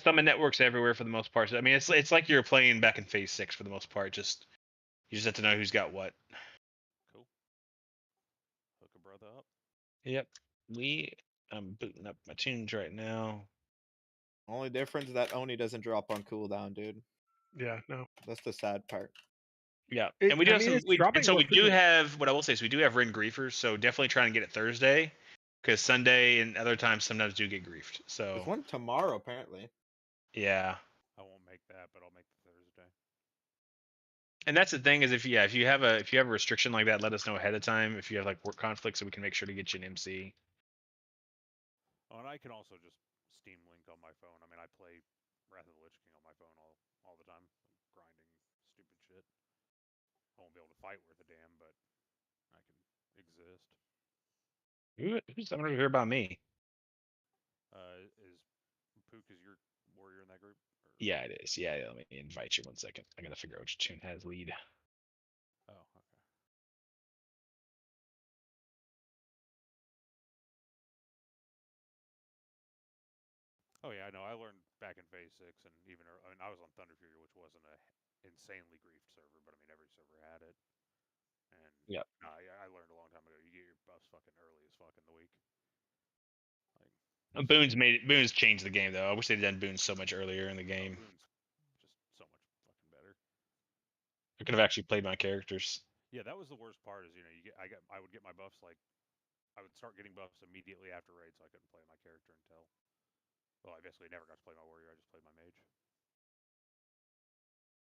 summon networks everywhere for the most part. So, I mean, it's like you're playing back in Phase 6 for the most part. Just you just have to know who's got what. Cool. Hook a brother up. Yep. I'm booting up my tunes right now. Only difference that Oni doesn't drop on cooldown, dude. Yeah, no. That's the sad part. Yeah, It- and we do I have mean, some. it's We, dropping and so more we do frequently. have. What I will say is we do have Rin griefers. So definitely try and get it Thursday, because Sunday and other times sometimes do get griefed. So There's one tomorrow, apparently. yeah, I won't make that, but I'll make the Thursday. and that's the thing is if you have a restriction like that, let us know ahead of time. If you have like work conflicts, so we can make sure to get you an MC. Oh, and I can also just Steam Link on my phone. I mean, I play Wrath of the Lich King on my phone all the time, grinding stupid shit. I won't be able to fight worth a damn, but I can exist. Who's someone over here about me? Is Pook is your warrior in that group? Yeah, it is. Yeah, let me invite you 1 second. I gotta figure out which tune has lead. Oh, okay. Oh yeah, I know. I learned back in Phase 6, and even I mean, I was on Thunder Fury, which wasn't a insanely griefed server, but I mean, every server had it. And Yep. I learned a long time ago. You get your buffs fucking early as fuck in the week. Boons changed the game though. I wish they'd done Boons so much earlier in the game. Boons just so much fucking better. I could have actually played my characters. Yeah, that was the worst part. Is I would get my buffs like I would start getting buffs immediately after raid, so I couldn't play my character until. Well, I basically never got to play my warrior. I just played my mage.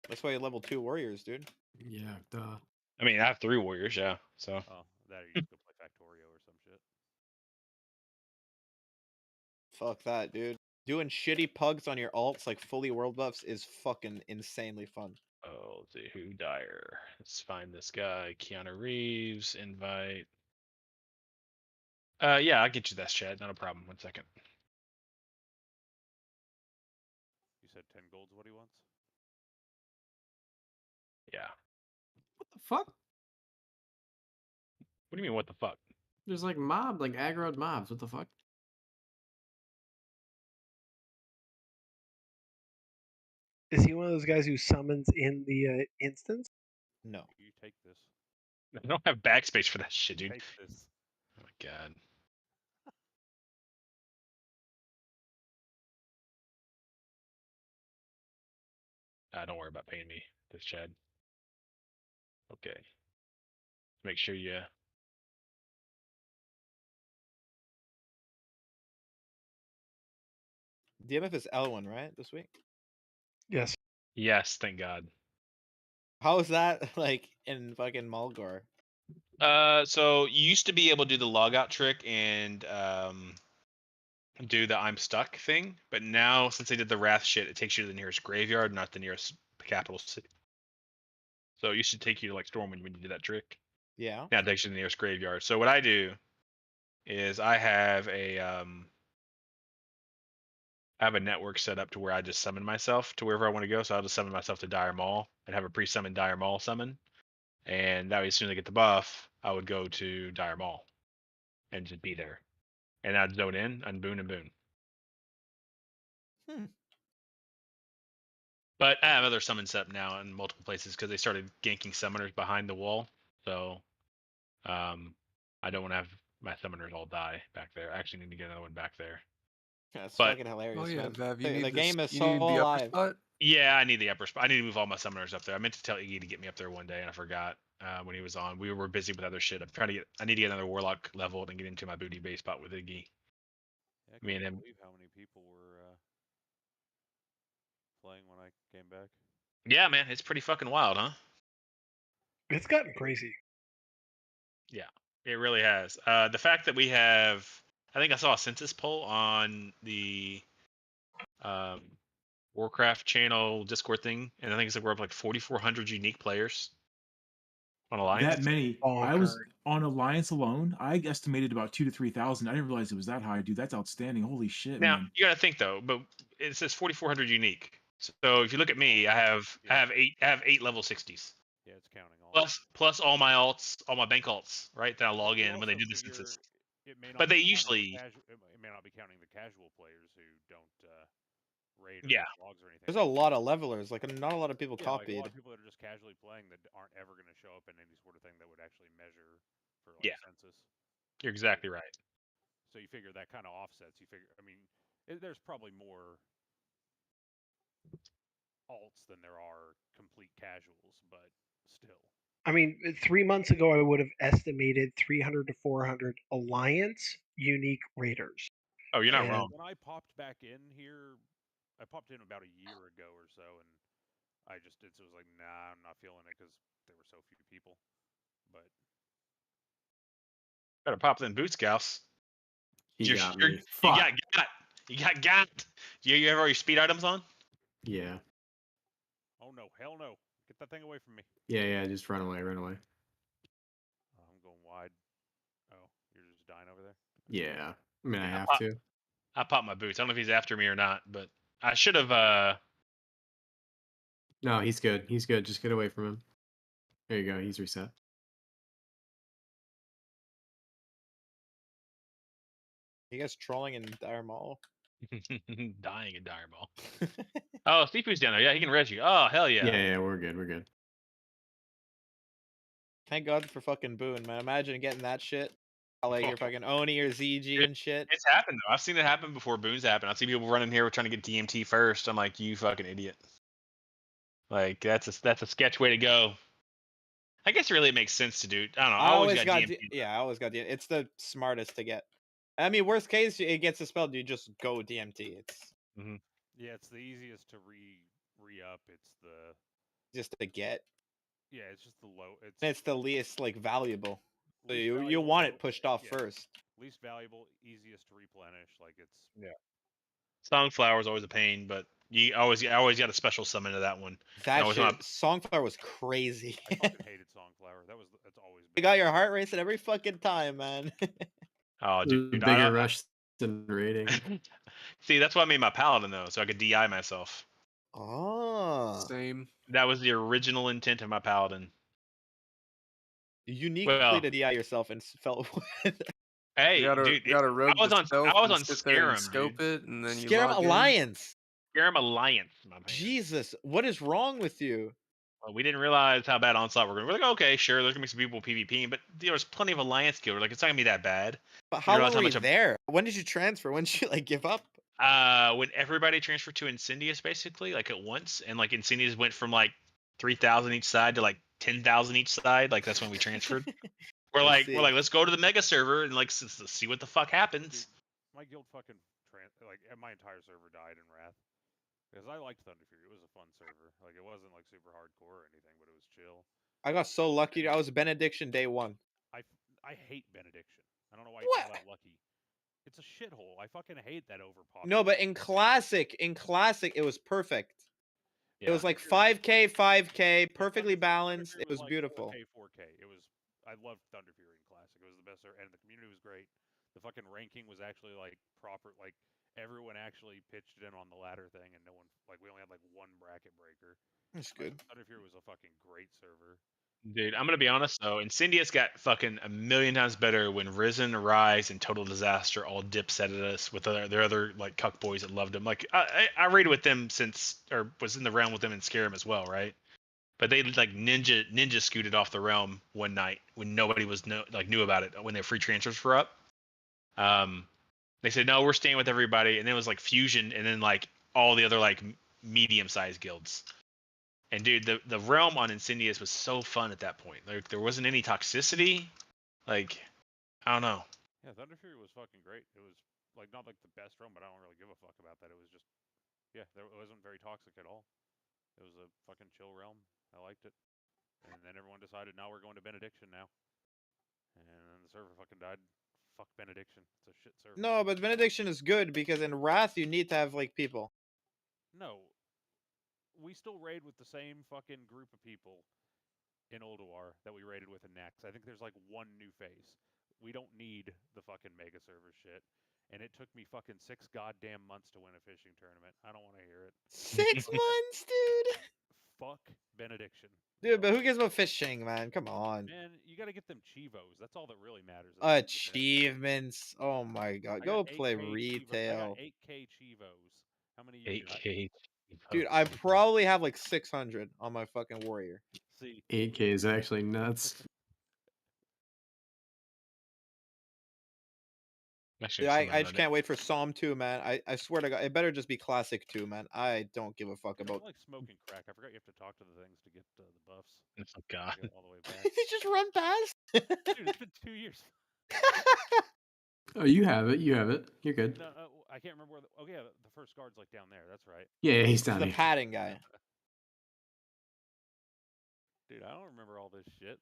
That's why you level 2 warriors, dude. Yeah, duh. I mean, I have 3 warriors, yeah. So Oh, that or you just go play Factorio or some shit. Fuck that, dude. Doing shitty pugs on your alts like fully world buffs is fucking insanely fun. oh, let's see who Dyer. Let's find this guy. Keanu Reeves, invite. Yeah, I'll get you that, Chad. Not a problem. 1 second. You said 10 gold's what he wants? Yeah. What the fuck? What do you mean? What the fuck? There's like aggroed mobs. What the fuck? Is he one of those guys who summons in the instance? No. You take this. I don't have backspace for that shit, dude. Take this. Oh my god. Don't worry about paying me this, Chad. Okay. Make sure you. DMF is L1, right? This week? Yes. Yes, thank God. How is that like in fucking Mulgore? So you used to be able to do the logout trick and do the I'm stuck thing, but now since they did the Wrath shit, it takes you to the nearest graveyard, not the nearest capital city. So it used to take you to like Stormwind when you did that trick. Yeah. Now it takes you to the nearest graveyard. So what I do is I have a I have a network set up to where I just summon myself to wherever I want to go. So I'll just summon myself to Dire Maul and have a pre-summoned Dire Maul summon. And that way, as soon as I get the buff, I would go to Dire Maul and just be there. And I'd zone in, unboon, and boon. Hmm. But I have other summons set up now in multiple places because they started ganking summoners behind the wall. So I don't want to have my summoners all die back there. I actually need to get another one back there. That's But fucking hilarious, Oh yeah, man. Vav, you The need game is you so need the upper alive. spot. yeah, I need the upper spot. I need to move all my summoners up there. I meant to tell Iggy to get me up there one day, and I forgot when he was on. We were busy with other shit. I need to get another warlock leveled and get into my booty base spot with Iggy. Yeah, I Me and can't him. believe how many people were playing when I came back. Yeah, man, it's pretty fucking wild, huh? It's gotten crazy. Yeah, it really has. The fact that we have, I think I saw a census poll on the Warcraft channel Discord thing, and I think it's like we're up like 4,400 unique players on Alliance. That many. I Bonkers. was on Alliance alone. I estimated about 2,000 to 3,000. I didn't realize it was that high, dude. That's outstanding. Holy shit, Now man. you got to think though, but it says 4,400 unique. So if you look at me, I have eight level 60s. Yeah, it's counting all. Plus all my alts, all my bank alts, right? That I log You in when they also do the figure census. It may not But be they counting usually, it may not be counting the casual players who don't raid or yeah. get logs or anything. There's a lot of levelers. Like not a lot of people Yeah, like a copied. lot of people that are just casually playing that aren't ever going to show up in any sort of thing that would actually measure for like Yeah. census. You're exactly right. So you figure that kind of offsets. You figure, I mean, there's probably more alts than there are complete casuals, but still. I mean, 3 months ago, I would have estimated 300 to 400 Alliance unique raiders. Oh, you're not And- wrong. When I popped back in here, I popped in about a year ago or so, and I just it was like, nah, I'm not feeling it because there were so few people. But Better pop them boot scouts. He You're- got you're- me. You Fuck. got. You got. You have all your speed items on? Yeah. oh no, hell no, get that thing away from me. Yeah. Just run away. Run away. I'm going wide. Oh, you're just dying over there. Yeah. I mean, I Yeah, have to. I popped my boots. I don't know if he's after me or not, but I should have. No, he's good. He's good. Just get away from him. There you go. He's reset. You guys trolling in Dire Maul? Dying in Dire Maul. Oh, Sifu's down there. Yeah, he can res you. Oh, hell yeah. Yeah. We're good. We're good. Thank God for fucking Boone, man. Imagine getting that shit. Like your fucking Oni or ZG and shit. It's happened though. I've seen it happen before Boone's happened. I've seen people running here trying to get DMT first. I'm like, you fucking idiot. Like that's a sketch way to go. I guess really it makes sense to do. I don't know. I always got DMT. I always got DMT. It's the smartest to get. I mean, worst case, it gets dispelled. You just go DMT. It's Yeah, it's the easiest to re up. It's the just to get. Yeah, it's just the low. It's the least like valuable. So Least you valuable, want it pushed off yeah. first. Least valuable, easiest to replenish. Like it's Songflower is always a pain, but I always got a special summon to that one. That shit, Songflower was crazy. I fucking hated Songflower. That's always You got your heart racing every fucking time, man. Oh, dude, Bigger rush than rating. See, that's why I made my Paladin though, so I could DI myself. Oh. Same. That was the original intent of my Paladin. Uniquely to DI yourself and felt. Hey, You gotta, dude, you gotta rogue I was on sit there and Scarum, scope dude. it, and then you Scarum log in. Alliance. Scarum Alliance, my man. Jesus, what is wrong with you? Well, we didn't realize how bad Onslaught were going. We're like, okay, sure, there's gonna be some people PvPing, but there's plenty of Alliance guild. We're like, it's not gonna be that bad. But You how realize long were you much there? When did you transfer? When did you like give up? When everybody transferred to Incendius, basically, like at once, and like Incendius went from like 3,000 each side to like 10,000 each side. Like that's when we transferred. we're like, let's go to the mega server and like see what the fuck happens. My guild fucking my entire server died in Wrath because I liked Thunder Fury. It was a fun server. Like it wasn't like super hardcore or anything, but it was chill. I got so lucky. I was Benediction day one. I hate Benediction. I don't know why you call that lucky. It's a shithole. I fucking hate that overpop. No, but in classic, it was perfect. It was Yeah. like 5K, 5K, perfectly balanced. It was like beautiful. 4K. It was. I loved Thunder Fury in Classic. It was the best server, and the community was great. The fucking ranking was actually like proper. Like everyone actually pitched in on the ladder thing, and no one we only had like one bracket breaker. That's good. Thunder Fury was a fucking great server. Dude, I'm gonna be honest though. Incendious got fucking a million times better when Risen, Rise, and Total Disaster all dipset at us with their other like cuck boys that loved them. Like I raided with them or was in the realm with them in Skyrim as well, right? But they like ninja scooted off the realm one night when nobody was knew about it when their free transfers were up. They said no, we're staying with everybody, and then it was like Fusion, and then like all the other like medium-sized guilds. And dude, the realm on Incendious was so fun at that point. Like there wasn't any toxicity. Like I don't know. Yeah, Thunder Fury was fucking great. It was like not like the best realm, but I don't really give a fuck about that. It was just it wasn't very toxic at all. It was a fucking chill realm. I liked it. And then everyone decided now we're going to Benediction now. And then the server fucking died. Fuck Benediction. It's a shit server. No, but Benediction is good because in Wrath you need to have like people. No. We still raid with the same fucking group of people in Ulduar that we raided with in Naxx. I think there's like one new face. We don't need the fucking mega server shit. And it took me fucking 6 goddamn months to win a fishing tournament. I don't want to hear it. 6 months, dude. Fuck Benediction. Dude, but who cares about fishing, man? Come on. Man, you got to get them chivos. That's all that really matters. Achievements. Oh my god. I Go got play 8K Chivos. I retail. got 8K chivos. How many you got? 8K. Dude, I probably have like 600 on my fucking warrior. See, 8K is actually nuts. Dude, I just can't wait for Psalm 2, man. I swear to God, it better just be Classic 2, man. I don't give a fuck I about. like smoking crack. I forgot you have to talk to the things to get the buffs. Oh God. Get all the way back. They just run past. Dude, it's been 2 years. Oh, you have it. You have it. You're good. No, I can't remember where. Oh yeah, the first guard's like down there. That's right. Yeah, he's down The here. padding guy. Dude, I don't remember all this shit.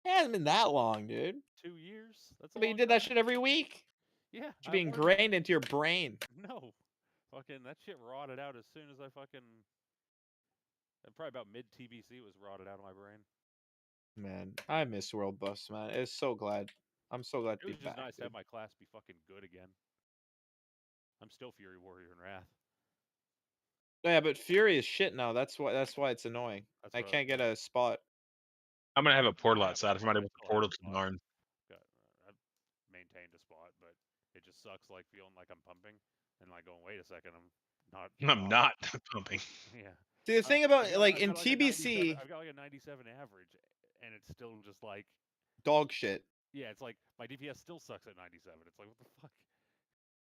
It hasn't been that long, dude. 2 years. That's. But you did that shit every week. Yeah. It should be ingrained into your brain. No, fucking that shit rotted out as soon as I fucking. Probably about mid TBC it was rotted out of my brain. Man, I miss World Bus, man. I'm so glad It to be was just back. nice to Dude. have my class be fucking good again. I'm still Fury Warrior and Wrath. Yeah, but Fury is shit now. That's why it's annoying. That's I what can't get a spot. I'm gonna have a portal outside if somebody wants a portal to Narn. I've maintained a spot, but it just sucks like feeling like I'm pumping and like going, wait a second, I'm not. I'm not pumping. Yeah. See, the thing about like I've in got like a TBC, 97 I've got like a 97 average, and it's still just like dog shit. yeah, it's like my DPS still sucks at 97. It's like what the fuck.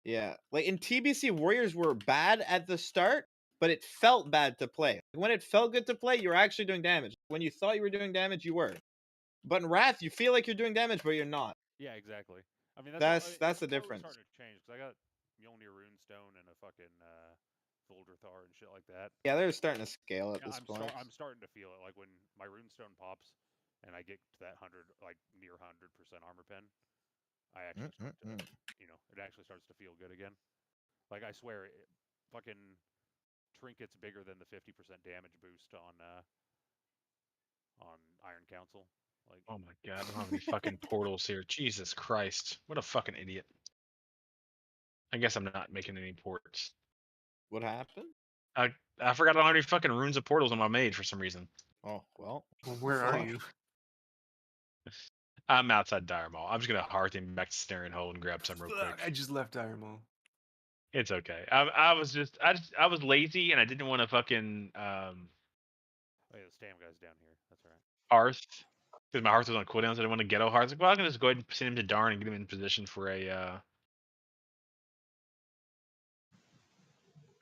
Yeah, like in TBC, Warriors were bad at the start, but it felt bad to play. When it felt good to play, you were actually doing damage. When you thought you were doing damage, you were. But in Wrath, you feel like you're doing damage, but you're not. Yeah, exactly. I mean, That's the slowly difference. Starting to change because I got Mjolnir Runestone and a fucking Voldrithar and shit like that. Yeah, they're starting to scale at Yeah, this point. I'm starting to feel it. Like when my Runestone pops and I get to that 100, like near 100% armor pen, I actually start to, it actually starts to feel good again. Like I swear, fucking Trinket's bigger than the 50% damage boost on Iron Council. Like, oh my God, I don't have any fucking portals here. Jesus Christ, what a fucking idiot. I guess I'm not making any ports. What happened? I forgot I don't have any fucking runes of portals on my maid for some reason. Oh well. Where are you? I'm outside Dire Mall. I'm just gonna hard thing back to Snaring Hole and grab some real quick. I just left Dire Mall. It's okay. I was lazy and I didn't want to fucking oh yeah, the Stam guy's down here. That's all right. Hearth because my Hearth was on cooldowns. So I didn't want to ghetto Hearth. Like, well, I'm gonna just go ahead and send him to Darn and get him in position for a.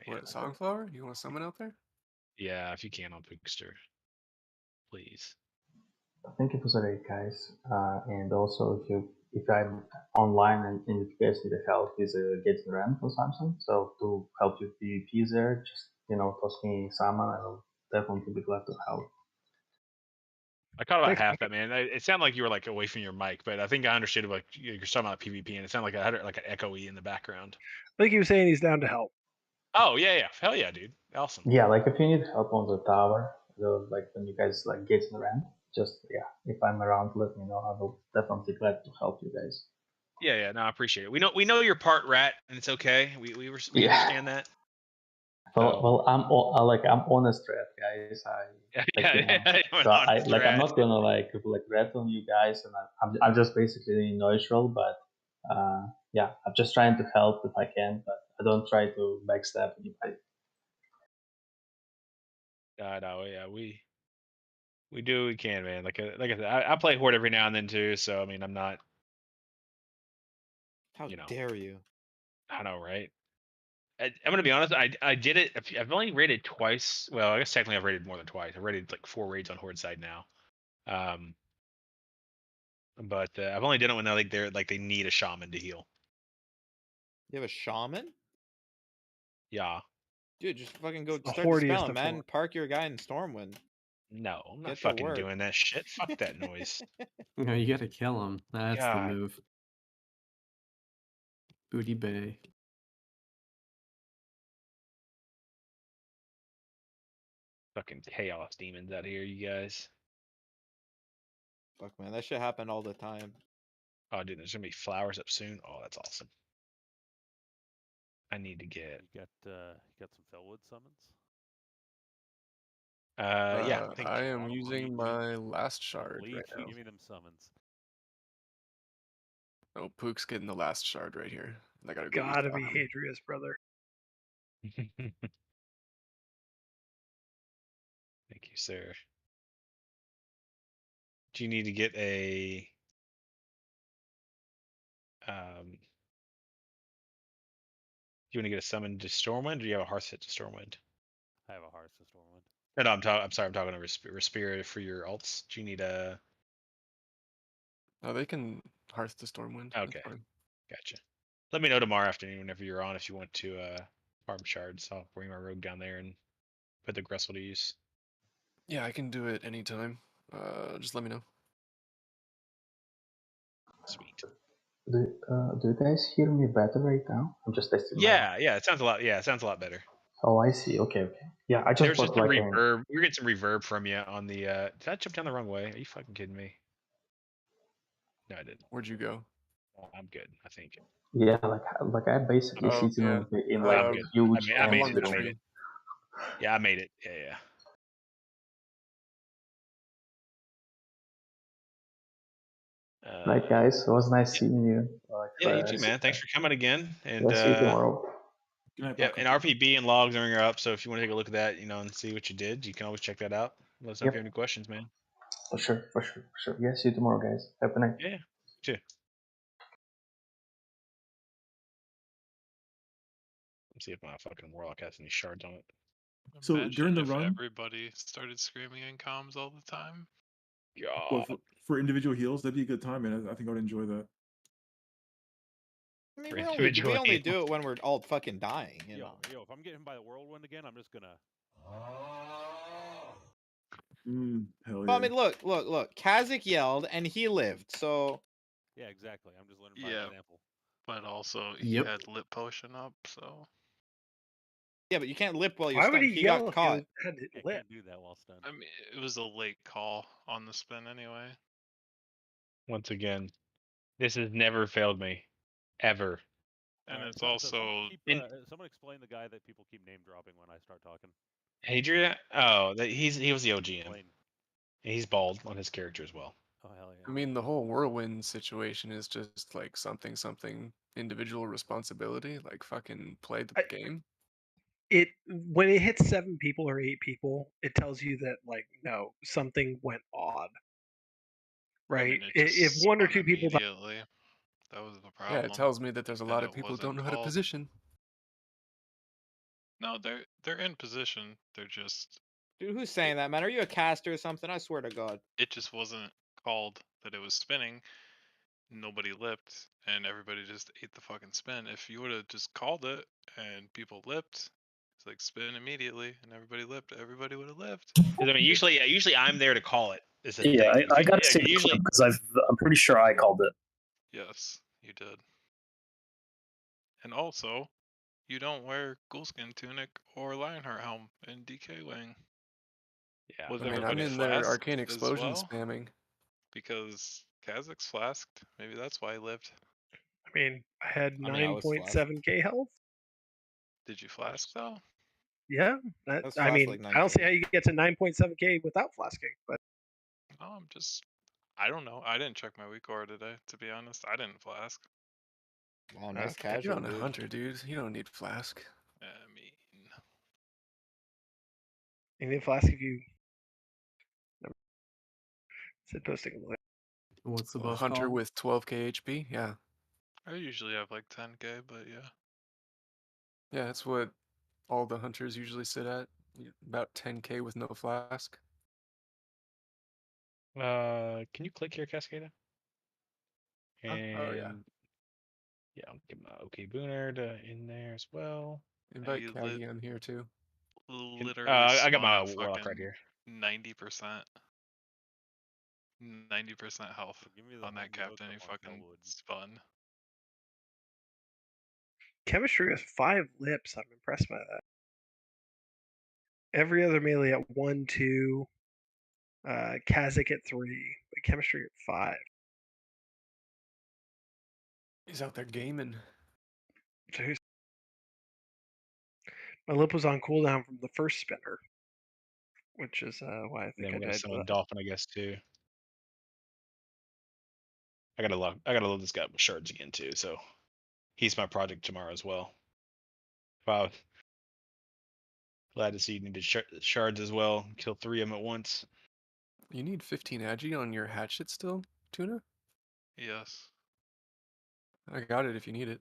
What, Songflower? You want to summon out there? Yeah, if you can on Pinkster, please. Thank you for the raid, guys. And also, if I'm online and if you guys need help with getting rent or something, so to help you PvP there, just toss me summon. I will definitely be glad to help. I caught about half that, man. It sounded like you were like away from your mic, but I think I understood like you're talking about PvP, and it sounded like I had like an echoey in the background. I think he was saying he's down to help. Oh yeah, hell yeah, dude, awesome. Yeah, like if you need help on the tower, like when you guys like get in rent, just if I'm around, let me know. I will definitely glad to help you guys. Yeah. No, I appreciate it. We know you're part rat, and it's okay. We Yeah. understand that. Well, I'm honest rat, guys. I'm So an I honest like I'm rat. not gonna like rat on you guys, and I'm just basically neutral. But yeah, I'm just trying to help if I can, but I don't try to backstab anybody. No, yeah, we do what we can, man. Like I said, I play Horde every now and then too. So I mean, I'm not. How dare you? I know, right? I'm gonna be honest. I did it. I've only raided twice. Well, I guess technically I've raided more than twice. I've raided like 4 raids on Horde side now. But I've only done it when they need a shaman to heal. You have a shaman? Yeah. Dude, just fucking go the start hordiest dispelling, of man. horde. Park your guy in Stormwind. No, I'm not Get to fucking work. doing that shit. Fuck that noise. No, you gotta kill him. That's the God. move. Booty Bay. Fucking chaos demons out here, you guys. Fuck, man, that shit happened all the time. Oh, dude, there's gonna be flowers up soon. Oh, that's awesome. I need to get. You got some Fellwood summons? Yeah. I am using my last shard right now. Give me them summons. Oh, Pook's getting the last shard right here. I gotta go. Gotta be restock him. Hadria's brother. Thank you, sir. Do you need to get a do you want to get a summon to Stormwind, or do you have a hearth set to Stormwind? I have a hearth to Stormwind. No, I'm sorry, I'm talking to Respira for your alts. Do you need a? Oh, they can hearth to Stormwind. that's Okay, fine. gotcha. Let me know tomorrow afternoon whenever you're on if you want to farm shards. I'll bring my rogue down there and put the Gressel to use. Yeah, I can do it anytime. Just let me know. Sweet. Do you guys hear me better right now? I'm just testing. Yeah, it sounds a lot. Yeah, it sounds a lot better. Oh, I see. Okay. Yeah, I just There's just bought some like reverb. You're getting some reverb from you on the. Did I jump down the wrong way? Are you fucking kidding me? No, I didn't. Where'd you go? Oh, I'm good. I think. Yeah, like I basically Oh, sit yeah. in like I'm a good. huge I made empty it. I made room. it. Yeah, I made it. Yeah. Right, guys. It was nice seeing you. Like, Yeah, you too, man. Thanks for coming again. And see you tomorrow. yeah, and RPB and logs are up. So if you want to take a look at that, and see what you did, you can always check that out. Let us know if you have any questions, man. For sure. Yeah, see you tomorrow, guys. Have a night. Yeah, too. Let's see if my fucking warlock has any shards on it. So Imagine during the if run, everybody started screaming in comms all the time. well, for individual heals, that'd be a good time, and I think I would enjoy that. I mean, For we individual only heals. do it when we're all fucking dying, you know. Yo, if I'm getting hit by the whirlwind again, I'm just gonna. Hell yeah. Well, I mean, look. Kazik yelled and he lived, so. Yeah, exactly. I'm just learning by example. But also, he Yep. had lip potion up, so. Yeah, but you can't lip while you're Why would stunned. he He yell got if caught. he had to Yeah, lip? can't do that while stunned. I mean, it was a late call on the spin anyway. Once again, this has never failed me, ever. And it's So also. someone explain the guy that people keep name dropping when I start talking. Hadria? Oh, he was the OGM. Explain. And he's bald on his character as well. Oh hell yeah. I mean, the whole whirlwind situation is just like something individual responsibility. Like fucking play the game. It when it hits 7 people or 8 people, it tells you that like no, something went odd. Right? I mean, it If just 1 or spun 2 people die, immediately. That was the problem. Yeah, it tells me that there's a lot of it people who wasn't don't know how to called. position. No, they're in position. They're just. Dude, who's saying that, man? Are you a caster or something? I swear to God. It just wasn't called that it was spinning. Nobody lipped, and everybody just ate the fucking spin. If you would have just called it and people lipped, it's like spin immediately, and everybody lipped. Everybody would have lived. Because I mean, usually I'm there to call it. Is the Yeah, thing. I got to see the usually. because I'm pretty sure I called it. Yes, you did. And also, you don't wear Ghoulskin Tunic or Lionheart Helm in DK Wing. Yeah. Was I mean, I'm everybody in there flasked Arcane as Explosion well? spamming. Because Kazak's flasked. Maybe that's why he lived. I mean, I had I mean, I was flashed. 9.7k health. Did you flask though? Yeah, That's I flash mean, like I don't see 9K. how you get to 9.7k without flasking, but I don't know. I didn't check my weak aura today, to be honest. I didn't flask. Wow, nice You're casual, on a dude. hunter, dude. You don't need flask. I mean, you need flask if you said posting a limit. What's the A buff hunter called? with 12k HP. Yeah, I usually have like 10k, but yeah. yeah, that's what all the hunters usually sit at. About 10k with no flask. Can you click here, Cascada? And Oh yeah. yeah, I'll get my OK Booner in there as well. Invite you Kagi on here too. Literally I got spawn my at Warlock right fucking here. 90%. 90% health Give me the on that homie hook captain. up He on fucking Felwood. spun. Chemistry has 5 lips. I'm impressed by that. Every other melee at 1, 2. Kazakh at 3, but chemistry at 5. He's out there gaming. So my lip was on cooldown from the first spinner, which is why I think Then I we got died to some that. Dolphin, I guess, too. I gotta load this guy up with shards again too. So he's my project tomorrow as well. Wow. Glad to see you needed shards as well. Kill 3 of them at once. You need 15 agi on your hatchet still, Tuna? Yes. I got it if you need it.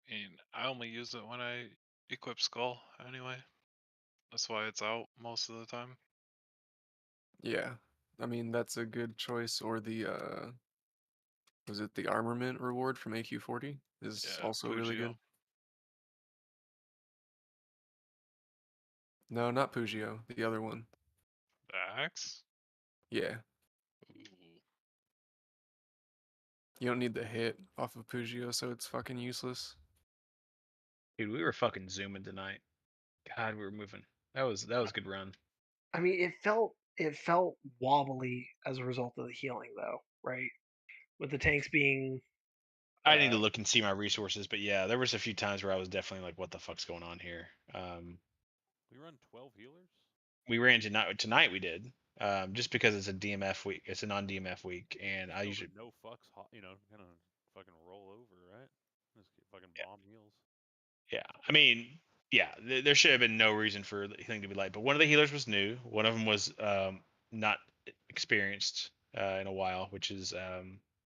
I mean, I only use it when I equip Skull anyway. That's why it's out most of the time. Yeah. I mean, that's a good choice. Or the, was it the armament reward from AQ40? Is Yeah, also really good. Pugio. No, not Pugio. The other one. The axe? Yeah. Ooh. You don't need the hit off of Pugio, so it's fucking useless. Dude, we were fucking zooming tonight. God, we were moving. That was a good run. I mean, it felt wobbly as a result of the healing, though, right? With the tanks being. I need to look and see my resources, but yeah, there was a few times where I was definitely like, "What the fuck's going on here?" We run 12 healers. We ran tonight. We did, just because it's a DMF week. It's a non-DMF week, and I usually no fucks, kind of fucking roll over, right? Just get fucking bomb heals. Yeah, I mean, yeah, there should have been no reason for the thing to be light. But one of the healers was new. One of them was not experienced in a while, which is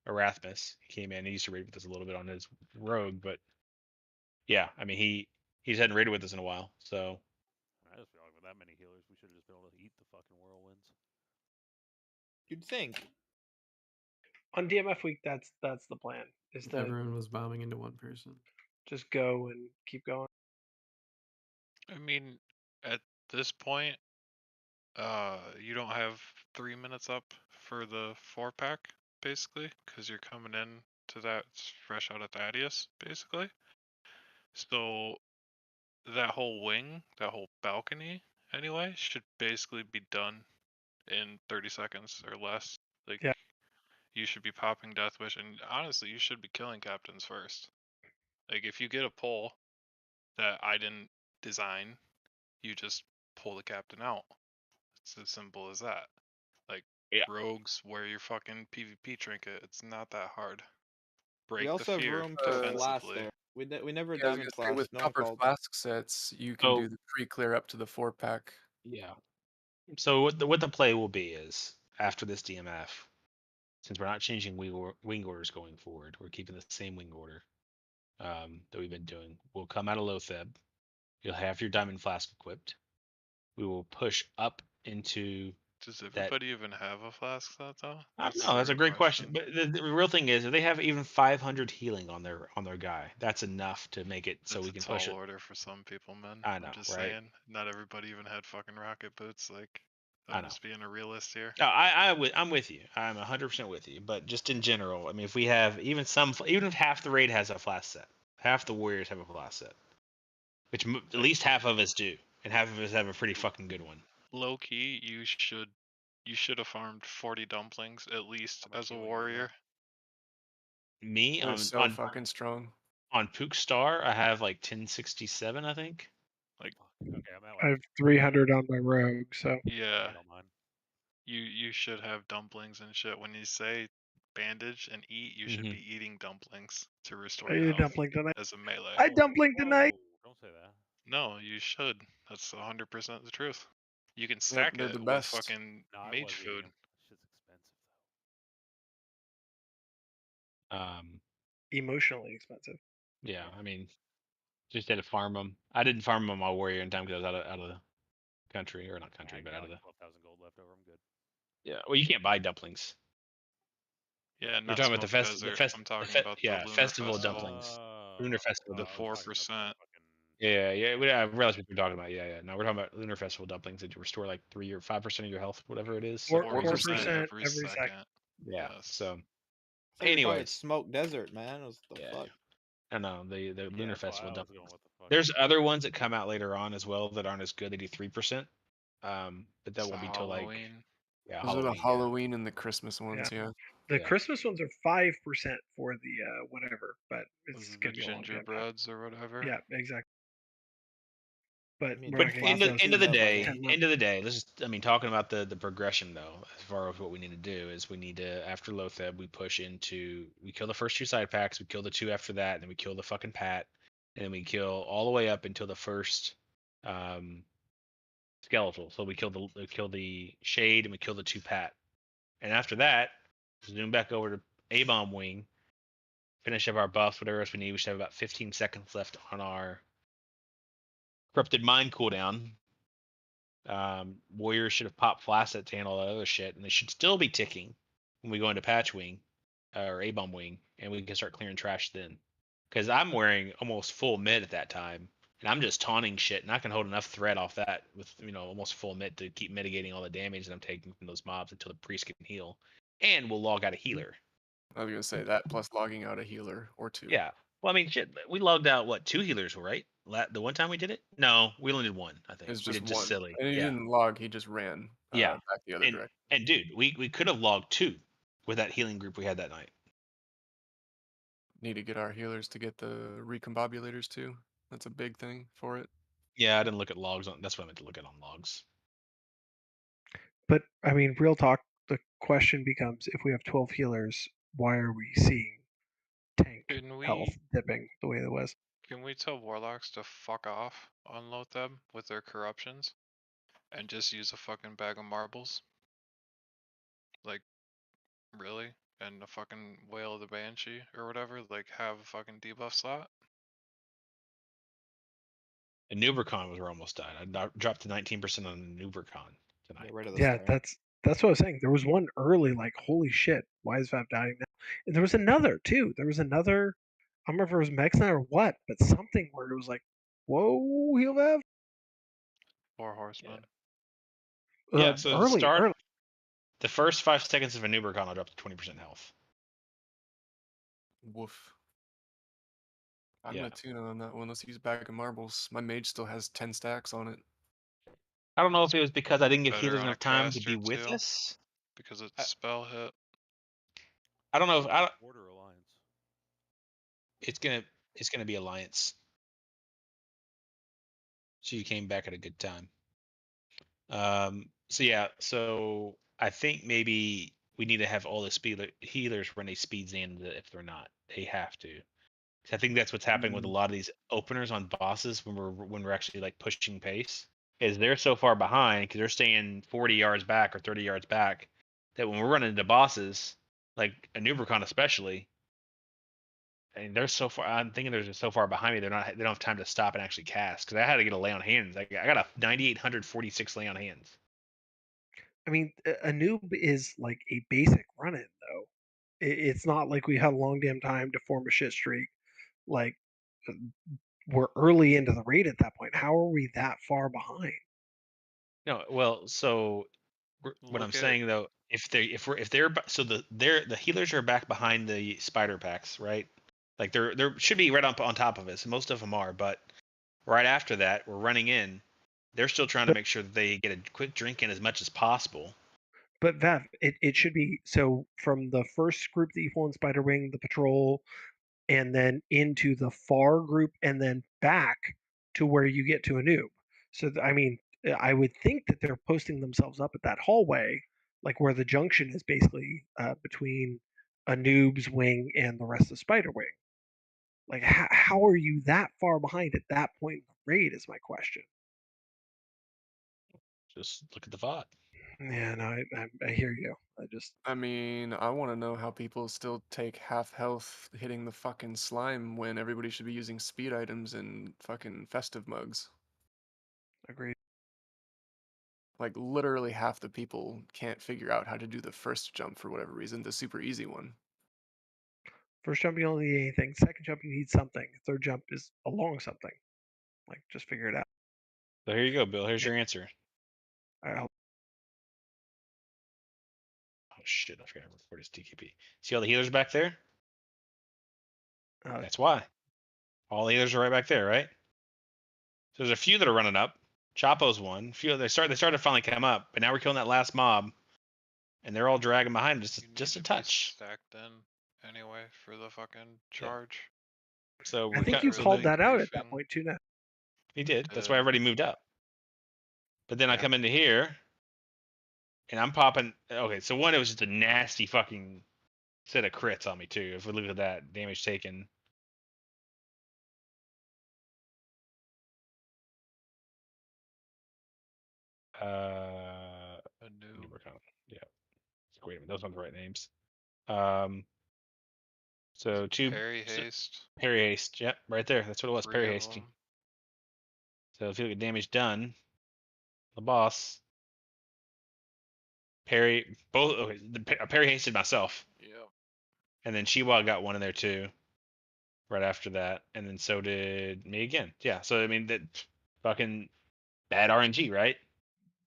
Erasmus. He came in. He used to raid with us a little bit on his rogue, but yeah, I mean he's hadn't raided with us in a while, so. I just feel like with that many healers, we should have just been able to eat the fucking whirlwinds. You'd think. On DMF week, that's the plan. Is that Everyone was bombing into one person. just go and keep going. I mean, at this point, you don't have 3 minutes up for the 4-pack, basically, because you're coming in to that fresh out of Thaddeus, basically. So that whole wing, that whole balcony, anyway, should basically be done in 30 seconds or less. Like, yeah. You should be popping Death Wish, and honestly, you should be killing captains first. Like, if you get a pull that I didn't design, you just pull the captain out. It's as simple as that. Like, rogues wear your fucking PvP trinket. It's not that hard. Break We also the have fear room to flash defensively. there. We never Yeah, I was diamond gonna say, flash. with No one proper called. flask sets, you can do the pre-clear up to the 4-pack. Yeah. So what the play will be is after this DMF, since we're not changing wing orders going forward, we're keeping the same wing order that we've been doing. We'll come out of Lotheb. You'll have your diamond flask equipped. We will push up into. Does that. everybody even have a flask set though? I don't know. That's a great question. But the real thing is, if they have even 500 healing on their guy, that's enough to make it so That's we a can tall push it. order for some people, man. I know, I'm just right? saying, not everybody even had fucking rocket boots. Like, I I'm know. just being a realist here. No, I'm with you. I'm 100% with you. But just in general, I mean, if we have even if half the raid has a flask set, half the warriors have a flask set, which at least half of us do, and half of us have a pretty fucking good one. Low key, you should have farmed 40 dumplings at least as a warrior. Me They're on so fucking strong. on Pook Star, I have like 1067, I think. Okay, I'm at I have 300 on my rogue, so Yeah. You should have dumplings and shit. When you say bandage and eat, you should be eating dumplings to restore I your ate a health dumpling tonight. as a melee. I dumpling tonight. Don't say that. No, you should. That's 100% the truth. You can Yep, stack they're it the with best. fucking No, I mage was eating food. 'em. Shit's expensive Emotionally expensive. Yeah, I mean, just had to farm them. I didn't farm them on my warrior in time because I was out of the country, or not country, but out of the. 12,000 gold left over. I'm good. Yeah, well, you can't buy dumplings. Yeah, You're not talking about Smoke Desert. I'm talking about the Lunar festival Festival. dumplings. Lunar festival The dumplings. 4%. Yeah. I realized what you're talking about. Yeah. No, we're talking about lunar festival dumplings that you restore like 3 or 5% of your health, whatever it is. 4% every second. Yeah. So, So you're talking anyways, Smoke Desert, man. What the fuck? I know the lunar that's why festival I was dumplings. going, what the fuck? There's other ones that come out later on as well that aren't as good. They do 3%. But that It's won't the be till like Halloween. yeah, Those are the Halloween. Halloween and the Christmas ones, yeah. The Christmas ones are 5% for the whatever, but Those it's are gonna the be a long damn time. gingerbreads or whatever. Yeah, exactly. But mean, we're But not gonna end get of, those end of the for day, 10 months. end of the day, let's just, I mean, talking about the progression though, as far as what we need to do is we need to, after Lotheb, we push into, we kill the first 2 side packs, we kill the 2 after that, and then we kill the fucking Pat, and then we kill all the way up until the first skeletal. So we kill the Shade and we kill the 2 Pat. And after that, zoom back over to A-Bomb Wing, finish up our buffs, whatever else we need. We should have about 15 seconds left on our Corrupted Mind cooldown. Warriors should have popped Flacet to handle all that other shit, and they should still be ticking when we go into Patch Wing or A-Bomb Wing, and we can start clearing trash then. Because I'm wearing almost full mid at that time, and I'm just taunting shit, and I can hold enough threat off that with almost full mid to keep mitigating all the damage that I'm taking from those mobs until the priest can heal, and we'll log out a healer. I was gonna say that plus logging out a healer or 2. Yeah. Well, I mean, shit, we logged out what 2 healers, right? The one time we did it? No, we only did 1. I think It was we just did just one. silly. And he Yeah. didn't log, he just ran Yeah. back the other direction. And dude, we could have logged 2 with that healing group we had that night. Need to get our healers to get the recombobulators too. That's a big thing for it. Yeah, I didn't look at logs on. That's what I meant to look at on logs. But I mean, real talk, the question becomes: if we have 12 healers, why are we seeing tank health dipping the way it was? Can we tell warlocks to fuck off on Lotheb with their corruptions, and just use a fucking bag of marbles? Like, really? And a fucking Whale of the Banshee or whatever? Like, have a fucking debuff slot? And Nubercon was where I almost died. I dropped to 19% on Nubercon tonight. Yeah, that's what I was saying. There was one early, like, holy shit, why is Vav dying now? And there was another too. There was another. I don't remember if it was Mexna or what, but something where it was like, whoa, heal Vav. 4 horsemen. Yeah, so early. The first 5 seconds of a Nubercon, I dropped to 20% health. Woof. I'm Yeah. gonna tune on that one. Let's use bag of marbles. My mage still has 10 stacks on it. I don't know if it was because I didn't give Better healers on a enough time to caster be with too, us. because it's spell hit. I don't know if Order Alliance. it's gonna be Alliance. So you came back at a good time. So I think maybe we need to have all the healers run a speed Xan if they're not. They have to. 'Cause I think that's what's happening with a lot of these openers on bosses when we're actually like pushing pace. Is they're so far behind because they're staying 40 yards back or 30 yards back that when we're running into bosses, like a Nubercon especially, and they're so far. I'm thinking they're just so far behind me. They don't have time to stop and actually cast because I had to get a lay on hands. I got a 9,846 lay on hands. I mean, a noob is like a basic run-in though. It's not like we had a long damn time to form a shit streak. Like, we're early into the raid at that point. How are we that far behind? No, well, so what I'm saying though, if they're so the healers are back behind the spider packs, right? Like there should be right on top of us. Most of them are, but right after that, we're running in. They're still trying to make sure that they get a quick drink in as much as possible. But Vev, it should be so from the first group that you pull in Spider Wing, the patrol, and then into the far group, and then back to where you get to a noob. So I mean, I would think that they're posting themselves up at that hallway, like where the junction is basically between a noob's wing and the rest of Spider Wing. Like, how are you that far behind at that point in the raid? Is my question. Just look at the VOD. Yeah, no, I hear you. I mean, I want to know how people still take half health hitting the fucking slime when everybody should be using speed items and fucking festive mugs. Agreed. Like, literally half the people can't figure out how to do the first jump for whatever reason, the super easy one. First jump, you don't need anything. Second jump, you need something. Third jump is along something. Like, just figure it out. So here you go, Bill. Here's your answer. I'll... Oh shit! I forgot to record his TKP. See all the healers back there? That's why. All the healers are right back there, right? So there's a few that are running up. Chapo's one. A few they started to finally come up, but now we're killing that last mob, and they're all dragging behind just a touch. Stacked in anyway for the fucking charge. So I think you called that out at that point too. Now he did. That's why everybody moved up. But then I come into here, and I'm popping. Okay, so one, it was just a nasty fucking set of crits on me too. If we look at that damage taken. Yeah. Wait a minute, those aren't the right names. So two Parry haste. Parry haste. Yep, right there. That's what it was. 3 Parry of hasting. them. So if you look at damage done, the boss parry both. Okay, parry hasted myself. Yep. And then Chihuahua got one in there too. Right after that, and then so did me again. Yeah. So I mean that fucking bad RNG, right?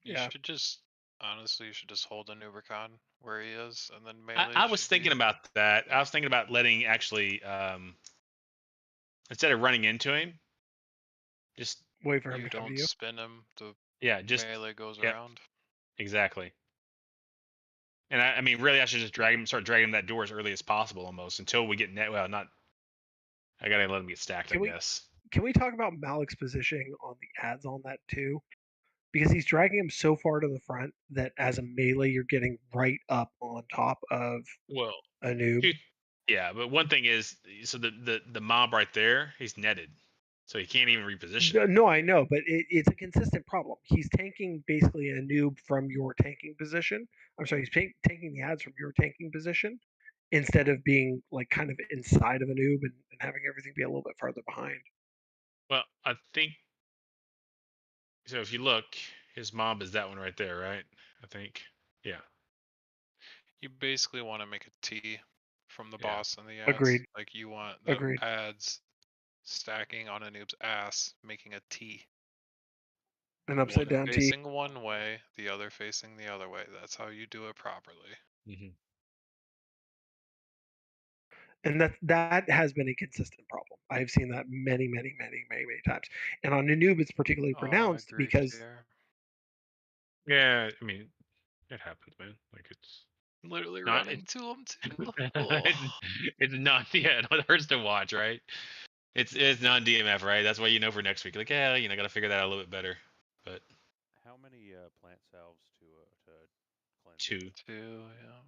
You should just honestly, you should just hold an Ubercon where he is, and then melee. I was thinking about that. I was thinking about letting actually, instead of running into him, just wait for him you to come to don't you. spin him. The just melee goes yep, around. Exactly. And I mean, really, I should just start dragging him that door as early as possible, almost until we get net. Well, not. I gotta let him get stacked, I guess. Can we talk about Malik's positioning on the ads on that too? Because he's dragging him so far to the front that as a melee, you're getting right up on top of a noob. Yeah, but one thing is, so the mob right there, he's netted, so he can't even reposition. No, I know, but it's a consistent problem. He's tanking basically a noob from your tanking position. I'm sorry, he's tanking the ads from your tanking position instead of being like kind of inside of a noob and having everything be a little bit farther behind. Well, I think so. If you look, his mob is that one right there, right? I think. Yeah. You basically want to make a T from the boss and the ads. Agreed. Like you want the Agreed. ads stacking on a noob's ass, making a T. An upside down T. Facing one way, the other facing the other way. That's how you do it properly. Mm-hmm. And that has been a consistent problem. I've seen that many times. And on a noob, it's particularly pronounced because yeah, I mean, it happens, man. Like it's literally not, running to him too. it's not. Yeah, it hurts to watch, right? It's non DMF, right? That's why for next week. Like, yeah, got to figure that out a little bit better. But how many plant salves to cleanse? Two. Yeah. All right,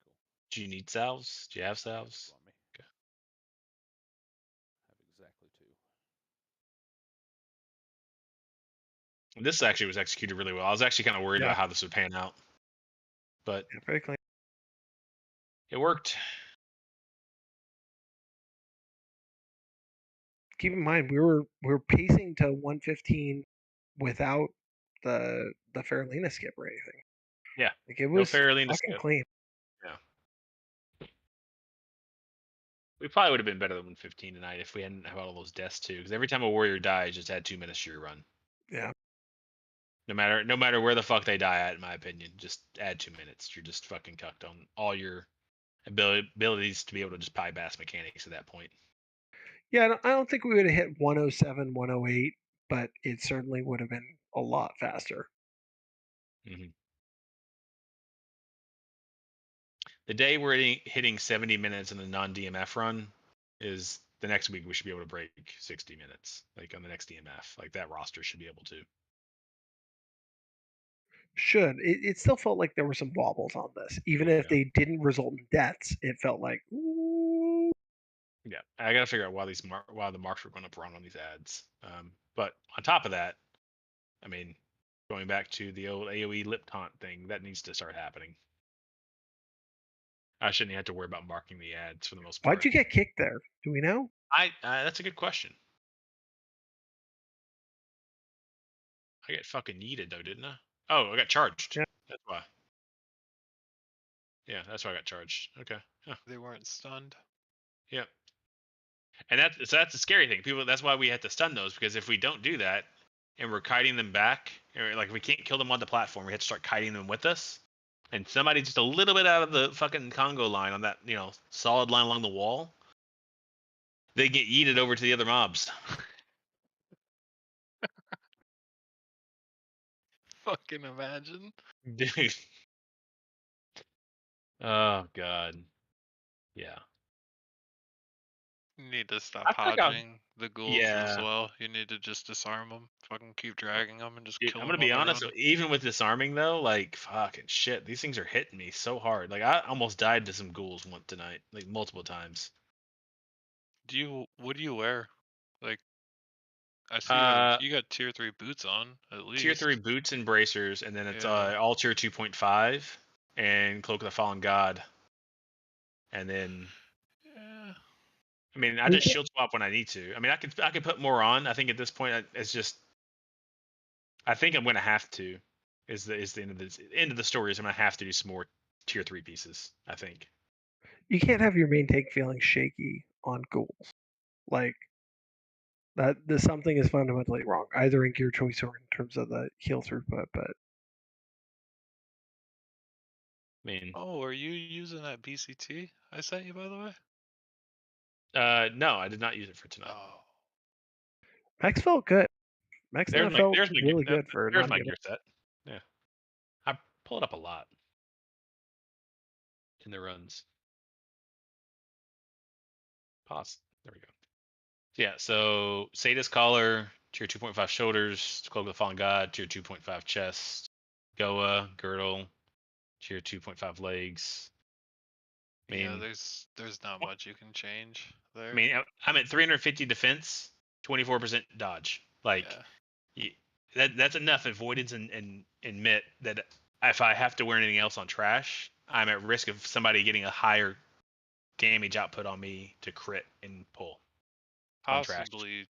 cool. Do you need salves? Do you have salves? Okay. I have exactly 2. This actually was executed really well. I was actually kind of worried about how this would pan out, but very clean. It worked. Keep in mind, we were pacing to 115 without the Faralina skip or anything. Yeah, like it was no Faralina fucking skip. clean. Yeah, we probably would have been better than 115 tonight if we hadn't had all those deaths too. Because every time a warrior dies, just add 2 minutes to your run. Yeah. No matter where the fuck they die at, in my opinion, just add 2 minutes. You're just fucking cucked on all your abilities to be able to just bypass mechanics at that point. Yeah, I don't think we would have hit 107, 108, but it certainly would have been a lot faster. Mm-hmm. the day we're hitting 70 minutes in the non-DMF run is the next week. We should be able to break 60 minutes, like on the next DMF. Like that roster should be able to. Should it still felt like there were some wobbles on this, even if they didn't result in deaths. It felt like, ooh. Yeah, I gotta figure out why why the marks were going up wrong on these ads. But on top of that, I mean, going back to the old AOE lip taunt thing, that needs to start happening. I shouldn't have to worry about marking the ads for the most part. Why'd you get kicked there? Do we know? That's a good question. I get fucking yeeted though, didn't I? Oh, I got charged. Yeah. That's why. Yeah, that's why I got charged. Okay. Huh. They weren't stunned. Yep. And that's the scary thing. That's why we had to stun those, because if we don't do that and we're kiting them back, or like we can't kill them on the platform, we have to start kiting them with us. And somebody just a little bit out of the fucking Congo line on that, solid line along the wall, they get yeeted over to the other mobs. Fucking imagine. Dude. Oh god. Yeah. You need to stop I feel like hodging the ghouls as Yeah. well. You need to just disarm them. Fucking keep dragging them and just Dude, kill I'm them. gonna be honest. Even with disarming though, like fucking shit, these things are hitting me so hard. Like I almost died to some ghouls once tonight, like multiple times. What do you wear? Like, I see you got tier 3 boots on at least. Tier 3 boots and bracers, and then it's all tier 2.5 and Cloak of the Fallen God. And then I mean, I just shield swap when I need to. I mean, I could put more on. I think at this point, it's just. I think I'm gonna have to. Is the end of the story? Is I'm gonna have to do some more tier 3 pieces. I think. You can't have your main tank feeling shaky on ghouls. Like that, something is fundamentally wrong, either in gear choice or in terms of the heal throughput. But I mean, oh, are you using that BCT I sent you, by the way? No, I did not use it for tonight. Oh. Max felt good. Max felt really good for there's my gear set. Yeah, I pull it up a lot in the runs. Pause. There we go. Yeah, so Sadist Collar, tier 2.5 shoulders, Cloak of the Fallen God, tier 2.5 chest, Goa, girdle, tier 2.5 legs. I mean, Yeah, there's not much you can change there. I mean, I'm at 350 defense, 24% dodge. Like, that's enough avoidance and mitt that if I have to wear anything else on trash, I'm at risk of somebody getting a higher damage output on me to crit and pull. Possibly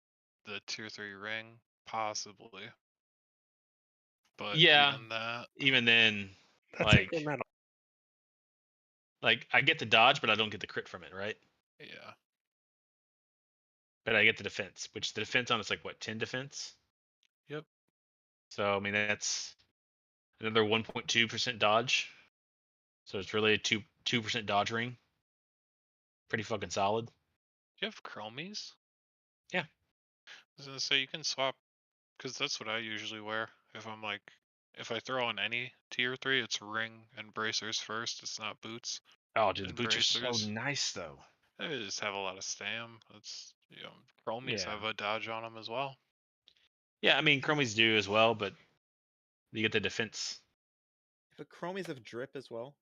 the tier 3 ring, possibly. But yeah, even then, that's incremental. Like I get the dodge, but I don't get the crit from it, right? Yeah. But I get the defense, which the defense on it's like what, 10 defense? Yep. So I mean that's another 1.2% dodge. So it's really a 2% dodge ring. Pretty fucking solid. Do you have chromies? Yeah. I was gonna say you can swap, because that's what I usually wear. If I throw on any tier 3, it's ring and bracers first. It's not boots. Oh, dude, the boots are so nice though. They just have a lot of stam. It's chromies have a dodge on them as well. Yeah, I mean chromies do as well, but you get the defense. But chromies have drip as well.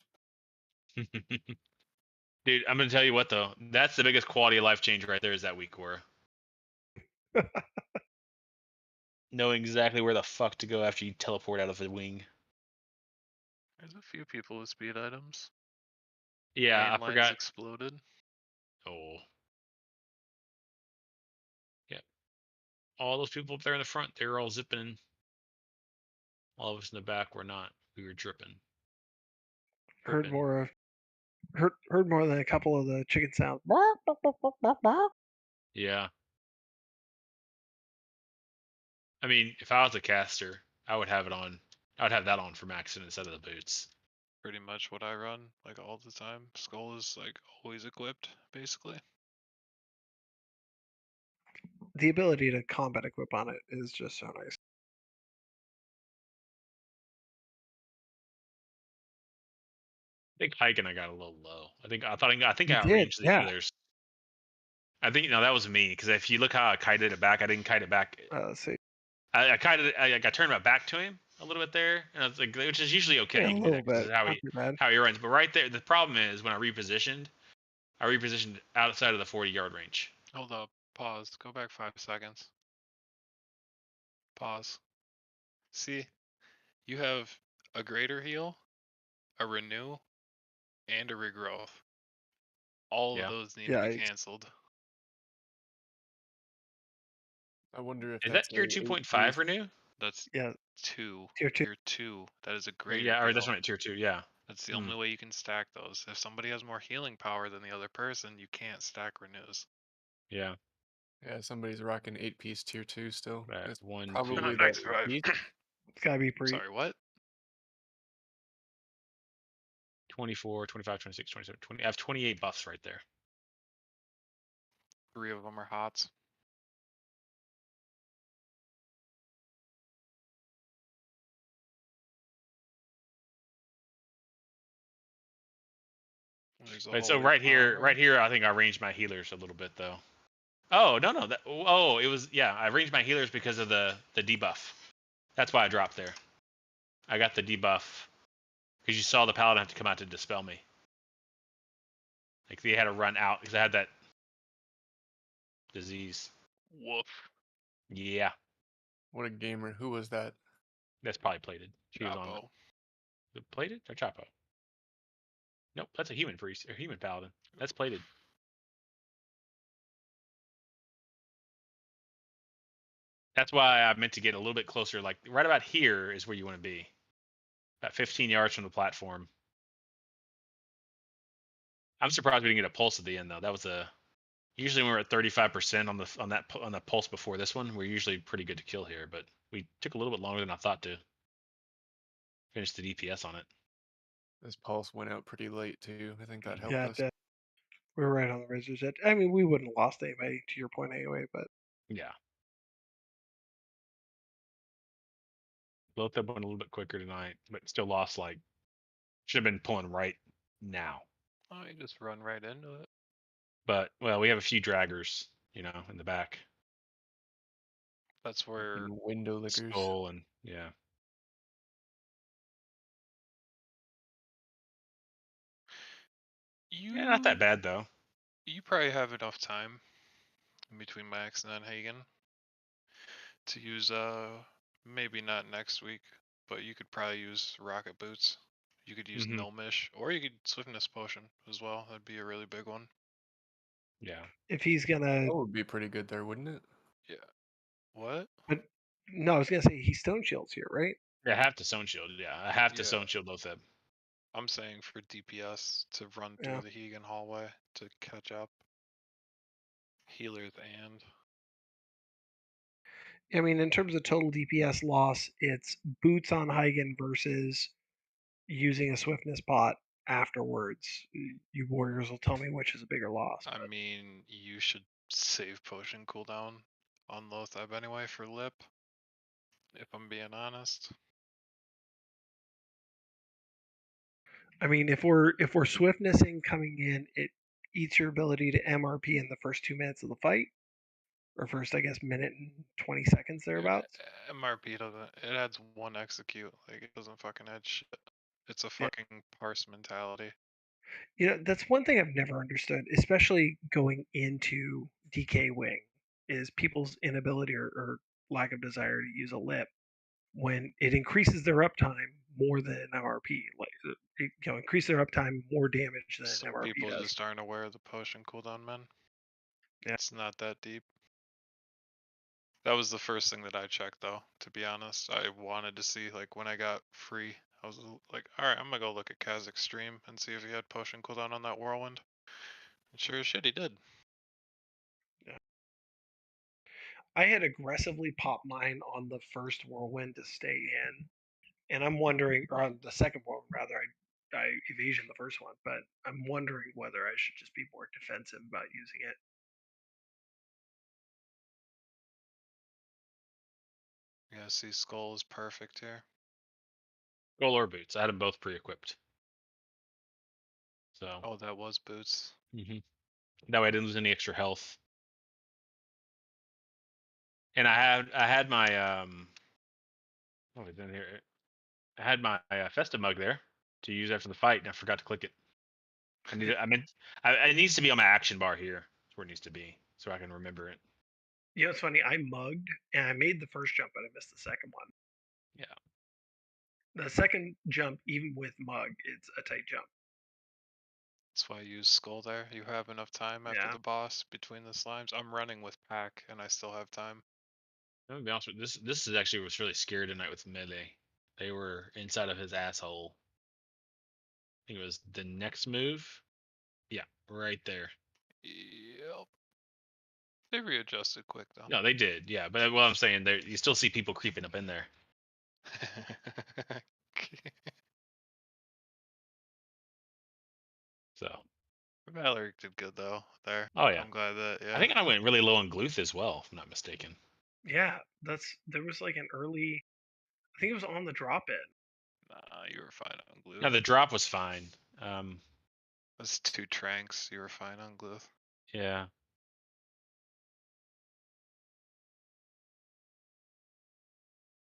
Dude, I'm gonna tell you what though. That's the biggest quality of life change right there. Is that weak core. Knowing exactly where the fuck to go after you teleport out of the wing. There's a few people with speed items. Yeah, I forgot. Exploded. Oh. Yeah. All those people up there in the front, they were all zipping in. All of us in the back were not. We were dripping. Heard more than a couple of the chicken sounds. Yeah. I mean, if I was a caster, I would have it on. I would have that on for Maxon instead of the boots. Pretty much what I run, like all the time. Skull is like always equipped, basically. The ability to combat equip on it is just so nice. think hiking I got a little low. I think You I did, arranged the yeah. healers. I think that was me because if you look how I kited it back, I didn't kite it back. Let's see. I kited it. I turned my back to him a little bit there, and I was like, which is usually okay. Yeah, You a can do that little 'cause this bit. is Not too bad. how he runs. But right there, the problem is when I repositioned outside of the 40-yard range. Hold up. Pause. Go back 5 seconds. Pause. See, you have a greater heal, a renew, and a regrowth. All of those need to be Yikes. canceled. I wonder if Is that's that tier a 2.5 8-piece. renew? That's Yeah. 2. Tier 2. Tier 2. That is a greater Yeah, or heal. that's right, tier 2. Yeah. That's the only way you can stack those. If somebody has more healing power than the other person, you can't stack renews. Yeah. Yeah, somebody's rocking 8-piece tier 2 still. Right. It's 1, 2. probably Not the 95. 8-piece. It's gotta be pretty. Sorry, what? 24, 25, 26, 27, 20. I have 28 buffs right there. 3 of them are hots. Right, so right here, I think I ranged my healers a little bit though. Oh no, it was I ranged my healers because of the debuff. That's why I dropped there. I got the debuff because you saw the paladin have to come out to dispel me. Like they had to run out because I had that disease. Woof. Yeah. What a gamer. Who was that? That's probably plated. She was on the plated or Chapo? Nope, that's a human priest or human paladin. That's plated. That's why I meant to get a little bit closer. Like right about here is where you want to be. About 15 yards from the platform. I'm surprised we didn't get a pulse at the end though. That was usually when we're at 35% on the pulse before this one, we're usually pretty good to kill here, but we took a little bit longer than I thought to finish the DPS on it. This pulse went out pretty late too. I think that helped Yeah, us. we were right on the razor's edge. I mean, we wouldn't have lost anybody to your point anyway, but Yeah. Both up went a little bit quicker tonight, but still lost should have been pulling right now. Oh, you just run right into it. But well, we have a few draggers, in the back. That's where window lickers. Skull and yeah. Not that bad though. You probably have enough time in between Max and Hagen to use maybe not next week, but you could probably use rocket boots. You could use Gnomish, or you could swiftness potion as well. That'd be a really big one. Yeah. if he's gonna, That would be pretty good there, wouldn't it? Yeah. What? but no, I was gonna say he stone shields here, right? Yeah, I have to stone shield. Yeah, I have to stone shield both of them. I'm saying for DPS to run through the Hegan hallway to catch up. Healers and. I mean, in terms of total DPS loss, it's boots on Hagen versus using a swiftness pot afterwards. You warriors will tell me which is a bigger loss. I mean, you should save potion cooldown on Lothab anyway for lip. If I'm being honest. I mean, if we're swiftnessing coming in, it eats your ability to MRP in the first 2 minutes of the fight, or first, I guess, minute and 20 seconds thereabouts. MRP doesn't. It adds 1 execute. Like it doesn't fucking add shit. It's a fucking parse mentality. That's one thing I've never understood, especially going into DK Wing, is people's inability or lack of desire to use a lip when it increases their uptime more than an MRP. Like, increase their uptime more damage than Some an MRP people does. just aren't aware of the potion cooldown, man. Yeah. It's not that deep. That was the first thing that I checked, though. To be honest, I wanted to see when I got free. I was like, all right, I'm gonna go look at Kazak's stream and see if he had potion cooldown on that whirlwind. And sure as shit, he did. Yeah. I had aggressively popped mine on the first whirlwind to stay in, and I'm wondering, or on the second whirlwind rather. I evasion the first one, but I'm wondering whether I should just be more defensive about using it. Yeah, see, Skull is perfect here. Skull or boots. I had them both pre-equipped. So. Oh, that was boots. That way I didn't lose any extra health. And I had my what was in here? I had my festive mug there to use after the fight, and I forgot to click it. It needs to be on my action bar here. That's where it needs to be, so I can remember it. You know, it's funny. I mugged and I made the first jump, but I missed the second one. Yeah. The second jump, even with mug, it's a tight jump. That's why I use skull there. You have enough time after Yeah. the boss between the slimes. I'm running with pack, and I still have time. I'm gonna be honest with you, this is actually was really scary tonight with melee. They were inside of his asshole. I think it was the next move. Yeah, right there. Yep. They readjusted quick though. No, they did. Yeah, but what I'm saying, there you still see people creeping up in there. So. Valeric did good though there. Oh yeah. I'm glad that. Yeah. I think I went really low on Gluth as well, if I'm not mistaken. Yeah, there was like an early. I think it was on the drop in. Nah, you were fine on glue. No, the drop was fine. That's 2 tranks. You were fine on glue. Yeah.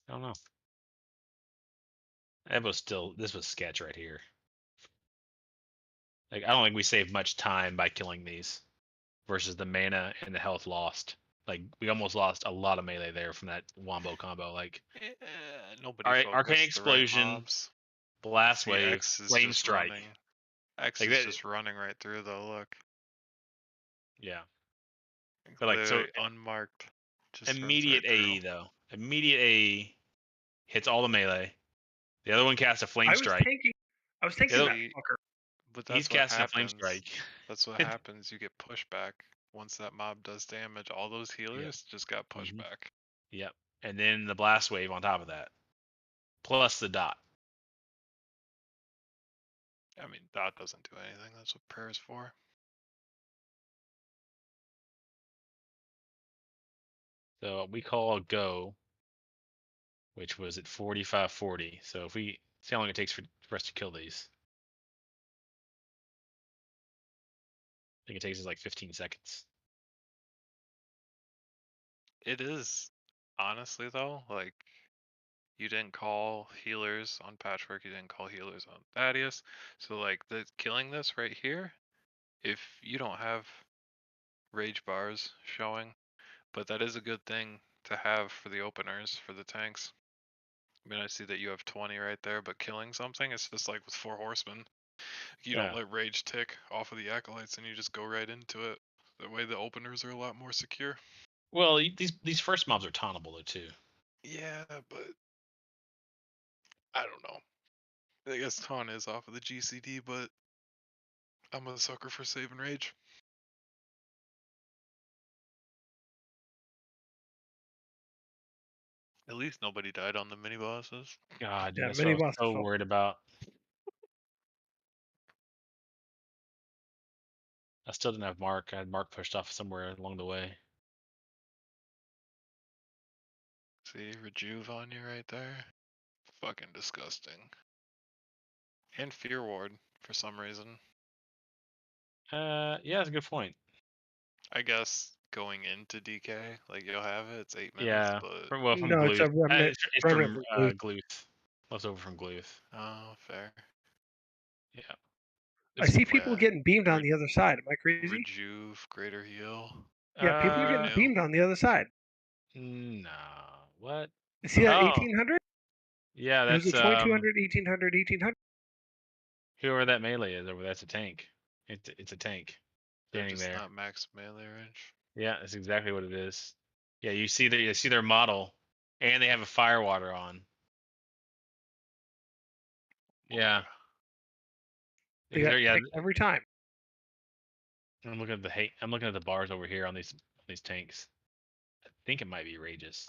I don't know. This was sketch right here. Like, I don't think we saved much time by killing these versus the mana and the health lost. Like, we almost lost a lot of melee there from that wombo combo. Like, nobody. all right, focused Arcane the right Explosion, mobs. Blast See, Wave, X is Flame just Strike. running. X Like is that- just running right through though. Look. Yeah. Like, But like so literally unmarked. Just immediate runs right AE though. Immediate AE hits all the melee. The other one casts a Flame Strike. I was thinking The that other- fucker. But that's He's what casting happens. a Flame Strike. That's what happens. You get pushback once that mob does damage. All those healers just got pushed back. Yep. And then the Blast Wave on top of that. Plus the dot. I mean, dot doesn't do anything. That's what prayer is for. So we call a go, which was at 45-40. So if we see how long it takes for us to kill these. I think it takes us like 15 seconds. It is, honestly though, like you didn't call healers on Patchwork, you didn't call healers on Thaddeus. So like the killing this right here, if you don't have rage bars showing, but that is a good thing to have for the openers for the tanks. I mean, I see that you have 20 right there, but killing something, it's just like with 4 horsemen. You don't let rage tick off of the acolytes and you just go right into it. That way the openers are a lot more secure. Well, these first mobs are tauntable though too. Yeah, but I don't know. I guess taunt is off of the GCD, but I'm a sucker for saving rage. At least nobody died on the mini bosses. God, Yeah, that's mini what I was boss so worried about. I still didn't have Mark. I had Mark pushed off somewhere along the way. See, rejuve on you right there. Fucking disgusting. And Fear Ward for some reason. Yeah, that's a good point. I guess going into DK, like you'll have it. It's 8 minutes. Yeah, But from No, Gluth. it's a remnant- It's remnant from from Gluth. Gluth. Left over from Gluth. oh, fair. Yeah. I see people getting beamed on the other side. Am I crazy? Rejuve, greater heal. Yeah, people are getting beamed on the other side. No, what? You see that Oh. 1800? Yeah, There's that's a 2200, 1800, 1800. whoever that melee is over. That's a tank. It's a tank They're standing just there. not max melee range. Yeah, that's exactly what it is. Yeah, you see their model, and they have a firewater on. Yeah. They got Yeah, picked every time. I'm looking at I'm looking at the bars over here on these tanks. I think it might be Rageous.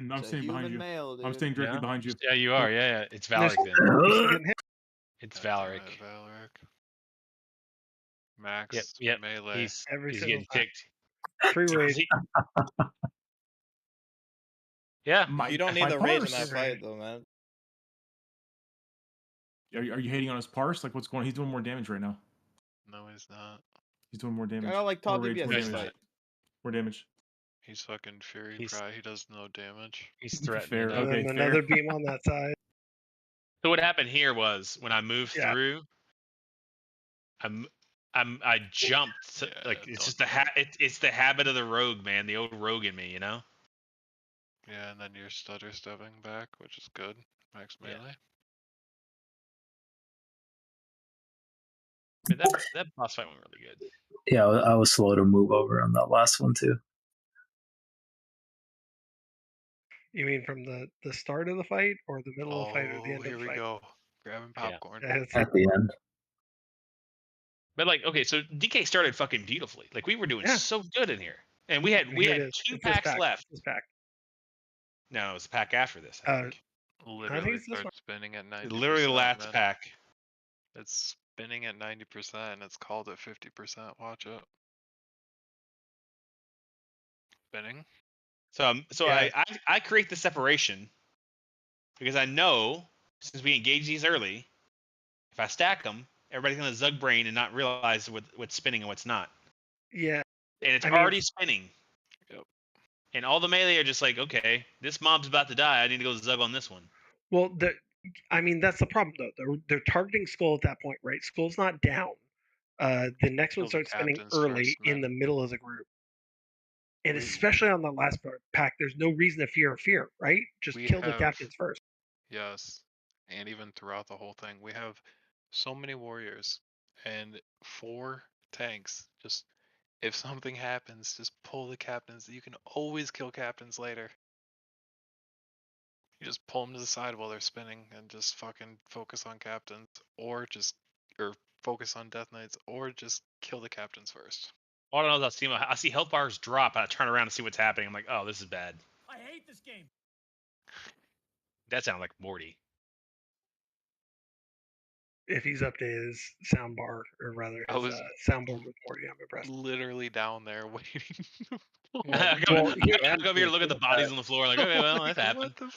I'm staying behind you. I'm staying directly behind you. Yeah, you are. Yeah. It's Valeric then. It's Valeric. Valeric. Max Yep. melee. He's Every getting single time. picked. 3 rage. Yeah. You don't need the rage in that fight though, man. Are you hating on his parse? Like, what's going on? He's doing more damage right now. No, he's not. He's doing more damage. I don't like More Tom rage, DPS more this damage. fight. More damage. He's fucking Fury Cry. He does no damage. He's threatening Fair. it And up. Okay, then fair. another beam on that side. So what happened here was when I moved Yeah. through, I jumped. Like it's just it's the habit of the rogue, man. The old rogue in me, you know. Yeah, and then you're stutter stepping back, which is good. Max melee. I mean, that boss fight went really good. Yeah, I was slow to move over on that last one too. You mean from the start of the fight, or the middle of the fight, or the Oh, end here of the we fight? go. Grabbing popcorn. Yeah, it's At the end. But like, okay, so DK started fucking beautifully. Like we were doing Yeah. so good in here, and we had Here it is. two It's this packs pack. left. This pack. No, it was the pack after this. I think. Literally it's this starts one. spinning at 90%. Literally the last man. pack. It's spinning at 90% and it's called at 50%. Watch it. Spinning. So I create the separation because I know since we engage these early, if I stack them, everybody's gonna zug brain and not realize what's spinning and what's not. Yeah. And it's I mean- already spinning. Yep. And all the melee are just like, okay, this mob's about to die. I need to go zug on this one. Well, I mean that's the problem though. They're targeting Skull at that point, right? Skull's not down. The next one Kill the starts spinning captains early first, in man. the middle of the group. And especially on the last pack, there's no reason to fear, right? Just We kill the have- captains first. Yes. And even throughout the whole thing, we have so many warriors and 4 tanks. Just if something happens, just pull the captains. You can always kill captains later. You just pull them to the side while they're spinning and just fucking focus on captains, or focus on death knights, or just kill the captains first. All I know is I see health bars drop, and I turn around to see what's happening. I'm like, oh, this is bad. I hate this game. That sounded like Morty. If he's up to his soundbar, or rather I his was soundboard with Morty, I'm impressed. literally down there waiting. I come over here to look at the bodies on the floor, like, okay, well, that happened. What the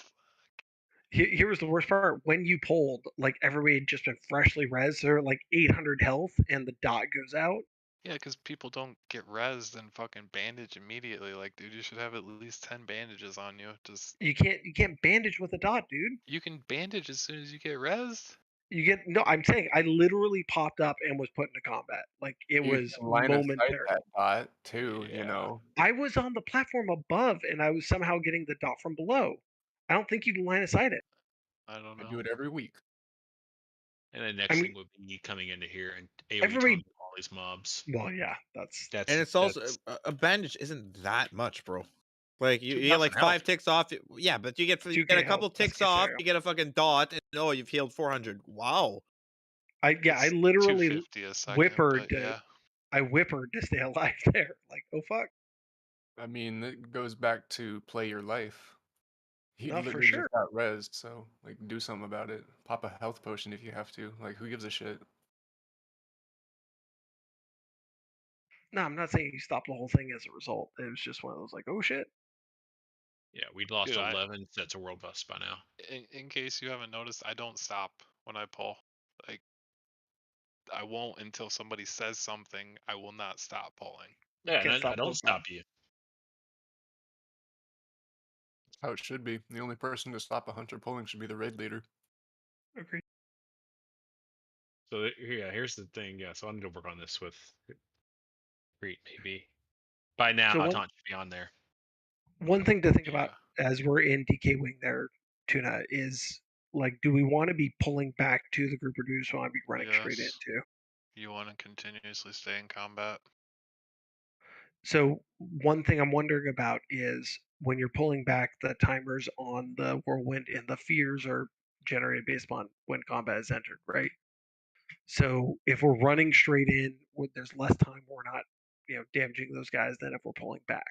Here was the worst part. When you pulled, like everybody had just been freshly res, they're like 800 health, and the dot goes out. Yeah, because people don't get rezzed and fucking bandage immediately. Like, dude, you should have at least 10 bandages on you. Just You can't bandage with a dot, dude. you can bandage as soon as you get rezzed. You get no. I'm saying I literally popped up and was put into combat. Like it You was can line of sight momentary. that dot too, you know. I was on the platform above, and I was somehow getting the dot from below. I don't think you can line of sight it. I don't know. I do it every week. And the next thing would be coming into here and AoE everybody- taunting all these mobs. Well, yeah, that's And it's also that's- a bandage isn't that much, bro. Like you 2,000 get like 5 health. ticks off. Yeah, but you get 2K a couple health, that's ticks off. fair. You get a fucking dot, and oh, you've healed 400. Wow. I literally 250 a second, whippered. but yeah. I whippered to stay alive there. Like, oh fuck. I mean, it goes back to play your life. He No, for literally sure. just got rezzed, so like do something about it. Pop a health potion if you have to. Like who gives a shit? No, I'm not saying you stopped the whole thing as a result. It was just one of those like, oh shit. Yeah, we'd lost Dude, 11 sets of world buffs by now. In case you haven't noticed, I don't stop when I pull. Like, I won't until somebody says something. I will not stop pulling. Yeah, Can't and stop I don't pulling. stop you. That's how it should be. The only person to stop a hunter pulling should be the raid leader. Agreed. So here's the thing. Yeah, so I need to work on this with Reed maybe. By now, So my one- taunt should be on there. One thing to think about as we're in DK Wing there, Tuna, is like, do we want to be pulling back to the group, or do we just want to be running straight Yes. into? You want to continuously stay in combat. So one thing I'm wondering about is when you're pulling back, the timers on the whirlwind and the fears are generated based upon when combat is entered, right? So if we're running straight in, there's less time. We're not, damaging those guys than if we're pulling back.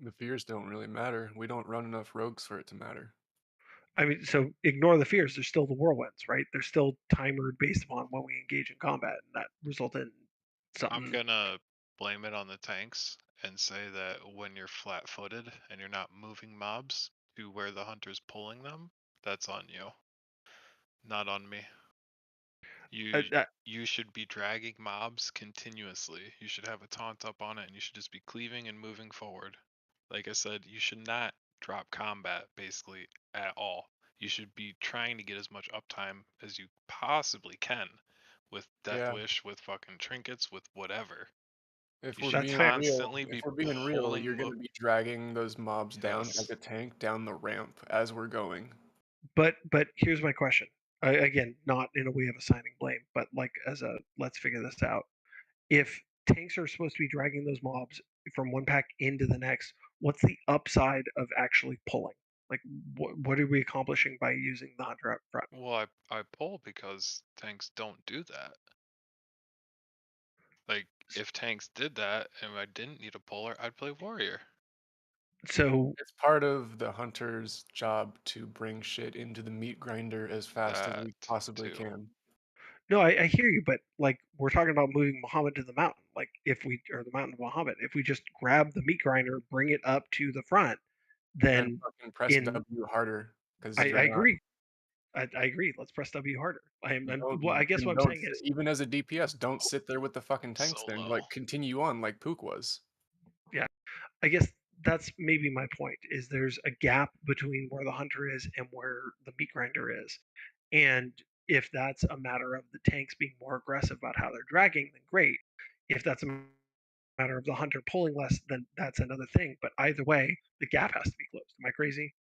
The fears don't really matter. We don't run enough rogues for it to matter. I mean, so ignore the fears. There's still the whirlwinds, right? They're still timered based upon when we engage in combat, and that result in something. I'm gonna blame it on the tanks and say that when you're flat-footed and you're not moving mobs to where the hunter's pulling them, that's on you, not on me. You should be dragging mobs continuously. You should have a taunt up on it, and you should just be cleaving and moving forward. Like I said, you should not drop combat basically at all. You should be trying to get as much uptime as you possibly can with Death Yeah. Wish, with fucking trinkets, with whatever. If You we're should being constantly real, be if we're being real, you're pulling going to be dragging those mobs down Yes. as a tank down the ramp as we're going. But here's my question. Again, not in a way of assigning blame, but like as a let's figure this out. If tanks are supposed to be dragging those mobs from one pack into the next, what's the upside of actually pulling? Like, what are we accomplishing by using the hunter up front? Well, I pull because tanks don't do that. Like, if tanks did that and I didn't need a puller, I'd play warrior. So it's part of the hunter's job to bring shit into the meat grinder as fast as we possibly can. No, I hear you, but like we're talking about moving Muhammad to the mountain. Like if we or the mountain of Muhammad, if we just grab the meat grinder, bring it up to the front, then fucking press in W harder because I agree. I agree. Let's press W harder. Well, I guess what I'm saying is even as a DPS, don't sit there with the fucking tanks then. Like continue on like Pook was. yeah, I guess that's maybe my point. Is there's a gap between where the hunter is and where the meat grinder is, and if that's a matter of the tanks being more aggressive about how they're dragging, then great. If that's a matter of the hunter pulling less, then that's another thing. But either way, the gap has to be closed. Am I crazy?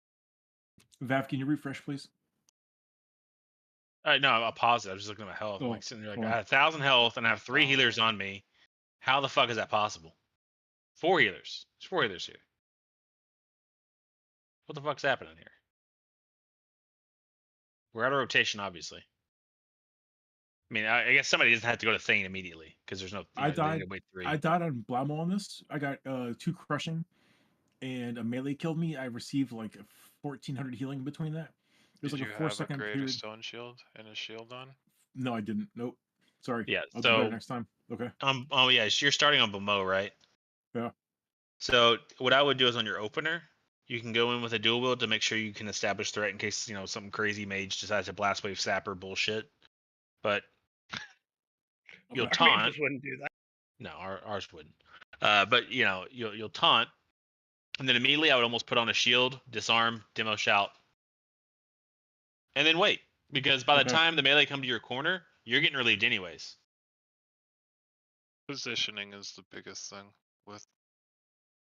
Vav, can you refresh, please? No, I'll pause it. I was just looking at my health. I'm Oh, like sitting there, like hold I on. had 1,000 health and I have 3 healers on me. How the fuck is that possible? 4 healers. There's 4 healers here. What the fuck's happening here? We're out of rotation, obviously. I mean, I guess somebody doesn't have to go to Thane immediately because there's no. I they need died. to wait 3. I died on Blamo on this. I got 2 crushing, and a melee killed me. I received like 1,400 healing between that. There's Did like you a have 4-second upgraded period. stone shield and a shield on? No, I didn't. Nope. Sorry. Yeah. I'll do better next time. Okay. Oh yeah, so you're starting on Bamo, right? Yeah. So what I would do is on your opener, you can go in with a dual wield to make sure you can establish threat in case some crazy mage decides to blast wave sapper bullshit. But you'll Our taunt. mages wouldn't do that. No, ours wouldn't. But you'll taunt, and then immediately I would almost put on a shield, disarm, demo shout, and then wait because by the time the melee come to your corner, you're getting relieved anyways. Positioning is the biggest thing with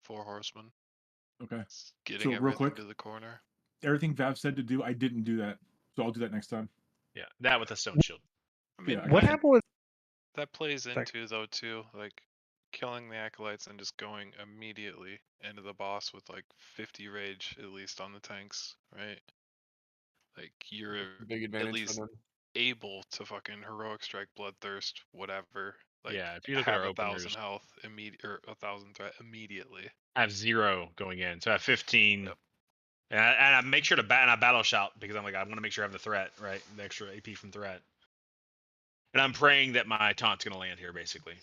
4 horsemen. Okay. Getting real everything quick, to the corner. everything Vav said to do, I didn't do that. So I'll do that next time. Yeah, that with a stone shield. I mean, Yeah, What happened with that plays into though too, like killing the acolytes and just going immediately into the boss with like 50 rage at least on the tanks, right? Like you're Big at advantage for least them. able to fucking heroic strike, bloodthirst, whatever. Like Yeah, if you look at have our 1,000 openers- health immediate or 1,000 threat immediately. I have 0 going in, so I have 15. Yep. And I make sure to battle shout because I'm like I want to make sure I have the threat, right? The extra AP from threat. And I'm praying that my taunt's gonna land here, basically.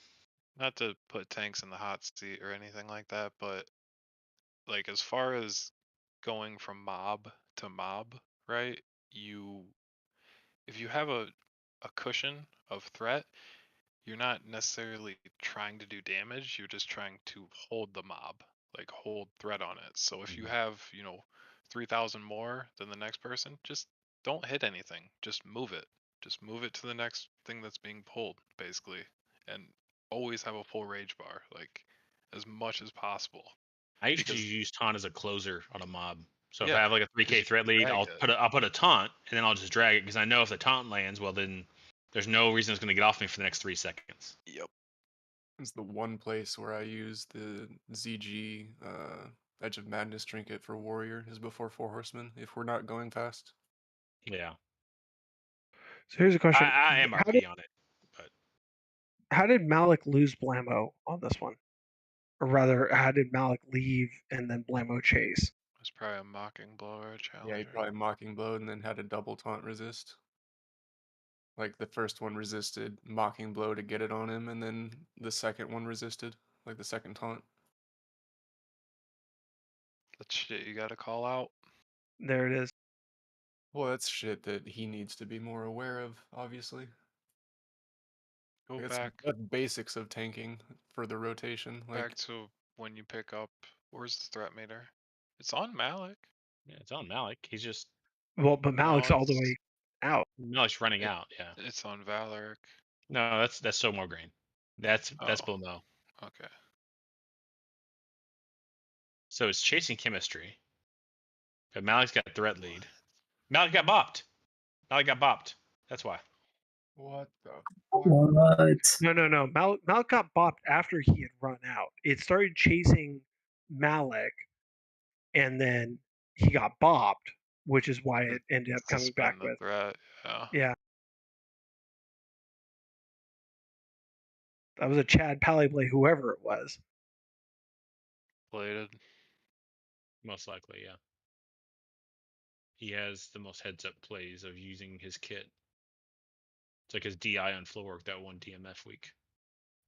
Not to put tanks in the hot seat or anything like that, but like as far as going from mob to mob, right? If you have a cushion of threat, you're not necessarily trying to do damage, you're just trying to hold the mob, like hold threat on it. So if you have, 3,000 more than the next person, just don't hit anything. Just move it. Just move it to the next thing that's being pulled, basically. And always have a full rage bar, like as much as possible. I usually use taunt as a closer on a mob. So if Yeah, I have like a 3k 'cause you threat lead, drag I'll it. put a taunt and then I'll just drag it because I know if the taunt lands, well then there's no reason it's gonna get off me for the next 3 seconds. Yep. It's the one place where I use the ZG Edge of Madness trinket for warrior is before 4 horsemen if we're not going fast. Yeah. So here's a question. I am RP on it, but how did Malik lose Blamo on this one? Or rather, how did Malik leave and then Blamo chase? It's probably a mocking blow or a challenge. Yeah, he probably mocking blow and then had a double taunt resist. Like the first one resisted mocking blow to get it on him, and then the second one resisted, like the second taunt. That's shit you gotta call out. There it is. Well, that's shit that he needs to be more aware of, obviously. Go Like, back. that's basics of tanking for the rotation. Like Back to when you pick up. Where's the threat meter? It's on Malik. Yeah, it's on Malik. He's just Well, but Malik's No, all the it's way out. Malik's running out. Yeah. it's on Valeric. No, that's so more green. That's Oh, below Mo. okay. So it's chasing chemistry. But Malik's got threat lead. Malik got bopped. Malik got bopped. That's why. what the What? No. Malik got bopped after he had run out. It started chasing Malik, and then he got bopped, which is why it ended up coming back Suspend the with. threat. Yeah. Yeah. That was a Chad Pally whoever it was. Bladed. Most likely, yeah. He has the most heads up plays of using his kit. It's like his DI on floor work that one TMF week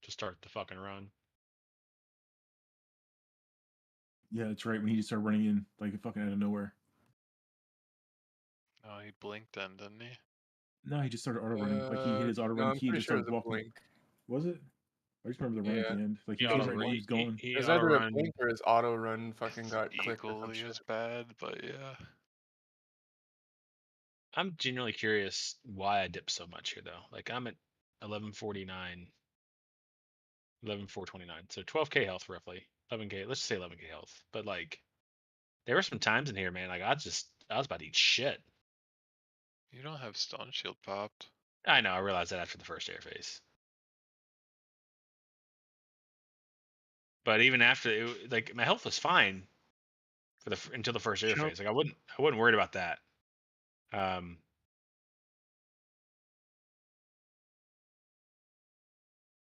to start the fucking run. Yeah, that's right. When he just started running in like fucking out of nowhere. Oh, he blinked then, didn't he? No, he just started auto running. Like he hit his auto no, run I'm key and pretty just sure it started was a walking. blink. Was it? I just remember the run at the Yeah. end. Like he He came auto right run. when he was going. He It was auto either a run. blink or his auto run fucking got clicked or some Equally shit. as bad, but yeah. I'm genuinely curious why I dipped so much here, though. Like I'm at 1149, 11429, so 12k health roughly. 11k. Let's just say 11k health. But like, there were some times in here, man. Like I was about to eat shit. You don't have stun shield popped. I know. I realized that after the first air phase. But even after, like my health was fine for until the first air phase. Like I wasn't worried about that.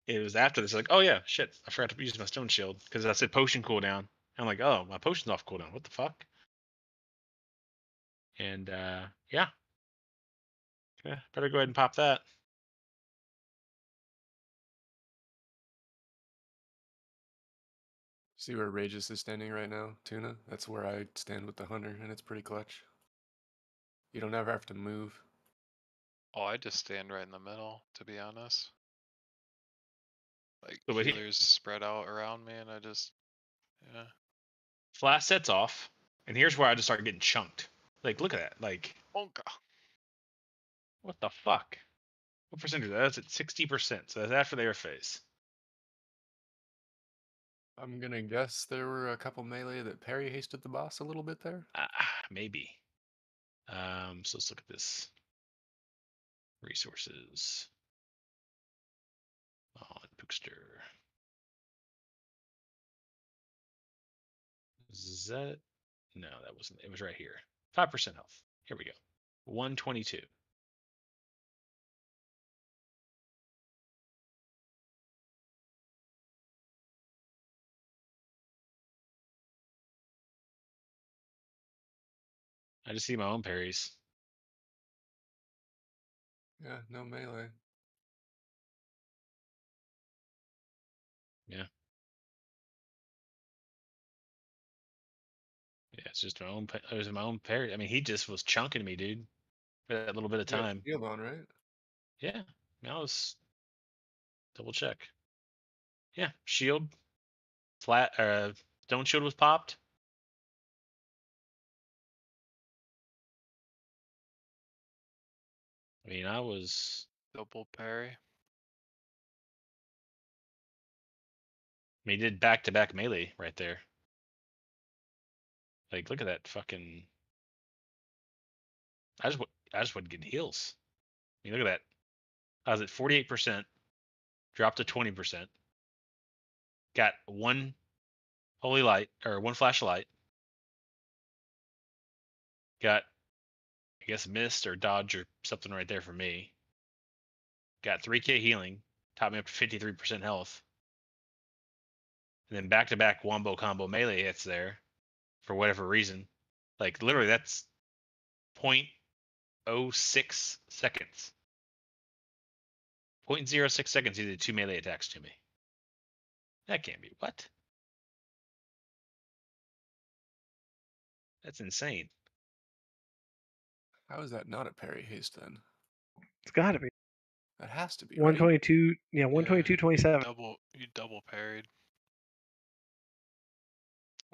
It was after this, like, oh yeah, shit, I forgot to use my stone shield because I said potion cooldown. I'm like, oh, my potion's off cooldown. What the fuck? And yeah, better go ahead and pop that. See where Rageous is standing right now, Tuna? That's where I stand with the Hunter, and it's pretty clutch. You don't ever have to move. Oh, I just stand right in the middle, to be honest. Like So what he- healers spread out around me, and I just, yeah. Flat sets off, and here's where I just start getting chunked. Like, look at that. Like, Oh god. what the fuck? What percentage? That's at 60%. So that's after the air phase. I'm gonna guess there were a couple melee that parry hasted the boss a little bit there. Maybe. So let's look at this. Resources. On Bookster. Is that? No, that wasn't. It was right here. 5% health. Here we go. 122. I just see my own parries. Yeah, no melee. Yeah. Yeah, it's just my own. It was my own parry. I mean, he just was chunking me, dude, for that little bit of You got time. shield on, right? Yeah. Now let's double check. Yeah, shield, flat. Stone shield was popped. I mean, I was. Double parry. I mean, he did back-to-back melee right there. Like, look at that fucking. I just wasn't getting heals. I mean, look at that. I was at 48%, dropped to 20%. Got one holy light or one flash of light. Got, I guess, mist or dodge or something right there for me. Got 3k healing, topped me up to 53% health. And then back-to-back wombo combo melee hits there for whatever reason. Like, literally, that's 0.06 seconds. 0.06 seconds, he did 2 melee attacks to me. That can't be. What? That's insane. How is that not a parry haste then? It's got to be. That has to be, right? 122. Yeah, 122.27. You double parried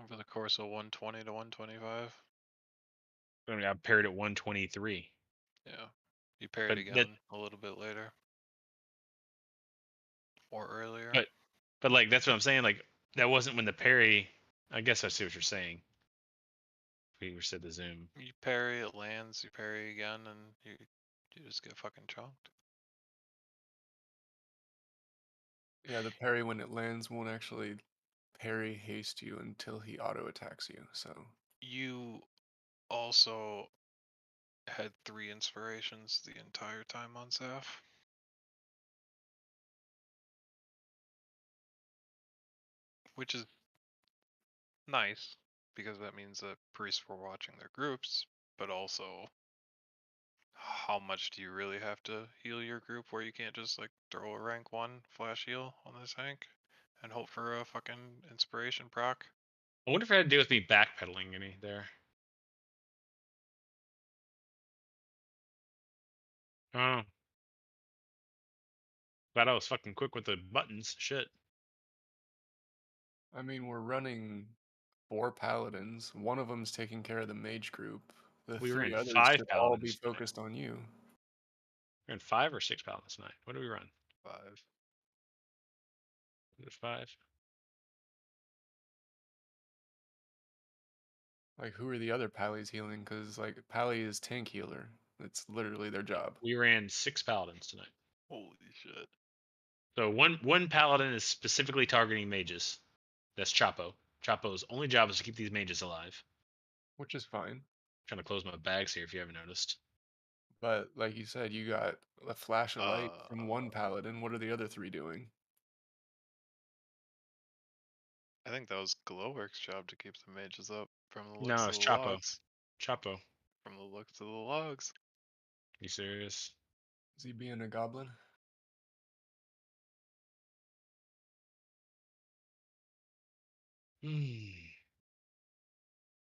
over the course of 120 to 125. I mean, I parried at 123. Yeah, you parried But again that, a little bit later or earlier. but like that's what I'm saying. Like that wasn't when the parry. I guess I see what you're saying. We said the zoom. You parry, it lands. You parry again, and you just get fucking chunked. Yeah, the parry when it lands won't actually parry haste you until he auto attacks you. So You also had 3 inspirations the entire time on Zaf. Which is nice, because that means that priests were watching their groups, but also how much do you really have to heal your group where you can't just like throw a rank 1 flash heal on this tank and hope for a fucking inspiration proc? I wonder if it had to do with me backpedaling any there. Oh. Glad I was fucking quick with the buttons. Shit. I mean, we're running 4 paladins. One of them's taking care of the mage group. The We 3 ran others 5 should all be paladins tonight. focused on you. We ran 5 or 6 paladins tonight. What do we run? 5. There's 5. Like, who are the other pallies healing? Because, like, pally is tank healer. It's literally their job. We ran 6 paladins tonight. Holy shit. So one paladin is specifically targeting mages. That's Chapo. Chapo's only job is to keep these mages alive. Which is fine. Trying to close my bags here if you haven't noticed. But, like you said, you got a flash of light from one paladin. What are the other 3 doing? I think that was Glowworks' job to keep the mages up from the looks No, of it's the Chapo. logs. Chapo. From the looks of the logs. You serious? Is he being a goblin?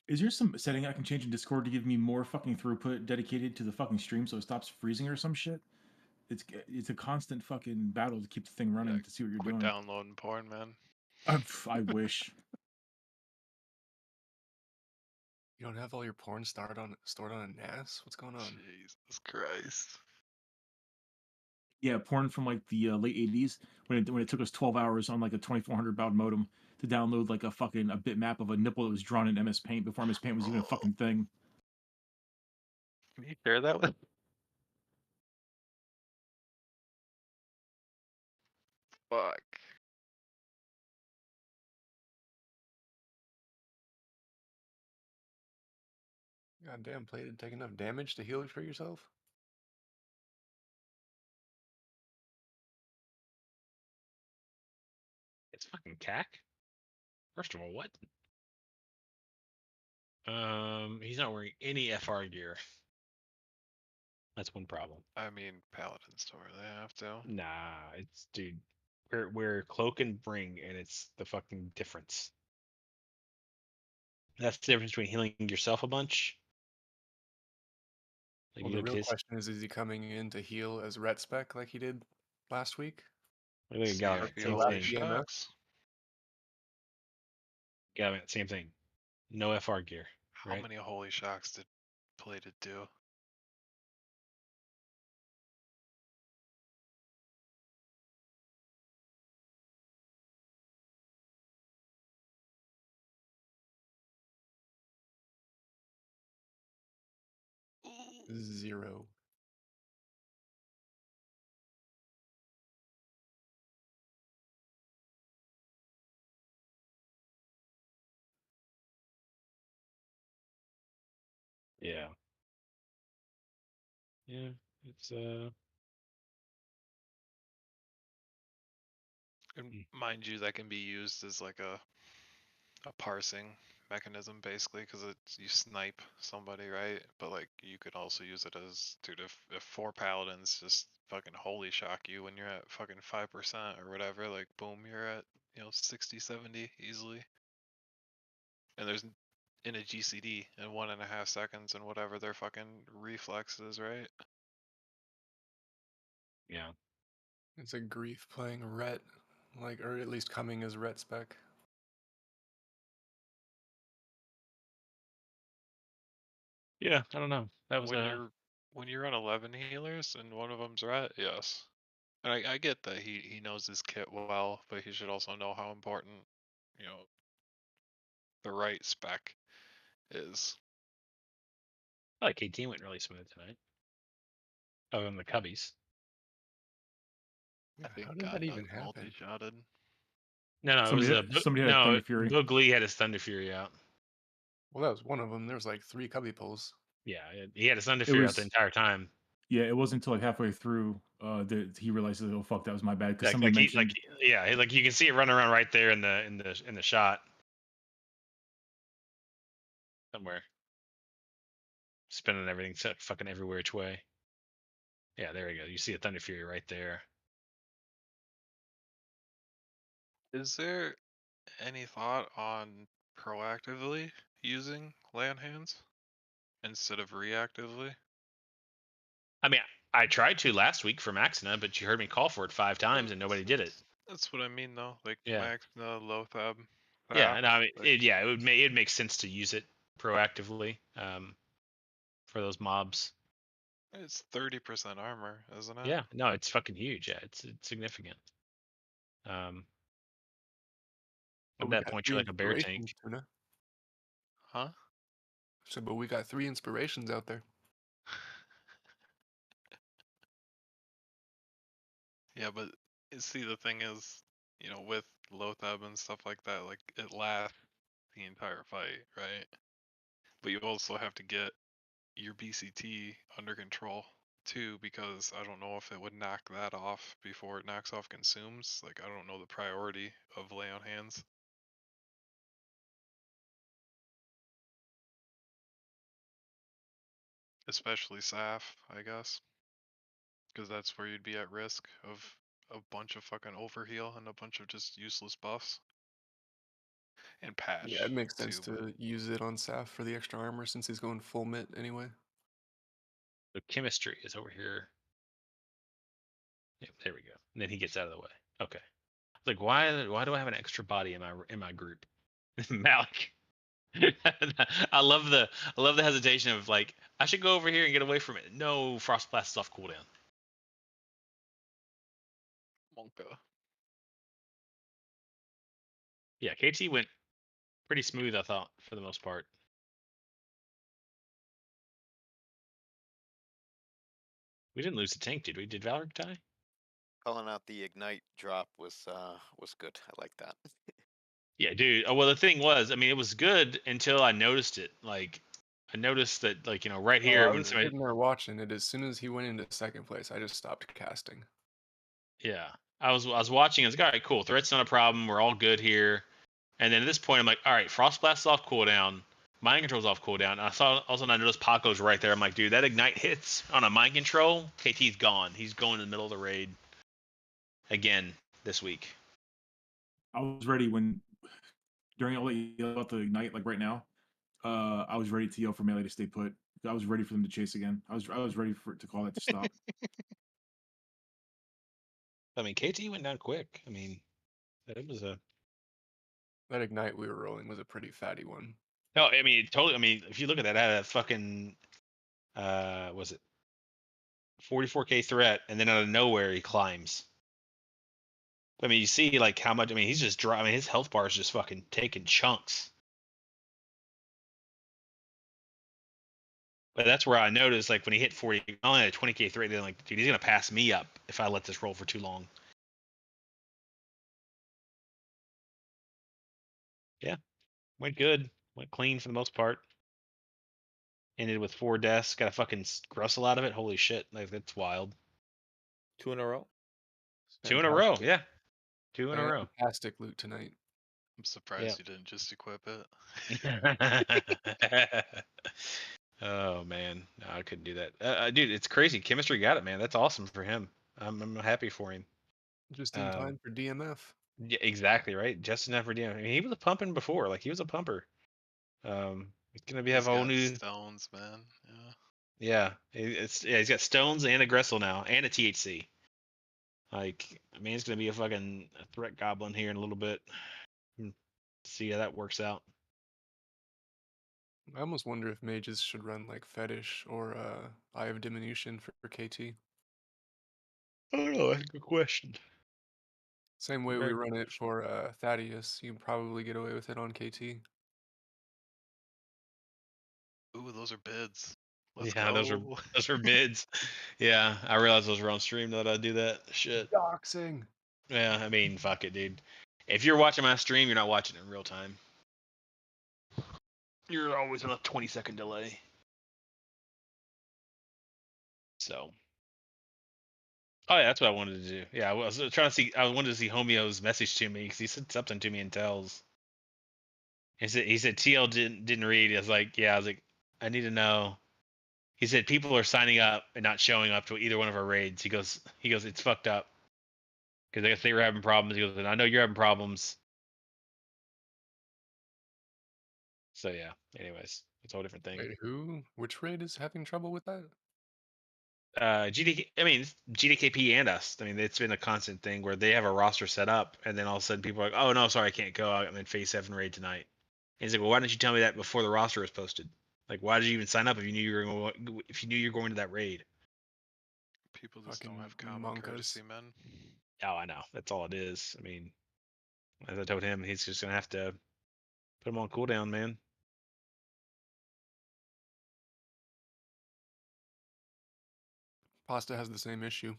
Is there some setting I can change in Discord to give me more fucking throughput dedicated to the fucking stream so it stops freezing or some shit? It's a constant fucking battle to keep the thing running to see what you're Quit doing. downloading porn, man. I wish. You don't have all your porn stored on a NAS? What's going on? Jesus Christ. Yeah, porn from like the late 80s when it took us 12 hours on like a 2400 baud modem to download like a bitmap of a nipple that was drawn in MS Paint before MS Paint was even a fucking thing. Can you share that with? Fuck. God damn, play didn't take enough damage to heal it for yourself? It's fucking cack. First of all, what? He's not wearing any FR gear. That's one problem. I mean, paladins don't really have to. Nah, it's dude. We're cloak and bring, and it's the fucking difference. That's the difference between healing yourself a bunch. Like Well, you the know, real kids. question is he coming in to heal as ret spec like he did last week? I think Galvin, same last thing. EMF? Galvin, same thing. No FR gear. How Right? many holy shocks did Plated do? Zero. Yeah. Yeah. It's And mind you, that can be used as like a parsing mechanism basically, because you snipe somebody, right? But like you could also use it as, dude, if 4 paladins just fucking holy shock you when you're at fucking 5% or whatever, like boom, you're at 60, 70 easily. And there's in a GCD in 1.5 seconds and whatever their fucking reflexes, right? Yeah. It's a grief playing Ret, like, or at least coming as Ret spec. Yeah, I don't know. That was When you're on 11 healers and one of them's Ret, yes. And I get that he knows his kit well, but he should also know how important, you know, the right spec is. I like 18 went really smooth tonight. Other than the cubbies. I think How did that even happen? multi-shotted. No, Somebody it was somebody had Thunder Fury. Boog Lee had his Thunder Fury out. Well, that was one of them. There was like 3 cubby pulls. Yeah, he had his Thunder Fury out the entire time. Yeah, it wasn't until like halfway through that he realized, oh fuck, that was my bad. Because Like, somebody like, mentioned, like you can see it running around right there in the shot somewhere, spinning everything fucking everywhere which way. Yeah, there we go. You see a Thunder Fury right there. Is there any thought on proactively using land hands instead of reactively? I mean, I tried to last week for Maxina, but you heard me call for it 5 times and nobody did it. That's what I mean, though. Like Yeah. Maxina, Lothab. Yeah, and I mean, it would make sense to use it proactively for those mobs. It's 30% armor, isn't it? Yeah, no, it's fucking huge. Yeah, it's significant. At But we that got point, 3 you're like a bear tank. inspirations, Tuna. Huh? So, but we got 3 inspirations out there. Yeah, but see, the thing is, you know, with Lothab and stuff like that, like it lasts the entire fight, right? But you also have to get your BCT under control too, because I don't know if it would knock that off before it knocks off consumes. Like I don't know the priority of lay on hands. Especially Saf, I guess. Because that's where you'd be at risk of a bunch of fucking overheal and a bunch of just useless buffs. And patch. Yeah, it makes sense too, to use it on Saf for the extra armor since he's going full mit anyway. The chemistry is over here. Yeah, there we go. And then he gets out of the way. Okay. Like, why do I have an extra body in my group? Malik. I love the hesitation of like, I should go over here and get away from it. No, Frost Blast is off cooldown. Monka. Yeah, KT went pretty smooth, I thought, for the most part. We didn't lose the tank, did we? Did Valor die? Calling out the ignite drop was good. I like that. Yeah, dude. Oh, well, the thing was, I mean, it was good until I noticed it. Like, I noticed that, like, you know, right here I when was somebody. sitting there watching it. As soon as he went into second place, I just stopped casting. Yeah, I was watching. I was like, all right, cool. Threat's not a problem. We're all good here. And then at this point, I'm like, all right, Frost Blast's off cooldown. Mind Control's off cooldown. And I saw also I noticed Paco's right there. I'm like, dude, that ignite hits on a Mind Control. KT's gone. He's going in the middle of the raid again this week. I was ready when during all the yell about the ignite, like right now. I was ready to yell for melee to stay put. I was ready for them to chase again. I was ready for it to call that to stop. I mean, KT went down quick. I mean, it was a. That ignite we were rolling was a pretty fatty one. No, I mean, totally. I mean, if you look at that, out of fucking, was it 44k threat, and then out of nowhere he climbs. I mean, you see like how much. I mean, he's just dry. I mean, his health bar is just fucking taking chunks. But that's where I noticed, like when he hit 40, only had a 20k threat. Then like, dude, he's gonna pass me up if I let this roll for too long. Yeah, went good, went clean for the most part. Ended with 4 deaths. Got a fucking Grussel out of it. Holy shit, like that's wild. 2 in a row. 2 in a row, yeah. 2 in a row. Fantastic loot tonight. I'm surprised you didn't just equip it. Oh man, no, I couldn't do that. Dude, it's crazy. Chemistry got it, man. That's awesome for him. I'm happy for him. Just in time for DMF. Yeah, exactly right. Just enough for DMF. I mean, he was a pumping before. Like he was a pumper. He's gonna have a whole new stones, man. Yeah, he's got stones and a Gressel now and a THC. Like, I mean, it's gonna be a fucking threat goblin here in a little bit. See how that works out. I almost wonder if mages should run like Fetish or Eye of Diminution for KT. I don't know. That's a good question. Same way Very we good run it for Thaddeus, you can probably get away with it on KT. Ooh, those are bids. Let's Yeah, go. those are bids. Yeah, I realized those were on stream that I do that shit. Doxing. Yeah, I mean, fuck it, dude. If you're watching my stream, you're not watching it in real time. You're always on a 20-second delay. So. Oh yeah, that's what I wanted to do. Yeah, I was trying to see. I wanted to see Homio's message to me because he said something to me in Tells. He said TL didn't read. I was like, yeah. I was like, I need to know. He said people are signing up and not showing up to either one of our raids. He goes, it's fucked up because I guess they were having problems. He goes, and I know you're having problems. So yeah. Anyways, it's a whole different thing. Wait, who? Which raid is having trouble with that? GDK, I mean, GDKP and us. I mean, it's been a constant thing where they have a roster set up, and then all of a sudden people are like, "Oh no, sorry, I can't go. I'm in Phase 7 raid tonight." And he's like, "Well, why didn't you tell me that before the roster was posted? Like, why did you even sign up if you knew you were going to that raid?" People just don't Fucking have common monkas. courtesy, man. Oh, I know. That's all it is. I mean, as I told him, he's just gonna have to put him on cooldown, man. Pasta has the same issue.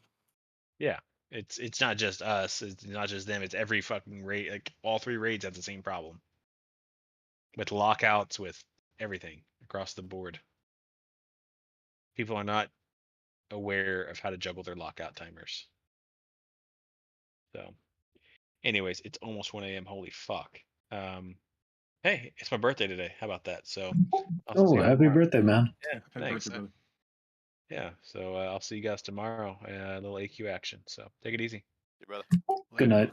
Yeah, it's not just us. It's not just them. It's every fucking raid. Like all 3 raids have the same problem with lockouts, with everything across the board. People are not aware of how to juggle their lockout timers. So, anyways, it's almost 1 a.m. Holy fuck. Hey, it's my birthday today. How about that? So, I'll Oh, see you happy tomorrow. birthday, man. Yeah, Happy thanks. birthday, brother. Yeah, so I'll see you guys tomorrow. A little AQ action. So take it easy. Hey, brother. Good night.